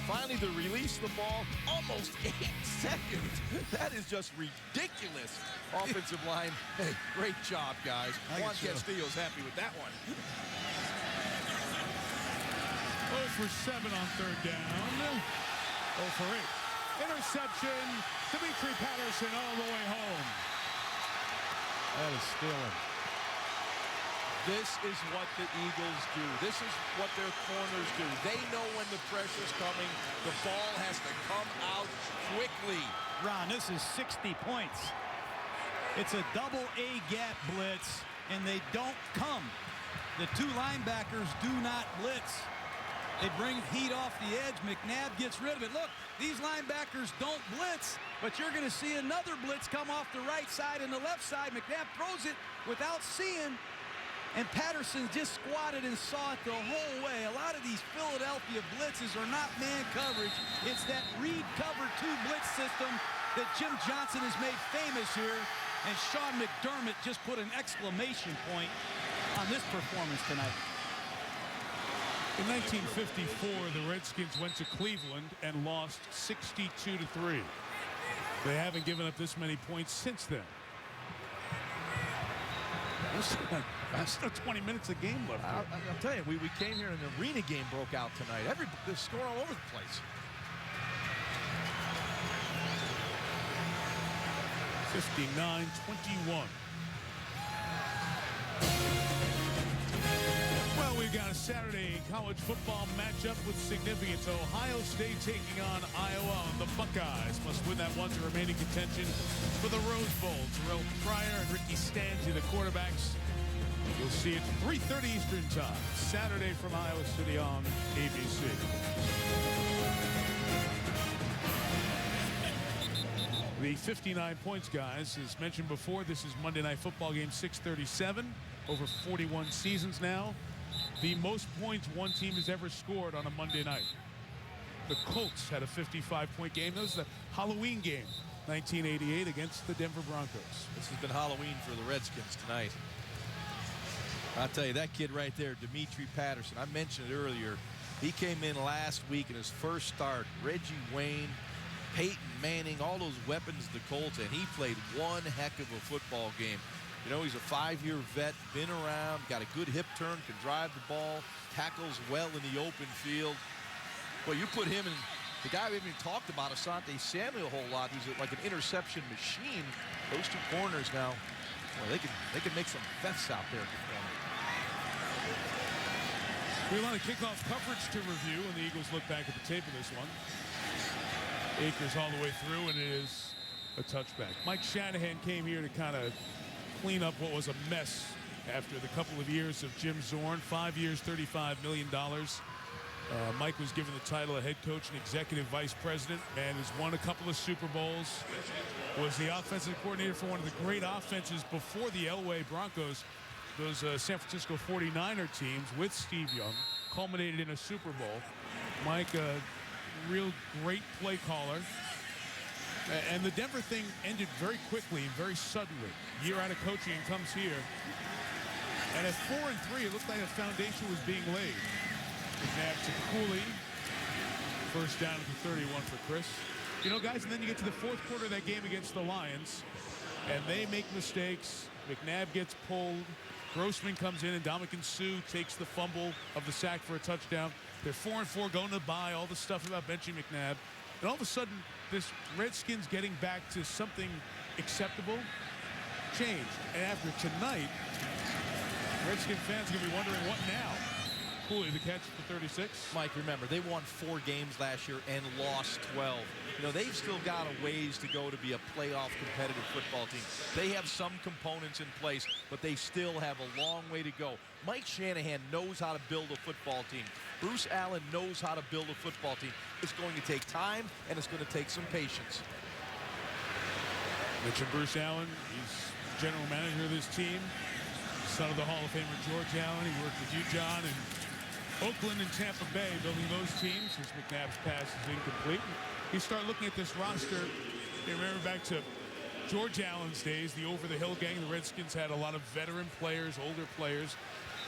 Finally, to release the ball, almost 8 seconds. That is just ridiculous. Offensive line, hey, great job, guys. Juan Castillo's happy with that one. 0 for 7 on third down. 0 for 8. Interception. Dimitri Patterson all the way home. That is stealing. This is what the Eagles do. This is what their corners do. They know when the pressure's coming. The ball has to come out quickly. Ron, this is 60 points. It's a double A gap blitz, and they don't come. The 2 linebackers do not blitz. They bring heat off the edge. McNabb gets rid of it. Look, these linebackers don't blitz, but you're going to see another blitz come off the right side and the left side. McNabb throws it without seeing, and Patterson just squatted and saw it the whole way. A lot of these Philadelphia blitzes are not man coverage. It's that read cover 2 blitz system that Jim Johnson has made famous here, and Sean McDermott just put an exclamation point on this performance tonight. In 1954, the Redskins went to Cleveland and lost 62-3. They haven't given up this many points since then. There's still 20 minutes of game left. I'll tell you, we came here and an arena game broke out tonight. The score all over the place. 59-21. Well, we've got a Saturday college football matchup with significance. Ohio State taking on Iowa. The Buckeyes must win that one to remain in contention for the Rose Bowl. Terrell Pryor and Ricky Stanzi, the quarterbacks. You'll see it 3:30 Eastern Time. Saturday from Iowa City on ABC. The 59 points, guys, as mentioned before, this is Monday Night Football game 637. Over 41 seasons now. The most points one team has ever scored on a Monday night. The Colts had a 55-point game. That was the Halloween game, 1988, against the Denver Broncos. This has been Halloween for the Redskins tonight. I'll tell you, that kid right there, Dimitri Patterson, I mentioned it earlier. He came in last week in his first start. Reggie Wayne, Peyton Manning, all those weapons of the Colts, and he played one heck of a football game. You know, he's a 5-year vet, been around, got a good hip turn, can drive the ball, tackles well in the open field. Well, you put him in, the guy we haven't even talked about, Asante Samuel, a whole lot, who's like an interception machine. Those two corners now, well, they can make some thefts out there. We have a lot of kickoff coverage to review, and the Eagles look back at the tape of this one. Akers all the way through, and it is a touchback. Mike Shanahan came here to kind of clean up what was a mess after the couple of years of Jim Zorn. 5 years, $35 million. Mike was given the title of head coach and executive vice president. Man has won a couple of Super Bowls. Was the offensive coordinator for one of the great offenses before the Elway Broncos. Those San Francisco 49er teams with Steve Young culminated in a Super Bowl. Mike, a real great play caller. And the Denver thing ended very quickly and very suddenly. Year out of coaching and comes here. And at 4-3, it looked like a foundation was being laid. McNabb to Cooley. First down at the 31 for Chris. You know, guys, and then you get to the fourth quarter of that game against the Lions, and they make mistakes. McNabb gets pulled. Grossman comes in, and Ndamukong Suh takes the fumble of the sack for a touchdown. They're 4-4 going to buy all the stuff about benching McNabb. And all of a sudden, this Redskins getting back to something acceptable changed. And after tonight, Redskin fans are going to be wondering what now. Cooley, the catch for 36. Mike, remember, they won 4 games last year and lost 12. You know, they've still got a ways to go to be a playoff competitive football team. They have some components in place, but they still have a long way to go. Mike Shanahan knows how to build a football team. Bruce Allen knows how to build a football team. It's going to take time, and it's going to take some patience. Mentioned Bruce Allen. He's general manager of this team. Son of the Hall of Famer George Allen. He worked with you, John, and Oakland and Tampa Bay building those teams. As McNabb's pass is incomplete. You start looking at this roster. You remember back to George Allen's days, the over-the-hill gang. The Redskins had a lot of veteran players, older players.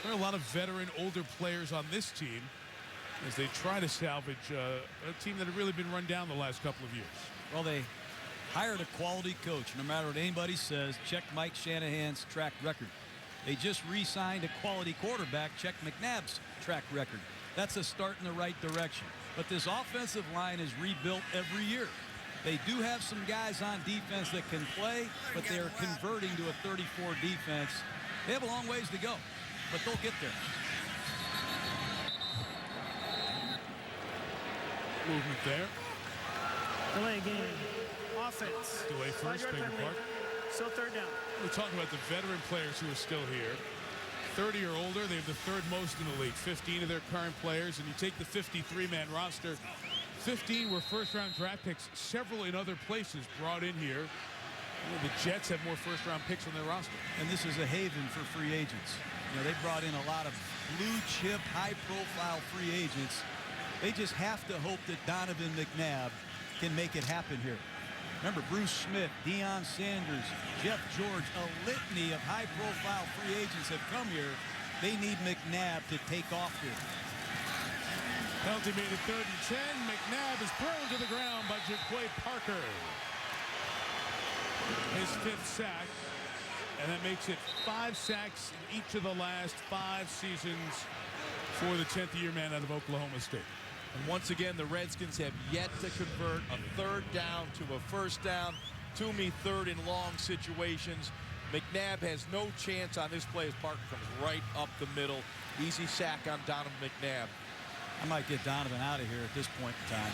There are a lot of veteran, older players on this team as they try to salvage a team that had really been run down the last couple of years. Well, they hired a quality coach. No matter what anybody says, check Mike Shanahan's track record. They just re-signed a quality quarterback. Check McNabb's track record. That's a start in the right direction. But this offensive line is rebuilt every year. They do have some guys on defense that can play, but they are converting to a 34 defense. They have a long ways to go, but they'll get there. Movement there. Delay game. Offense. Delay first, beg your pardon. Still third down. We're talking about the veteran players who are still here. 30 or older, they have the third most in the league. 15 of their current players, and you take the 53-man roster. 15 were first-round draft picks, several in other places brought in here. You know, the Jets have more first-round picks on their roster. And this is a haven for free agents. You know, they brought in a lot of blue-chip, high-profile free agents. They just have to hope that Donovan McNabb can make it happen here. Remember, Bruce Smith, Deion Sanders, Jeff George, a litany of high-profile free agents have come here. They need McNabb to take off here. Penalty made it 3rd and 10. McNabb is thrown to the ground by Jaquay Parker. His 5th sack. And that makes it 5 sacks in each of the last 5 seasons for the 10th-year man out of Oklahoma State. And once again, the Redskins have yet to convert a 3rd down to a 1st down. Toomey 3rd in long situations. McNabb has no chance on this play as Parker comes right up the middle. Easy sack on Donovan McNabb. I might get Donovan out of here at this point in time.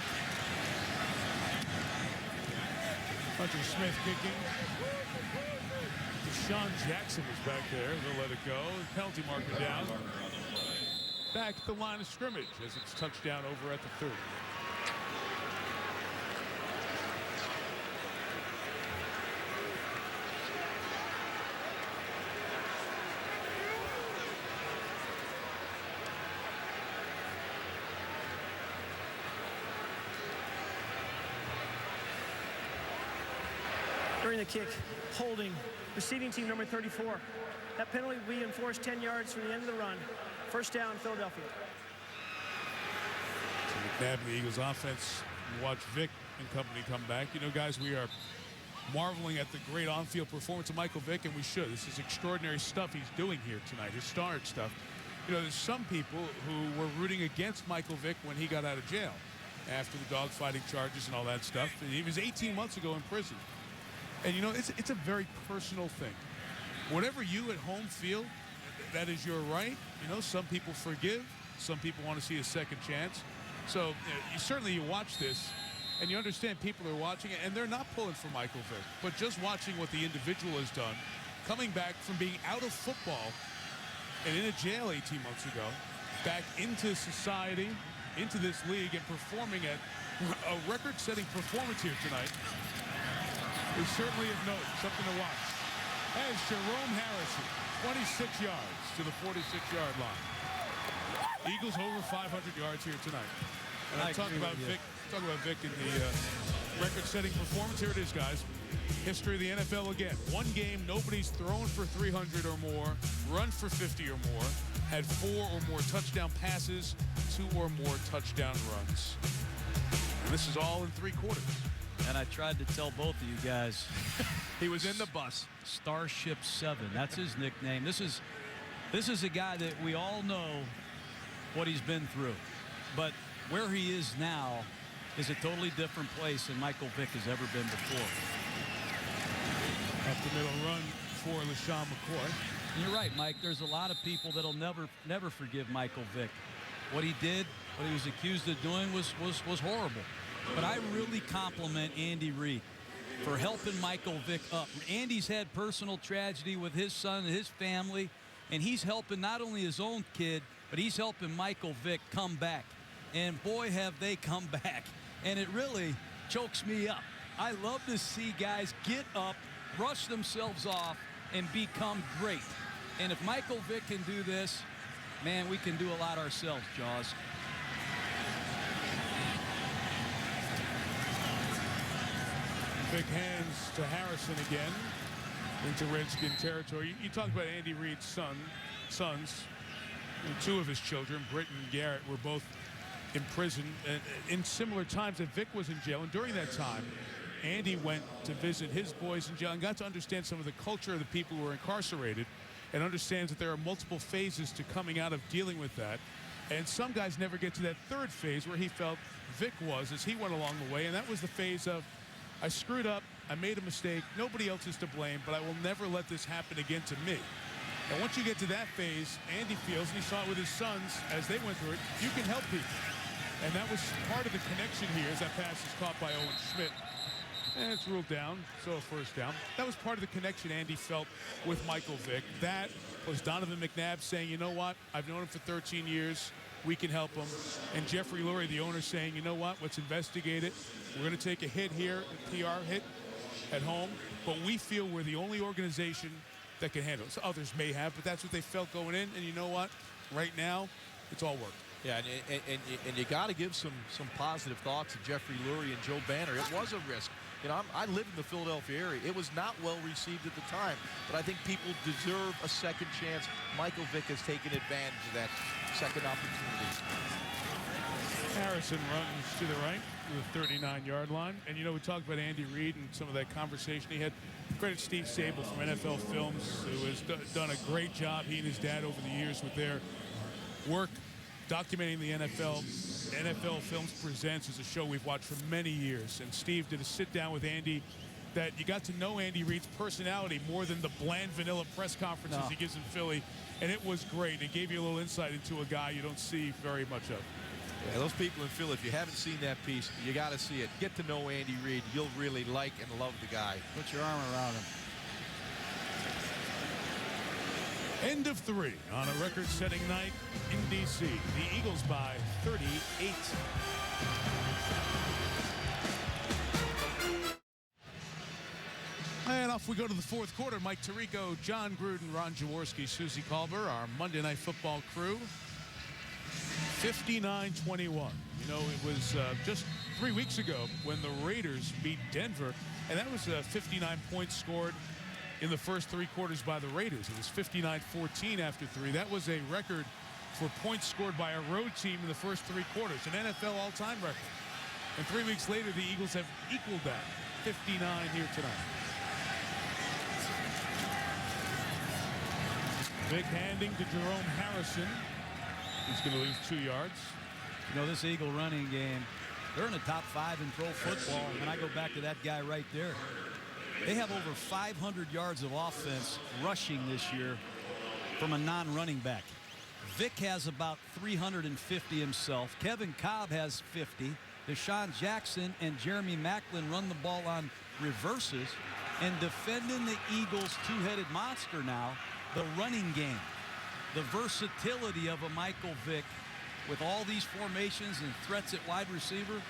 Hunter Smith kicking. Deshaun Jackson is back there. They'll let it go. Penalty marker down. Back at the line of scrimmage as it's touchdown over at the 30. during the kick, holding, receiving team number 34. That penalty will be enforced 10 yards from the end of the run. First down, Philadelphia. So McNabb and the Eagles offense. Watch Vick and company come back. You know, guys, we are marveling at the great on-field performance of Michael Vick, and we should. This is extraordinary stuff he's doing here tonight, historic stuff. You know, there's some people who were rooting against Michael Vick when he got out of jail after the dogfighting charges and all that stuff. And he was 18 months ago in prison. And, you know, it's a very personal thing. Whatever you at home feel, that is your right. You know, some people forgive. Some people want to see a second chance. So, you watch this, and you understand people are watching it, and they're not pulling for Michael Vick. But just watching what the individual has done, coming back from being out of football and in a jail 18 months ago, back into society, into this league, and performing at a record-setting performance here tonight is certainly of note, something to watch. As Jerome Harrison, 26 yards to the 46-yard line. Eagles over 500 yards here tonight. And I'm talking about Vick in the record-setting performance. Here it is, guys. History of the NFL again. One game, nobody's thrown for 300 or more, run for 50 or more, had 4 or more touchdown passes, 2 or more touchdown runs. And this is all in 3 quarters. And I tried to tell both of you guys. He was in the bus. Starship 7. That's his nickname. This is a guy that we all know what he's been through. But where he is now is a totally different place than Michael Vick has ever been before. At the middle run for LaShawn McCoy. You're right, Mike. There's a lot of people that'll never forgive Michael Vick. What he did, what he was accused of doing was horrible. But I really compliment Andy Reid for helping Michael Vick up. Andy's had personal tragedy with his son and his family, and he's helping not only his own kid, but he's helping Michael Vick come back. And boy, have they come back. And it really chokes me up. I love to see guys get up, brush themselves off, and become great. And if Michael Vick can do this, man, we can do a lot ourselves, Jaws. Vick hands to Harrison again into Redskin territory. You talk about Andy Reid's sons. 2 of his children, Britt and Garrett, were both in prison in similar times that Vick was in jail. And during that time, Andy went to visit his boys in jail and got to understand some of the culture of the people who were incarcerated, and understands that there are multiple phases to coming out of dealing with that. And some guys never get to that 3rd phase where he felt Vick was as he went along the way, and that was the phase of, I screwed up, I made a mistake, nobody else is to blame, but I will never let this happen again to me. And once you get to that phase, Andy feels, and he saw it with his sons as they went through it, you can help people. And that was part of the connection here as that pass is caught by Owen Schmidt. And it's ruled down, so a first down. That was part of the connection Andy felt with Michael Vick. That was Donovan McNabb saying, you know what, I've known him for 13 years. We can help him. And Jeffrey Lurie, the owner, saying, you know what, let's investigate it. We're going to take a hit here, a PR hit at home, but we feel we're the only organization that can handle it. So others may have, but that's what they felt going in. And you know what? Right now, it's all worked. Yeah, and you got to give some positive thoughts to Jeffrey Lurie and Joe Banner. It was a risk. You know, I live in the Philadelphia area. It was not well received at the time, but I think people deserve a second chance. Michael Vick has taken advantage of that second opportunity. Harrison runs to the right to the 39-yard line. And, you know, we talked about Andy Reid and some of that conversation he had. Credit Steve Sable from NFL Films, who has done a great job, he and his dad, over the years with their work documenting the NFL. NFL Films Presents is a show we've watched for many years. And Steve did a sit-down with Andy that you got to know Andy Reid's personality more than the bland vanilla press conferences he gives in Philly. And it was great. It gave you a little insight into a guy you don't see very much of. Yeah, those people in Philly, if you haven't seen that piece, you got to see it. Get to know Andy Reid. You'll really like and love the guy. Put your arm around him. End of 3 on a record-setting night in D.C. The Eagles by 38. And off we go to the 4th quarter. Mike Tirico, John Gruden, Ron Jaworski, Susie Culver, our Monday Night Football crew. 59-21. You know, it was just 3 weeks ago when the Raiders beat Denver, and that was 59 points scored in the first 3 quarters by the Raiders. It was 59-14 after 3. That was a record for points scored by a road team in the first 3 quarters, an NFL all-time record. And 3 weeks later, the Eagles have equaled that, 59 here tonight. Vick handing to Jerome Harrison. He's going to lose 2 yards. You know, this Eagle running game, they're in the top 5 in pro football. And I go back to that guy right there. They have over 500 yards of offense rushing this year from a non-running back. Vick has about 350 himself. Kevin Cobb has 50. Deshaun Jackson and Jeremy Maclin run the ball on reverses. And defending the Eagles' two-headed monster now, the running game, the versatility of a Michael Vick with all these formations and threats at wide receiver,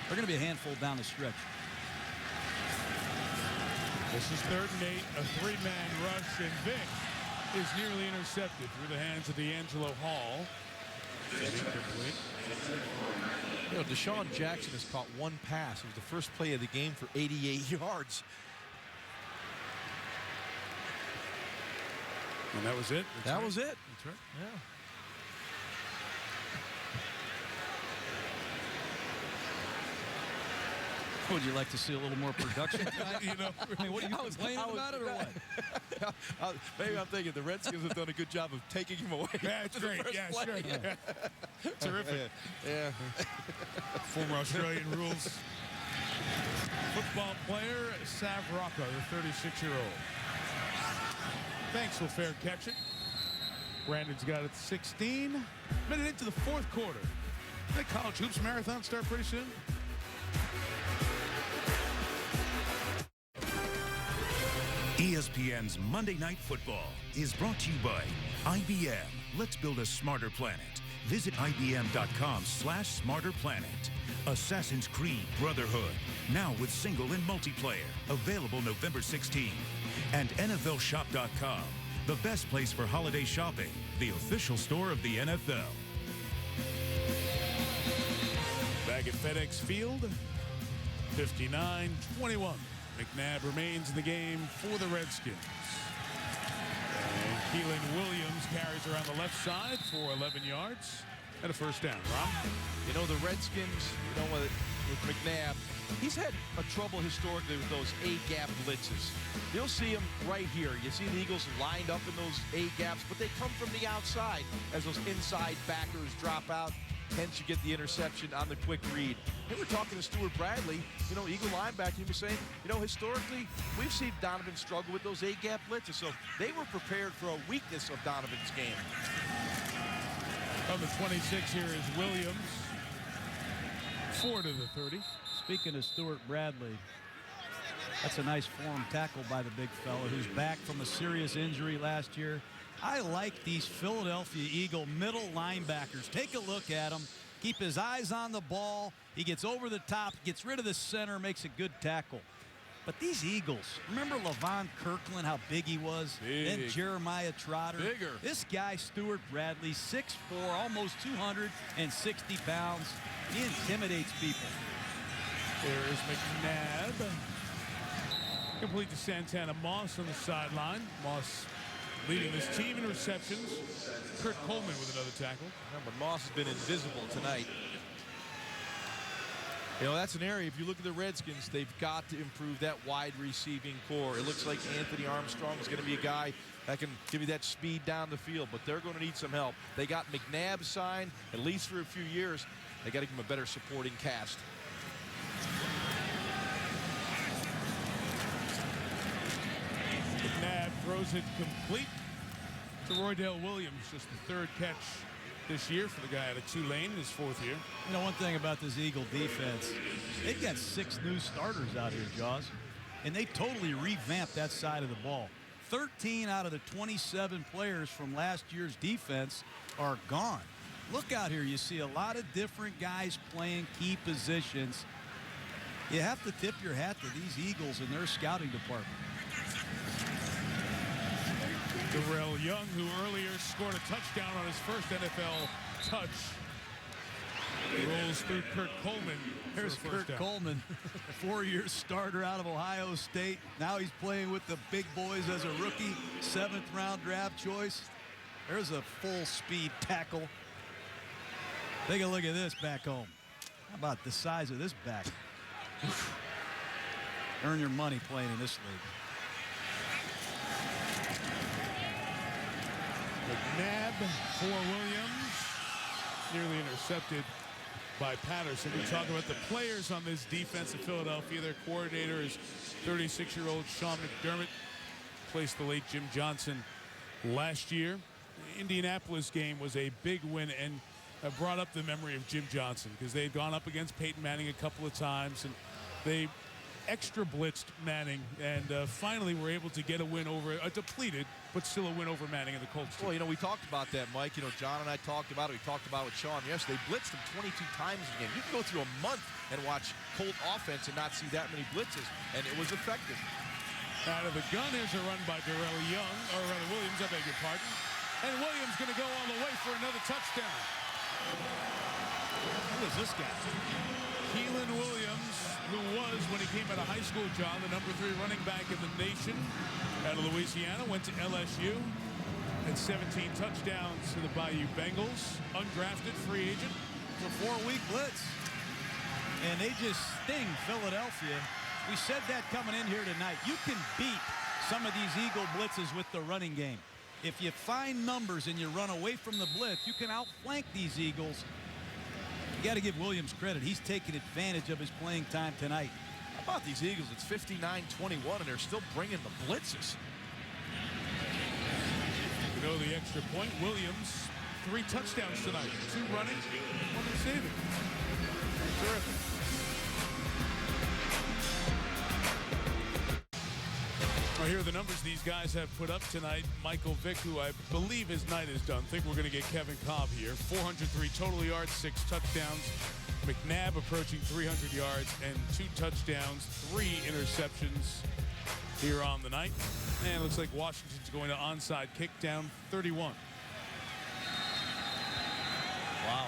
they're going to be a handful down the stretch. This is 3rd and 8, a 3-man rush, and Vick is nearly intercepted through the hands of D'Angelo Hall. Incomplete. You know, Deshaun Jackson has caught 1 pass. It was the first play of the game for 88 yards. And that was it? That was it. That's right. Yeah. Would you like to see a little more production tonight? You know, I mean, what are you complaining about it or what? Maybe I'm thinking the Redskins have done a good job of taking him away. Yeah, it's great. Yeah, play. sure. Yeah. Terrific. Yeah. Former Australian rules football player, Sav Rocca, the 36-year-old. Thanks, will fair catch it. Brandon's got it 16. Minute into the 4th quarter. The college hoops marathon start pretty soon. ESPN's Monday Night Football is brought to you by IBM. Let's build a smarter planet. Visit IBM.com/smarterplanet. Assassin's Creed Brotherhood, now with single and multiplayer. Available November 16. And NFLshop.com, the best place for holiday shopping, the official store of the NFL. Back at FedEx Field, 59-21. McNabb remains in the game for the Redskins. And Keelan Williams carries around the left side for 11 yards and a first down. Ron? You know, the Redskins, you know, with McNabb, he's had a trouble historically with those A-gap blitzes. You'll see him right here. You see the Eagles lined up in those A-gaps, but they come from the outside as those inside backers drop out. Hence, you get the interception on the quick read. Hey, we're talking to Stuart Bradley, you know, Eagle linebacker. He was saying, you know, historically, we've seen Donovan struggle with those A-gap blitzes, so they were prepared for a weakness of Donovan's game. On the 26 here is Williams. 4 to the 30. Speaking of Stuart Bradley, that's a nice form tackle by the big fella who's back from a serious injury last year. I like these Philadelphia Eagle middle linebackers. Take a look at him. Keep his eyes on the ball. He gets over the top, gets rid of the center, makes a good tackle. But these Eagles, remember Levon Kirkland, how big he was? Big. Then Jeremiah Trotter. Bigger. This guy, Stuart Bradley, 6'4", almost 260 pounds. He intimidates people. There is McNabb. Complete to Santana Moss on the sideline. Moss leading this team in receptions. Kurt Coleman with another tackle. Yeah, but Moss has been invisible tonight. You know, that's an area, if you look at the Redskins, they've got to improve that wide receiving core. It looks like Anthony Armstrong is going to be a guy that can give you that speed down the field, but they're going to need some help. They got McNabb signed, at least for a few years. They got to give him a better supporting cast. McNabb throws it complete to Roydell Williams. Just the 3rd catch this year for the guy out of Tulane in his 4th year. You know, one thing about this Eagle defense, they've got 6 new starters out here, Jaws, and they totally revamped that side of the ball. 13 out of the 27 players from last year's defense are gone. Look out here. You see a lot of different guys playing key positions. You have to tip your hat to these Eagles and their scouting department. Darrell Young, who earlier scored a touchdown on his first NFL touch, Rolls through Kurt Coleman. There's Kurt Coleman, 4-year starter out of Ohio State. Now he's playing with the big boys as a rookie, 7th-round draft choice. There's a full-speed tackle. Take a look at this back home. How about the size of this back? Earn your money playing in this league. McNabb for Williams. Nearly intercepted by Patterson. We talk about the players on this defense in Philadelphia. Their coordinator is 36-year-old Sean McDermott. Placed the late Jim Johnson last year. The Indianapolis game was a big win and brought up the memory of Jim Johnson because they had gone up against Peyton Manning a couple of times and they extra blitzed Manning and finally were able to get a win over a depleted but still a win over Manning and the Colts team. Well, you know, we talked about that, Mike. You know, John and I talked about it. We talked about it with Sean yesterday. They blitzed him 22 times a game. You can go through a month and watch Colt offense and not see that many blitzes, and it was effective. Out of the gun, here's a run by Darrell Young, or rather Williams, I beg your pardon. And Williams going to go all the way for another touchdown. Who is this guy? Keelan Williams, who was, when he came out of high school, John, the #3 running back in the nation out of Louisiana, went to LSU, had 17 touchdowns to the Bayou Bengals, undrafted free agent. It's a 4-week blitz. And they just sting Philadelphia. We said that coming in here tonight. You can beat some of these Eagle blitzes with the running game. If you find numbers and you run away from the blitz, you can outflank these Eagles. You got to give Williams credit. He's taking advantage of his playing time tonight. How about these Eagles? It's 59-21, and they're still bringing the blitzes. You know the extra point. Williams, 3 touchdowns tonight. 2 running, 1 receiving. Terrific. Well, here are the numbers these guys have put up tonight. Michael Vick, who I believe his night is done. Think we're going to get Kevin Cobb here. 403 total yards, 6 touchdowns. McNabb approaching 300 yards and 2 touchdowns, 3 interceptions here on the night. And it looks like Washington's going to onside kick down 31. Wow.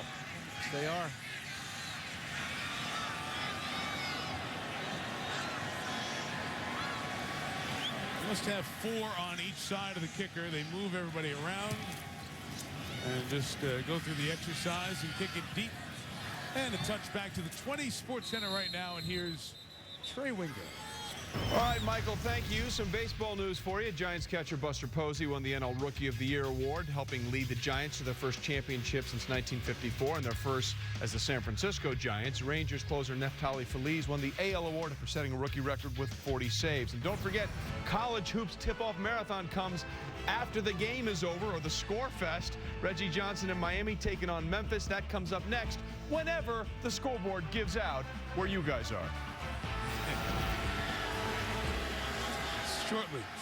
Yes, they are. Must have 4 on each side of the kicker. They move everybody around and just go through the exercise and kick it deep. And a touch back to the 20 Sports Center right now. And here's Trey Wingo. All right, Michael, thank you. Some baseball news for you. Giants catcher Buster Posey won the NL Rookie of the Year award, helping lead the Giants to their first championship since 1954 and their first as the San Francisco Giants. Rangers closer Neftali Feliz won the AL award for setting a rookie record with 40 saves. And don't forget, College Hoops Tip-Off Marathon comes after the game is over, or the Score Fest. Reggie Johnson in Miami taking on Memphis. That comes up next whenever the scoreboard gives out where you guys are.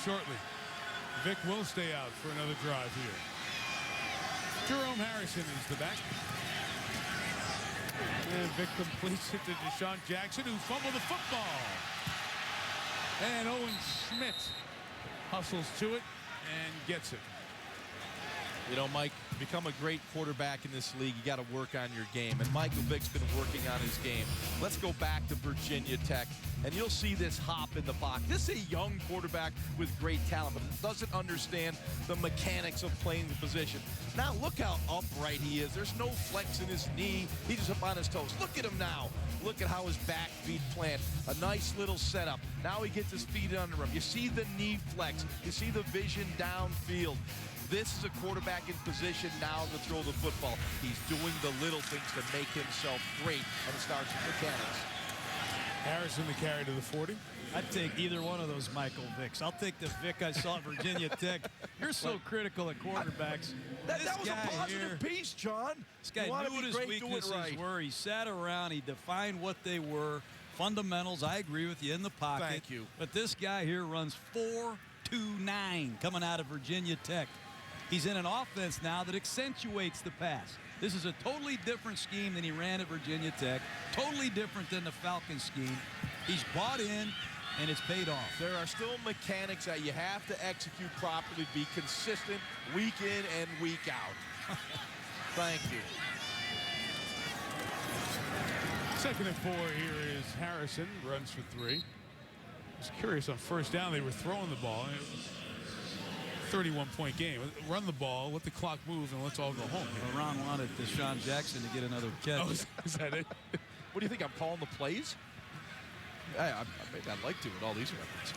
Shortly. Vick will stay out for another drive here. Jerome Harrison is the back. And Vick completes it to Deshaun Jackson, who fumbled the football. And Owen Schmidt hustles to it and gets it. You know, Mike, to become a great quarterback in this league, you got to work on your game. And Michael Vick's been working on his game. Let's go back to Virginia Tech, and you'll see this hop in the box. This is a young quarterback with great talent, but doesn't understand the mechanics of playing the position. Now, look how upright he is. There's no flex in his knee. He's just up on his toes. Look at him now. Look at how his back feet plant. A nice little setup. Now he gets his feet under him. You see the knee flex. You see the vision downfield. This is a quarterback in position now to throw the football. He's doing the little things to make himself great, and it starts with mechanics. Harrison the carry to the 40. I'd take either one of those Michael Vicks. I'll take the Vick I saw at Virginia Tech. You're so critical of quarterbacks. That was a positive piece, John. This guy knew what his weaknesses were. He sat around. He defined what they were. Fundamentals, I agree with you, in the pocket. Thank you. But this guy here runs 4.29 coming out of Virginia Tech. He's in an offense now that accentuates the pass. This is a totally different scheme than he ran at Virginia Tech. Totally different than the Falcons scheme. He's bought in, and it's paid off. There are still mechanics that you have to execute properly, be consistent week in and week out. Thank you. 2nd and 4 here is Harrison, runs for 3. I was curious, on first down, they were throwing the ball. 31-point game. Run the ball, let the clock move, and let's all go home. Well, Ron wanted Deshaun Jackson to get another catch. Oh, is that it? What do you think? I'm calling the plays? Maybe I'd like to with all these weapons.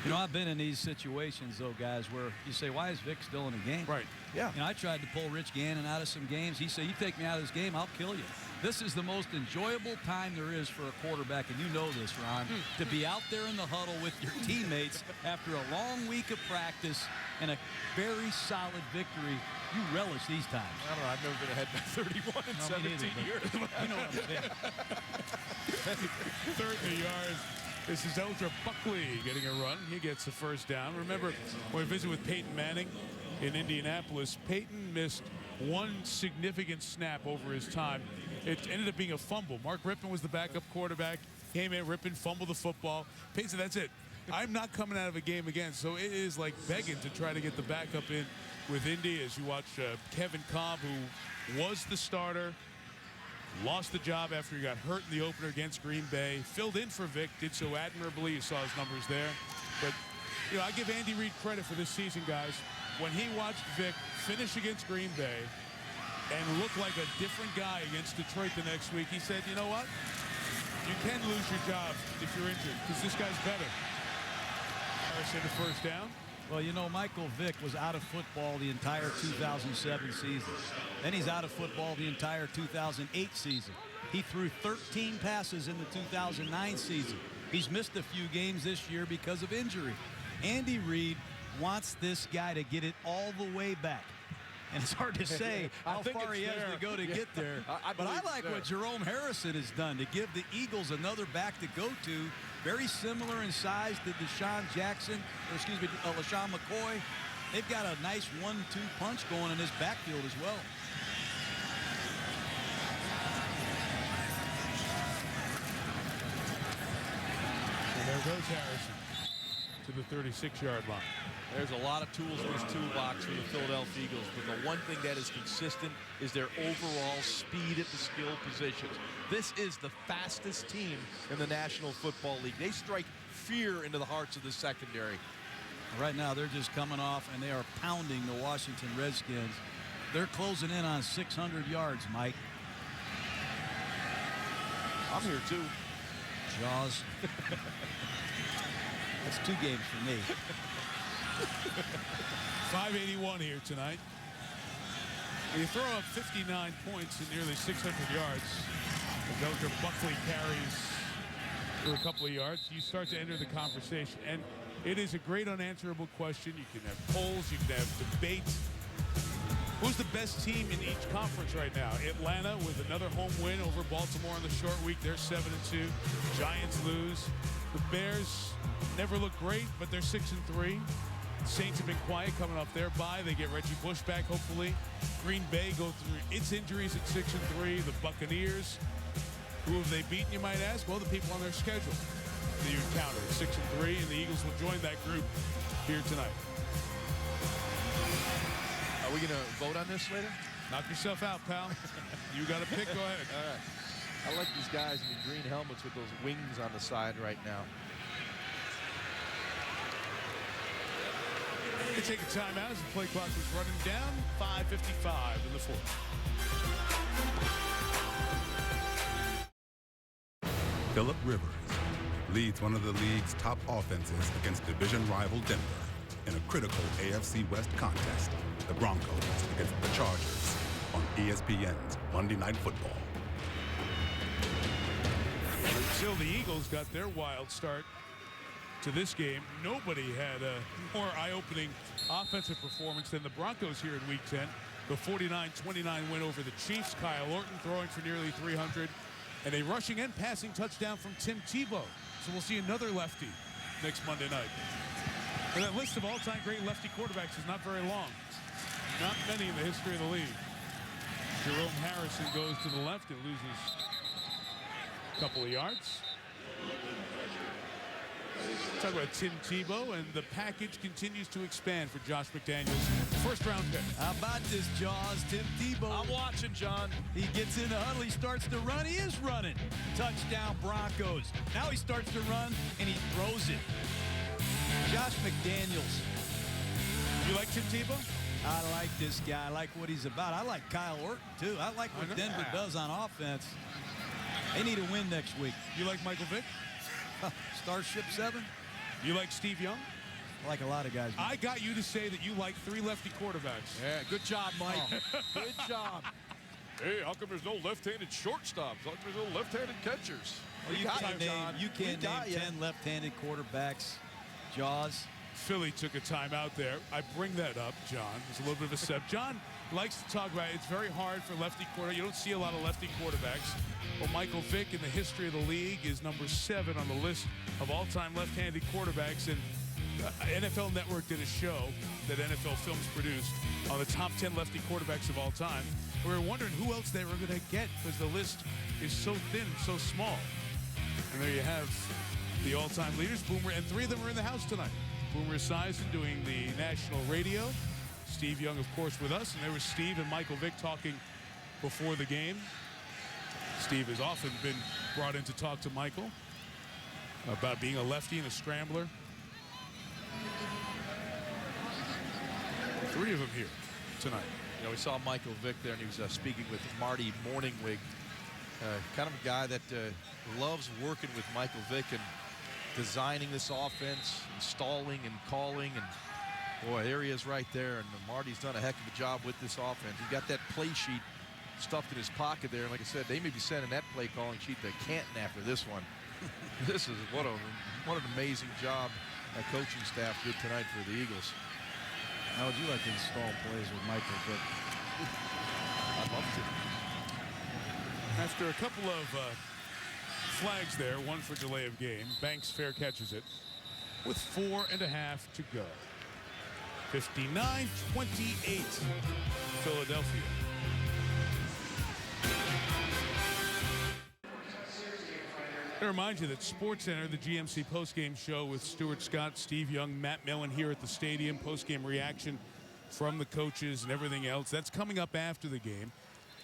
You know, I've been in these situations, though, guys, where you say, why is Vick still in the game? Right. Yeah. You know, I tried to pull Rich Gannon out of some games. He said, you take me out of this game, I'll kill you. This is the most enjoyable time there is for a quarterback, and you know this, Ron, to be out there in the huddle with your teammates after a long week of practice and a very solid victory. You relish these times. I don't know. I've never been ahead by 31 in 17 years. You know what I'm saying. 3rd and yards. This is Eldra Buckley getting a run. He gets the first down. Remember, when we visited with Peyton Manning in Indianapolis, Peyton missed one significant snap over his time. It ended up being a fumble. Mark Rippon was the backup quarterback. Came in, Rippon fumbled the football. Peyton said, that's it. I'm not coming out of a game again. So it is like begging to try to get the backup in with Indy as you watch Kevin Cobb, who was the starter, lost the job after he got hurt in the opener against Green Bay, filled in for Vick, did so admirably. You saw his numbers there. But, you know, I give Andy Reid credit for this season, guys. When he watched Vick finish against Green Bay and look like a different guy against Detroit the next week, he said, you know what? You can lose your job if you're injured because this guy's better. Harrison the first down. Well, you know, Michael Vick was out of football the entire 2007 season. Then he's out of football the entire 2008 season. He threw 13 passes in the 2009 season. He's missed a few games this year because of injury. Andy Reid wants this guy to get it all the way back. And it's hard to say how far he has to go to get there. But I like what Jerome Harrison has done to give the Eagles another back to go to. Very similar in size to LaShawn McCoy. They've got a nice 1-2 punch going in this backfield as well. And there goes Harrison to the 36-yard line. There's a lot of tools in this toolbox for the Philadelphia Eagles, but the one thing that is consistent is their overall speed at the skill positions. This is the fastest team in the National Football League. They strike fear into the hearts of the secondary. Right now, they're just coming off, and they are pounding the Washington Redskins. They're closing in on 600 yards, Mike. I'm here, too. Jaws. That's 2 games for me. 581 here tonight. When you throw up 59 points and nearly 600 yards, Eldra Buckley carries for a couple of yards, you start to enter the conversation. And it is a great unanswerable question. You can have polls, you can have debate. Who's the best team in each conference right now? Atlanta with another home win over Baltimore on the short week. They're 7-2. Giants lose. The Bears never look great, but they're 6-3. Saints have been quiet coming off their bye. They get Reggie Bush back, hopefully. Green Bay go through its injuries at 6-3. The Buccaneers, who have they beaten, you might ask? Well, the people on their schedule that you encounter at 6-3, and the Eagles will join that group here tonight. Are we going to vote on this later? Knock yourself out, pal. You got to pick. Go ahead. All right. I like these guys in the green helmets with those wings on the side right now. They take a timeout as the play clock is running down. 5:55 in the fourth. Phillip Rivers leads one of the league's top offenses against division rival Denver in a critical AFC West contest. The Broncos against the Chargers on ESPN's Monday Night Football. Until the Eagles got their wild start to this game, nobody had a more eye-opening offensive performance than the Broncos here in Week 10. The 49-29 win over the Chiefs. Kyle Orton throwing for nearly 300. And a rushing and passing touchdown from Tim Tebow. So we'll see another lefty next Monday night. And that list of all-time great lefty quarterbacks is not very long. Not many in the history of the league. Jerome Harrison goes to the left and loses a couple of yards. Talk about Tim Tebow, and the package continues to expand for Josh McDaniels. First-round pick. How about this, Jaws? Tim Tebow. I'm watching, John. He gets in the huddle. He starts to run. He is running. Touchdown, Broncos. Now he starts to run, and he throws it. Josh McDaniels. You like Tim Tebow? I like this guy. I like what he's about. I like Kyle Orton, too. I like what Denver does on offense. They need a win next week. You like Michael Vick? Starship 7? You like Steve Young? I like a lot of guys. I got you to say that you like 3 lefty quarterbacks. Yeah, good job, Mike. Good job. Hey, how come there's no left-handed shortstops? How come there's no left-handed catchers? Well, you can't name 10 left-handed quarterbacks. Jaws. Philly took a timeout there. I bring that up, John. There's a little bit of a step. John likes to talk about it. It's very hard for lefty quarterback. You don't see a lot of lefty quarterbacks. Well, Michael Vick in the history of the league is number 7 on the list of all-time left-handed quarterbacks. And NFL Network did a show that NFL Films produced on the top 10 lefty quarterbacks of all time. We were wondering who else they were going to get because the list is so thin, so small. And there you have the all-time leaders, Boomer, and 3 of them are in the house tonight. Boomer Esiason doing the national radio. Steve Young, of course, with us. And there was Steve and Michael Vick talking before the game. Steve has often been brought in to talk to Michael about being a lefty and a scrambler. 3 of them here tonight. You know, we saw Michael Vick there, and he was speaking with Marty Morningwig. Kind of a guy that loves working with Michael Vick and designing this offense, installing and calling, and boy, there he is right there. And Marty's done a heck of a job with this offense. He's got that play sheet stuffed in his pocket there, and like I said, they may be sending that play calling sheet to Canton after this one. This is what an amazing job that coaching staff did tonight for the Eagles. How would you like to install plays with Michael Vick? I'd love to. After a couple of flags there, 1 for delay of game, Banks fair catches it with 4.5 to go. 59-28, Philadelphia. I remind you that SportsCenter, the GMC postgame show with Stuart Scott, Steve Young, Matt Millen here at the stadium, postgame reaction from the coaches and everything else. That's coming up after the game.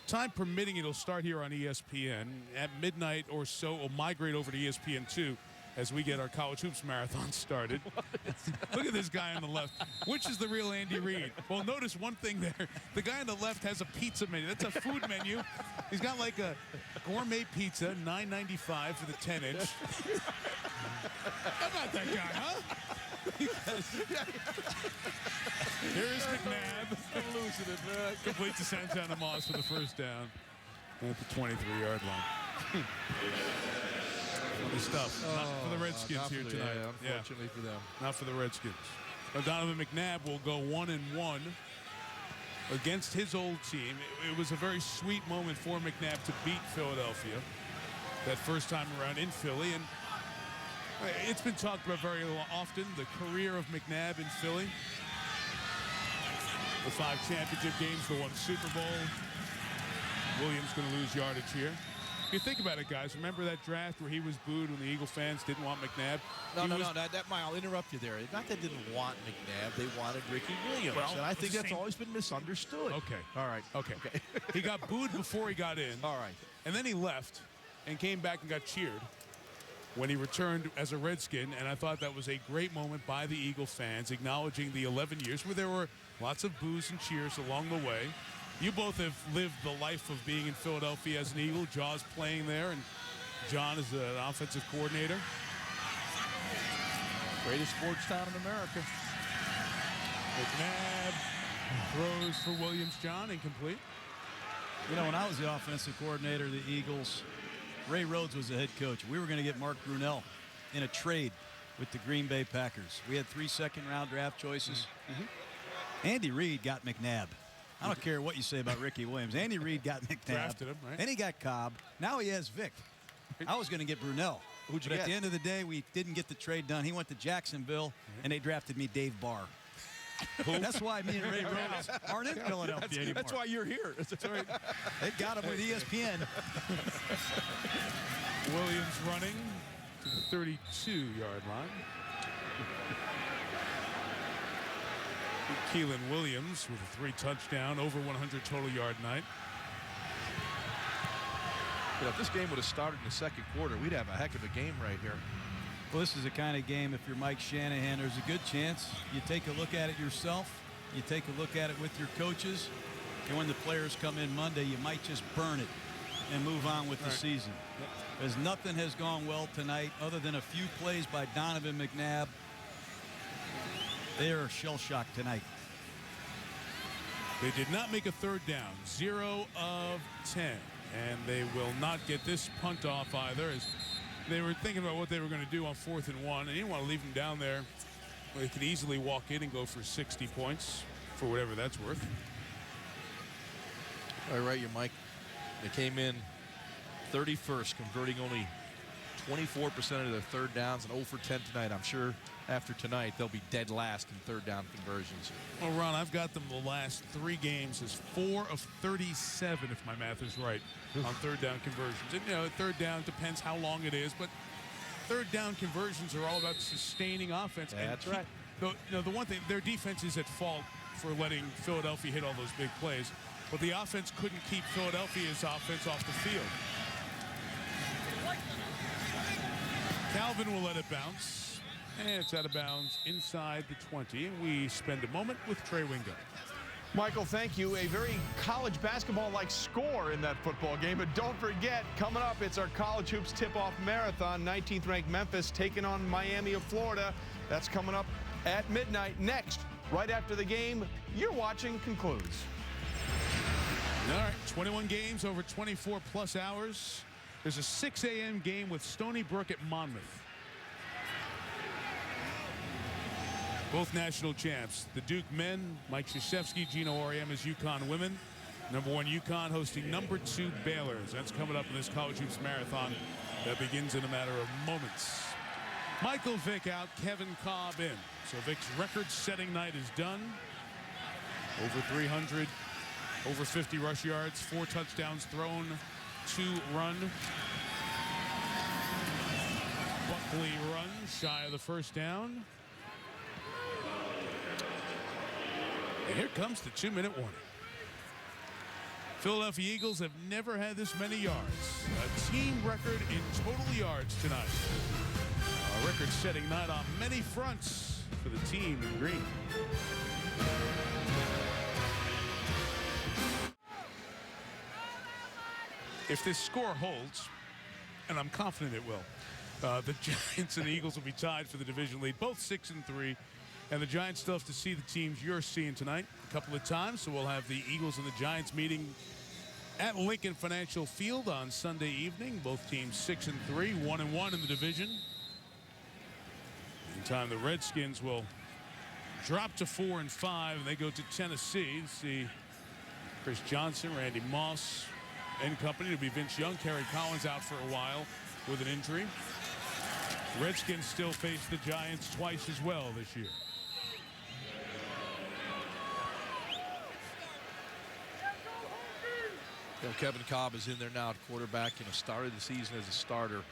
Time permitting, it'll start here on ESPN. At midnight or so, it'll migrate over to ESPN2 as we get our college hoops marathon started. Look at this guy on the left. Which is the real Andy Reid? Well, notice one thing there. The guy on the left has a pizza menu. That's a food menu. He's got like a gourmet pizza, $9.95 for the 10-inch. How about that guy, huh? Here's McNabb. I'm losing it, man. Complete to Santana Moss for the first down at the 23-yard line. Funny stuff. Not for the Redskins here tonight. Yeah, unfortunately for them. Not for the Redskins. Donovan McNabb will go 1-1 against his old team. It was a very sweet moment for McNabb to beat Philadelphia that first time around in Philly. And it's been talked about very often, the career of McNabb in Philly. The 5 championship games, the 1 Super Bowl. Williams going to lose yardage here. If you think about it, guys, remember that draft where he was booed when the Eagle fans didn't want McNabb? No, I'll interrupt you there. Not that they didn't want McNabb, they wanted Ricky Williams. Well, and I think that's always been misunderstood. Okay. All right. Okay. He got booed before he got in. All right. And then he left and came back and got cheered when he returned as a Redskin, and I thought that was a great moment by the Eagle fans, acknowledging the 11 years where there were lots of boos and cheers along the way. You both have lived the life of being in Philadelphia as an Eagle. Jaws playing there, and John is an offensive coordinator. Greatest sports town in America. McNabb throws for Williams. John, incomplete. You know, when I was the offensive coordinator of the Eagles, Ray Rhodes was the head coach. We were going to get Mark Brunell in a trade with the Green Bay Packers. We had 3 second-round draft choices. Andy Reid got McNabb. I don't care what you say about Ricky Williams. Andy Reid got McNabb. Drafted him, right? Then he got Cobb. Now he has Vick. I was going to get Brunell. Who'd you but get? At the end of the day, we didn't get the trade done. He went to Jacksonville, and they drafted me Dave Barr. That's why me and Ray Rhodes aren't in Philadelphia anymore. That's why you're here. Right. They got him with ESPN. Williams running to the 32-yard line. Keelan Williams with a 3-touchdown, over 100 total yard night. You know, if this game would have started in the second quarter, we'd have a heck of a game right here. Well, this is the kind of game, if you're Mike Shanahan, there's a good chance you take a look at it yourself. You take a look at it with your coaches. And when the players come in Monday, you might just burn it and move on with the season. Because nothing has gone well tonight other than a few plays by Donovan McNabb. They are shell-shocked tonight. They did not make a third down. 0 of 10. And they will not get this punt off either, as they were thinking about what they were going to do on 4th and 1. And they didn't want to leave them down there. They could easily walk in and go for 60 points for whatever that's worth. All right, you Mike. They came in 31st, converting only 24% of their third downs and 0 for 10 tonight. I'm sure after tonight they'll be dead last in third down conversions. Well, Ron, I've got them the last 3 games as 4 of 37, if my math is right, on third down conversions. And, you know, third down depends how long it is, but third down conversions are all about sustaining offense. That's right. The one thing, their defense is at fault for letting Philadelphia hit all those big plays, but the offense couldn't keep Philadelphia's offense off the field. Calvin will let it bounce, and it's out of bounds inside the 20, and we spend a moment with Trey Wingo. Michael, thank you. A very college basketball-like score in that football game. But don't forget, coming up, it's our college hoops tip-off marathon. 19th ranked Memphis taking on Miami of Florida. That's coming up at midnight. Next, right after the game you're watching concludes. All right, 21 games over 24-plus hours. There's a 6 a.m. game with Stony Brook at Monmouth. Both national champs. The Duke men, Mike Krzyzewski, Gino Auriemma's UConn women. Number 1 UConn hosting number 2 Baylor's. That's coming up in this college hoops marathon that begins in a matter of moments. Michael Vick out, Kevin Cobb in. So Vick's record-setting night is done. Over 300, over 50 rush yards, 4 touchdowns thrown, 2 run. Buckley runs shy of the first down. And here comes the 2-minute warning. Philadelphia Eagles have never had this many yards. A team record in total yards tonight. A record-setting night on many fronts for the team in green. If this score holds, and I'm confident it will, the Giants and the Eagles will be tied for the division lead, both 6-3. And the Giants still have to see the teams you're seeing tonight a couple of times. So we'll have the Eagles and the Giants meeting at Lincoln Financial Field on Sunday evening. Both teams 6-3, 1-1 in the division. Meantime, the Redskins will drop to 4-5, and they go to Tennessee. See Chris Johnson, Randy Moss, and company. It'll be Vince Young, Kerry Collins out for a while with an injury. Redskins still face the Giants twice as well this year. You know, Kevin Cobb is in there now at quarterback. You know, started the season as a starter.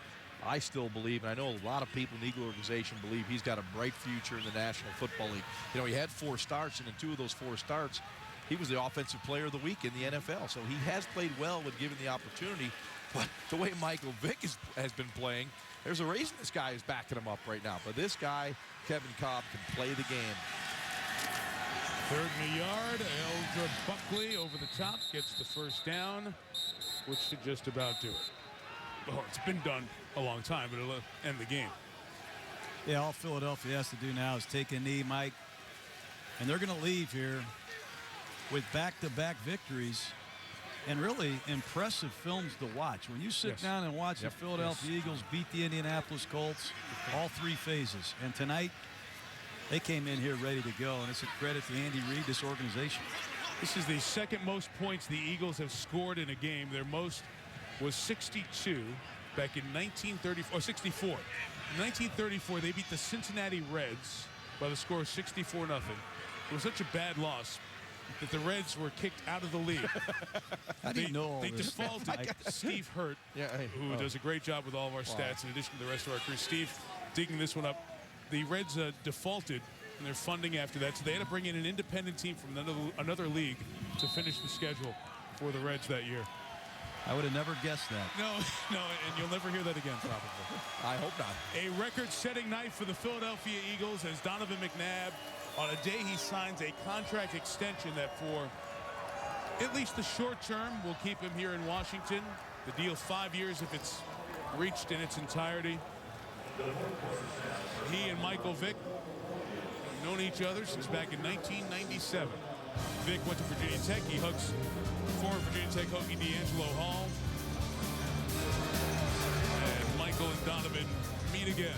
I still believe, and I know a lot of people in the Eagle organization believe he's got a bright future in the National Football League. You know, he had 4 starts, and in 2 of those 4 starts, he was the offensive player of the week in the NFL. So he has played well when given the opportunity. But the way Michael Vick has been playing, there's a reason this guy is backing him up right now. But this guy, Kevin Cobb, can play the game. 3rd and a yard. Eldra Buckley over the top gets the first down, which should just about do it. Oh, it's been done a long time, but it'll end the game. Yeah, all Philadelphia has to do now is take a knee, Mike. And they're going to leave here with back-to-back victories and really impressive films to watch. When you sit down and watch the Philadelphia Eagles beat the Indianapolis Colts, all 3 phases. And tonight, they came in here ready to go, and it's a credit to Andy Reid, this organization. This is the 2nd most points the Eagles have scored in a game. Their most was 62 back in 1934, 64. In 1934, they beat the Cincinnati Reds by the score of 64-0. It was such a bad loss that the Reds were kicked out of the league. How do you know all They this? defaulted Steve Hurt, who does a great job with all of our stats in addition to the rest of our crew. Steve, digging this one up. the Reds defaulted in their funding after that, so they had to bring in an independent team from another league to finish the schedule for the Reds that year. I would have never guessed that. No, and you'll never hear that again, probably. I hope not. A record-setting night for the Philadelphia Eagles as Donovan McNabb, on a day he signs a contract extension that for at least the short term will keep him here in Washington. The deal 5 years if it's reached in its entirety. He and Michael Vick have known each other since back in 1997. Vick went to Virginia Tech. He hugs former Virginia Tech Hokie D'Angelo Hall. And Michael and Donovan meet again.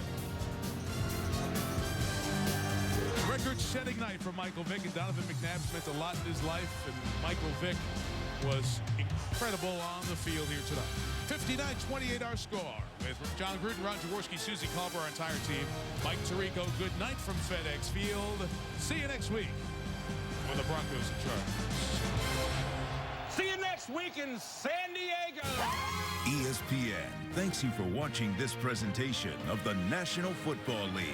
Record-setting night for Michael Vick, and Donovan McNabb's meant a lot in his life, and Michael Vick was incredible on the field here tonight. 59-28 our score, with John Gruden, Ron Jaworski, Susie Colbert, our entire team. Mike Tirico, good night from FedEx Field. See you next week when the Broncos in charge. See you next week in San Diego. ESPN thanks you for watching this presentation of the National Football League.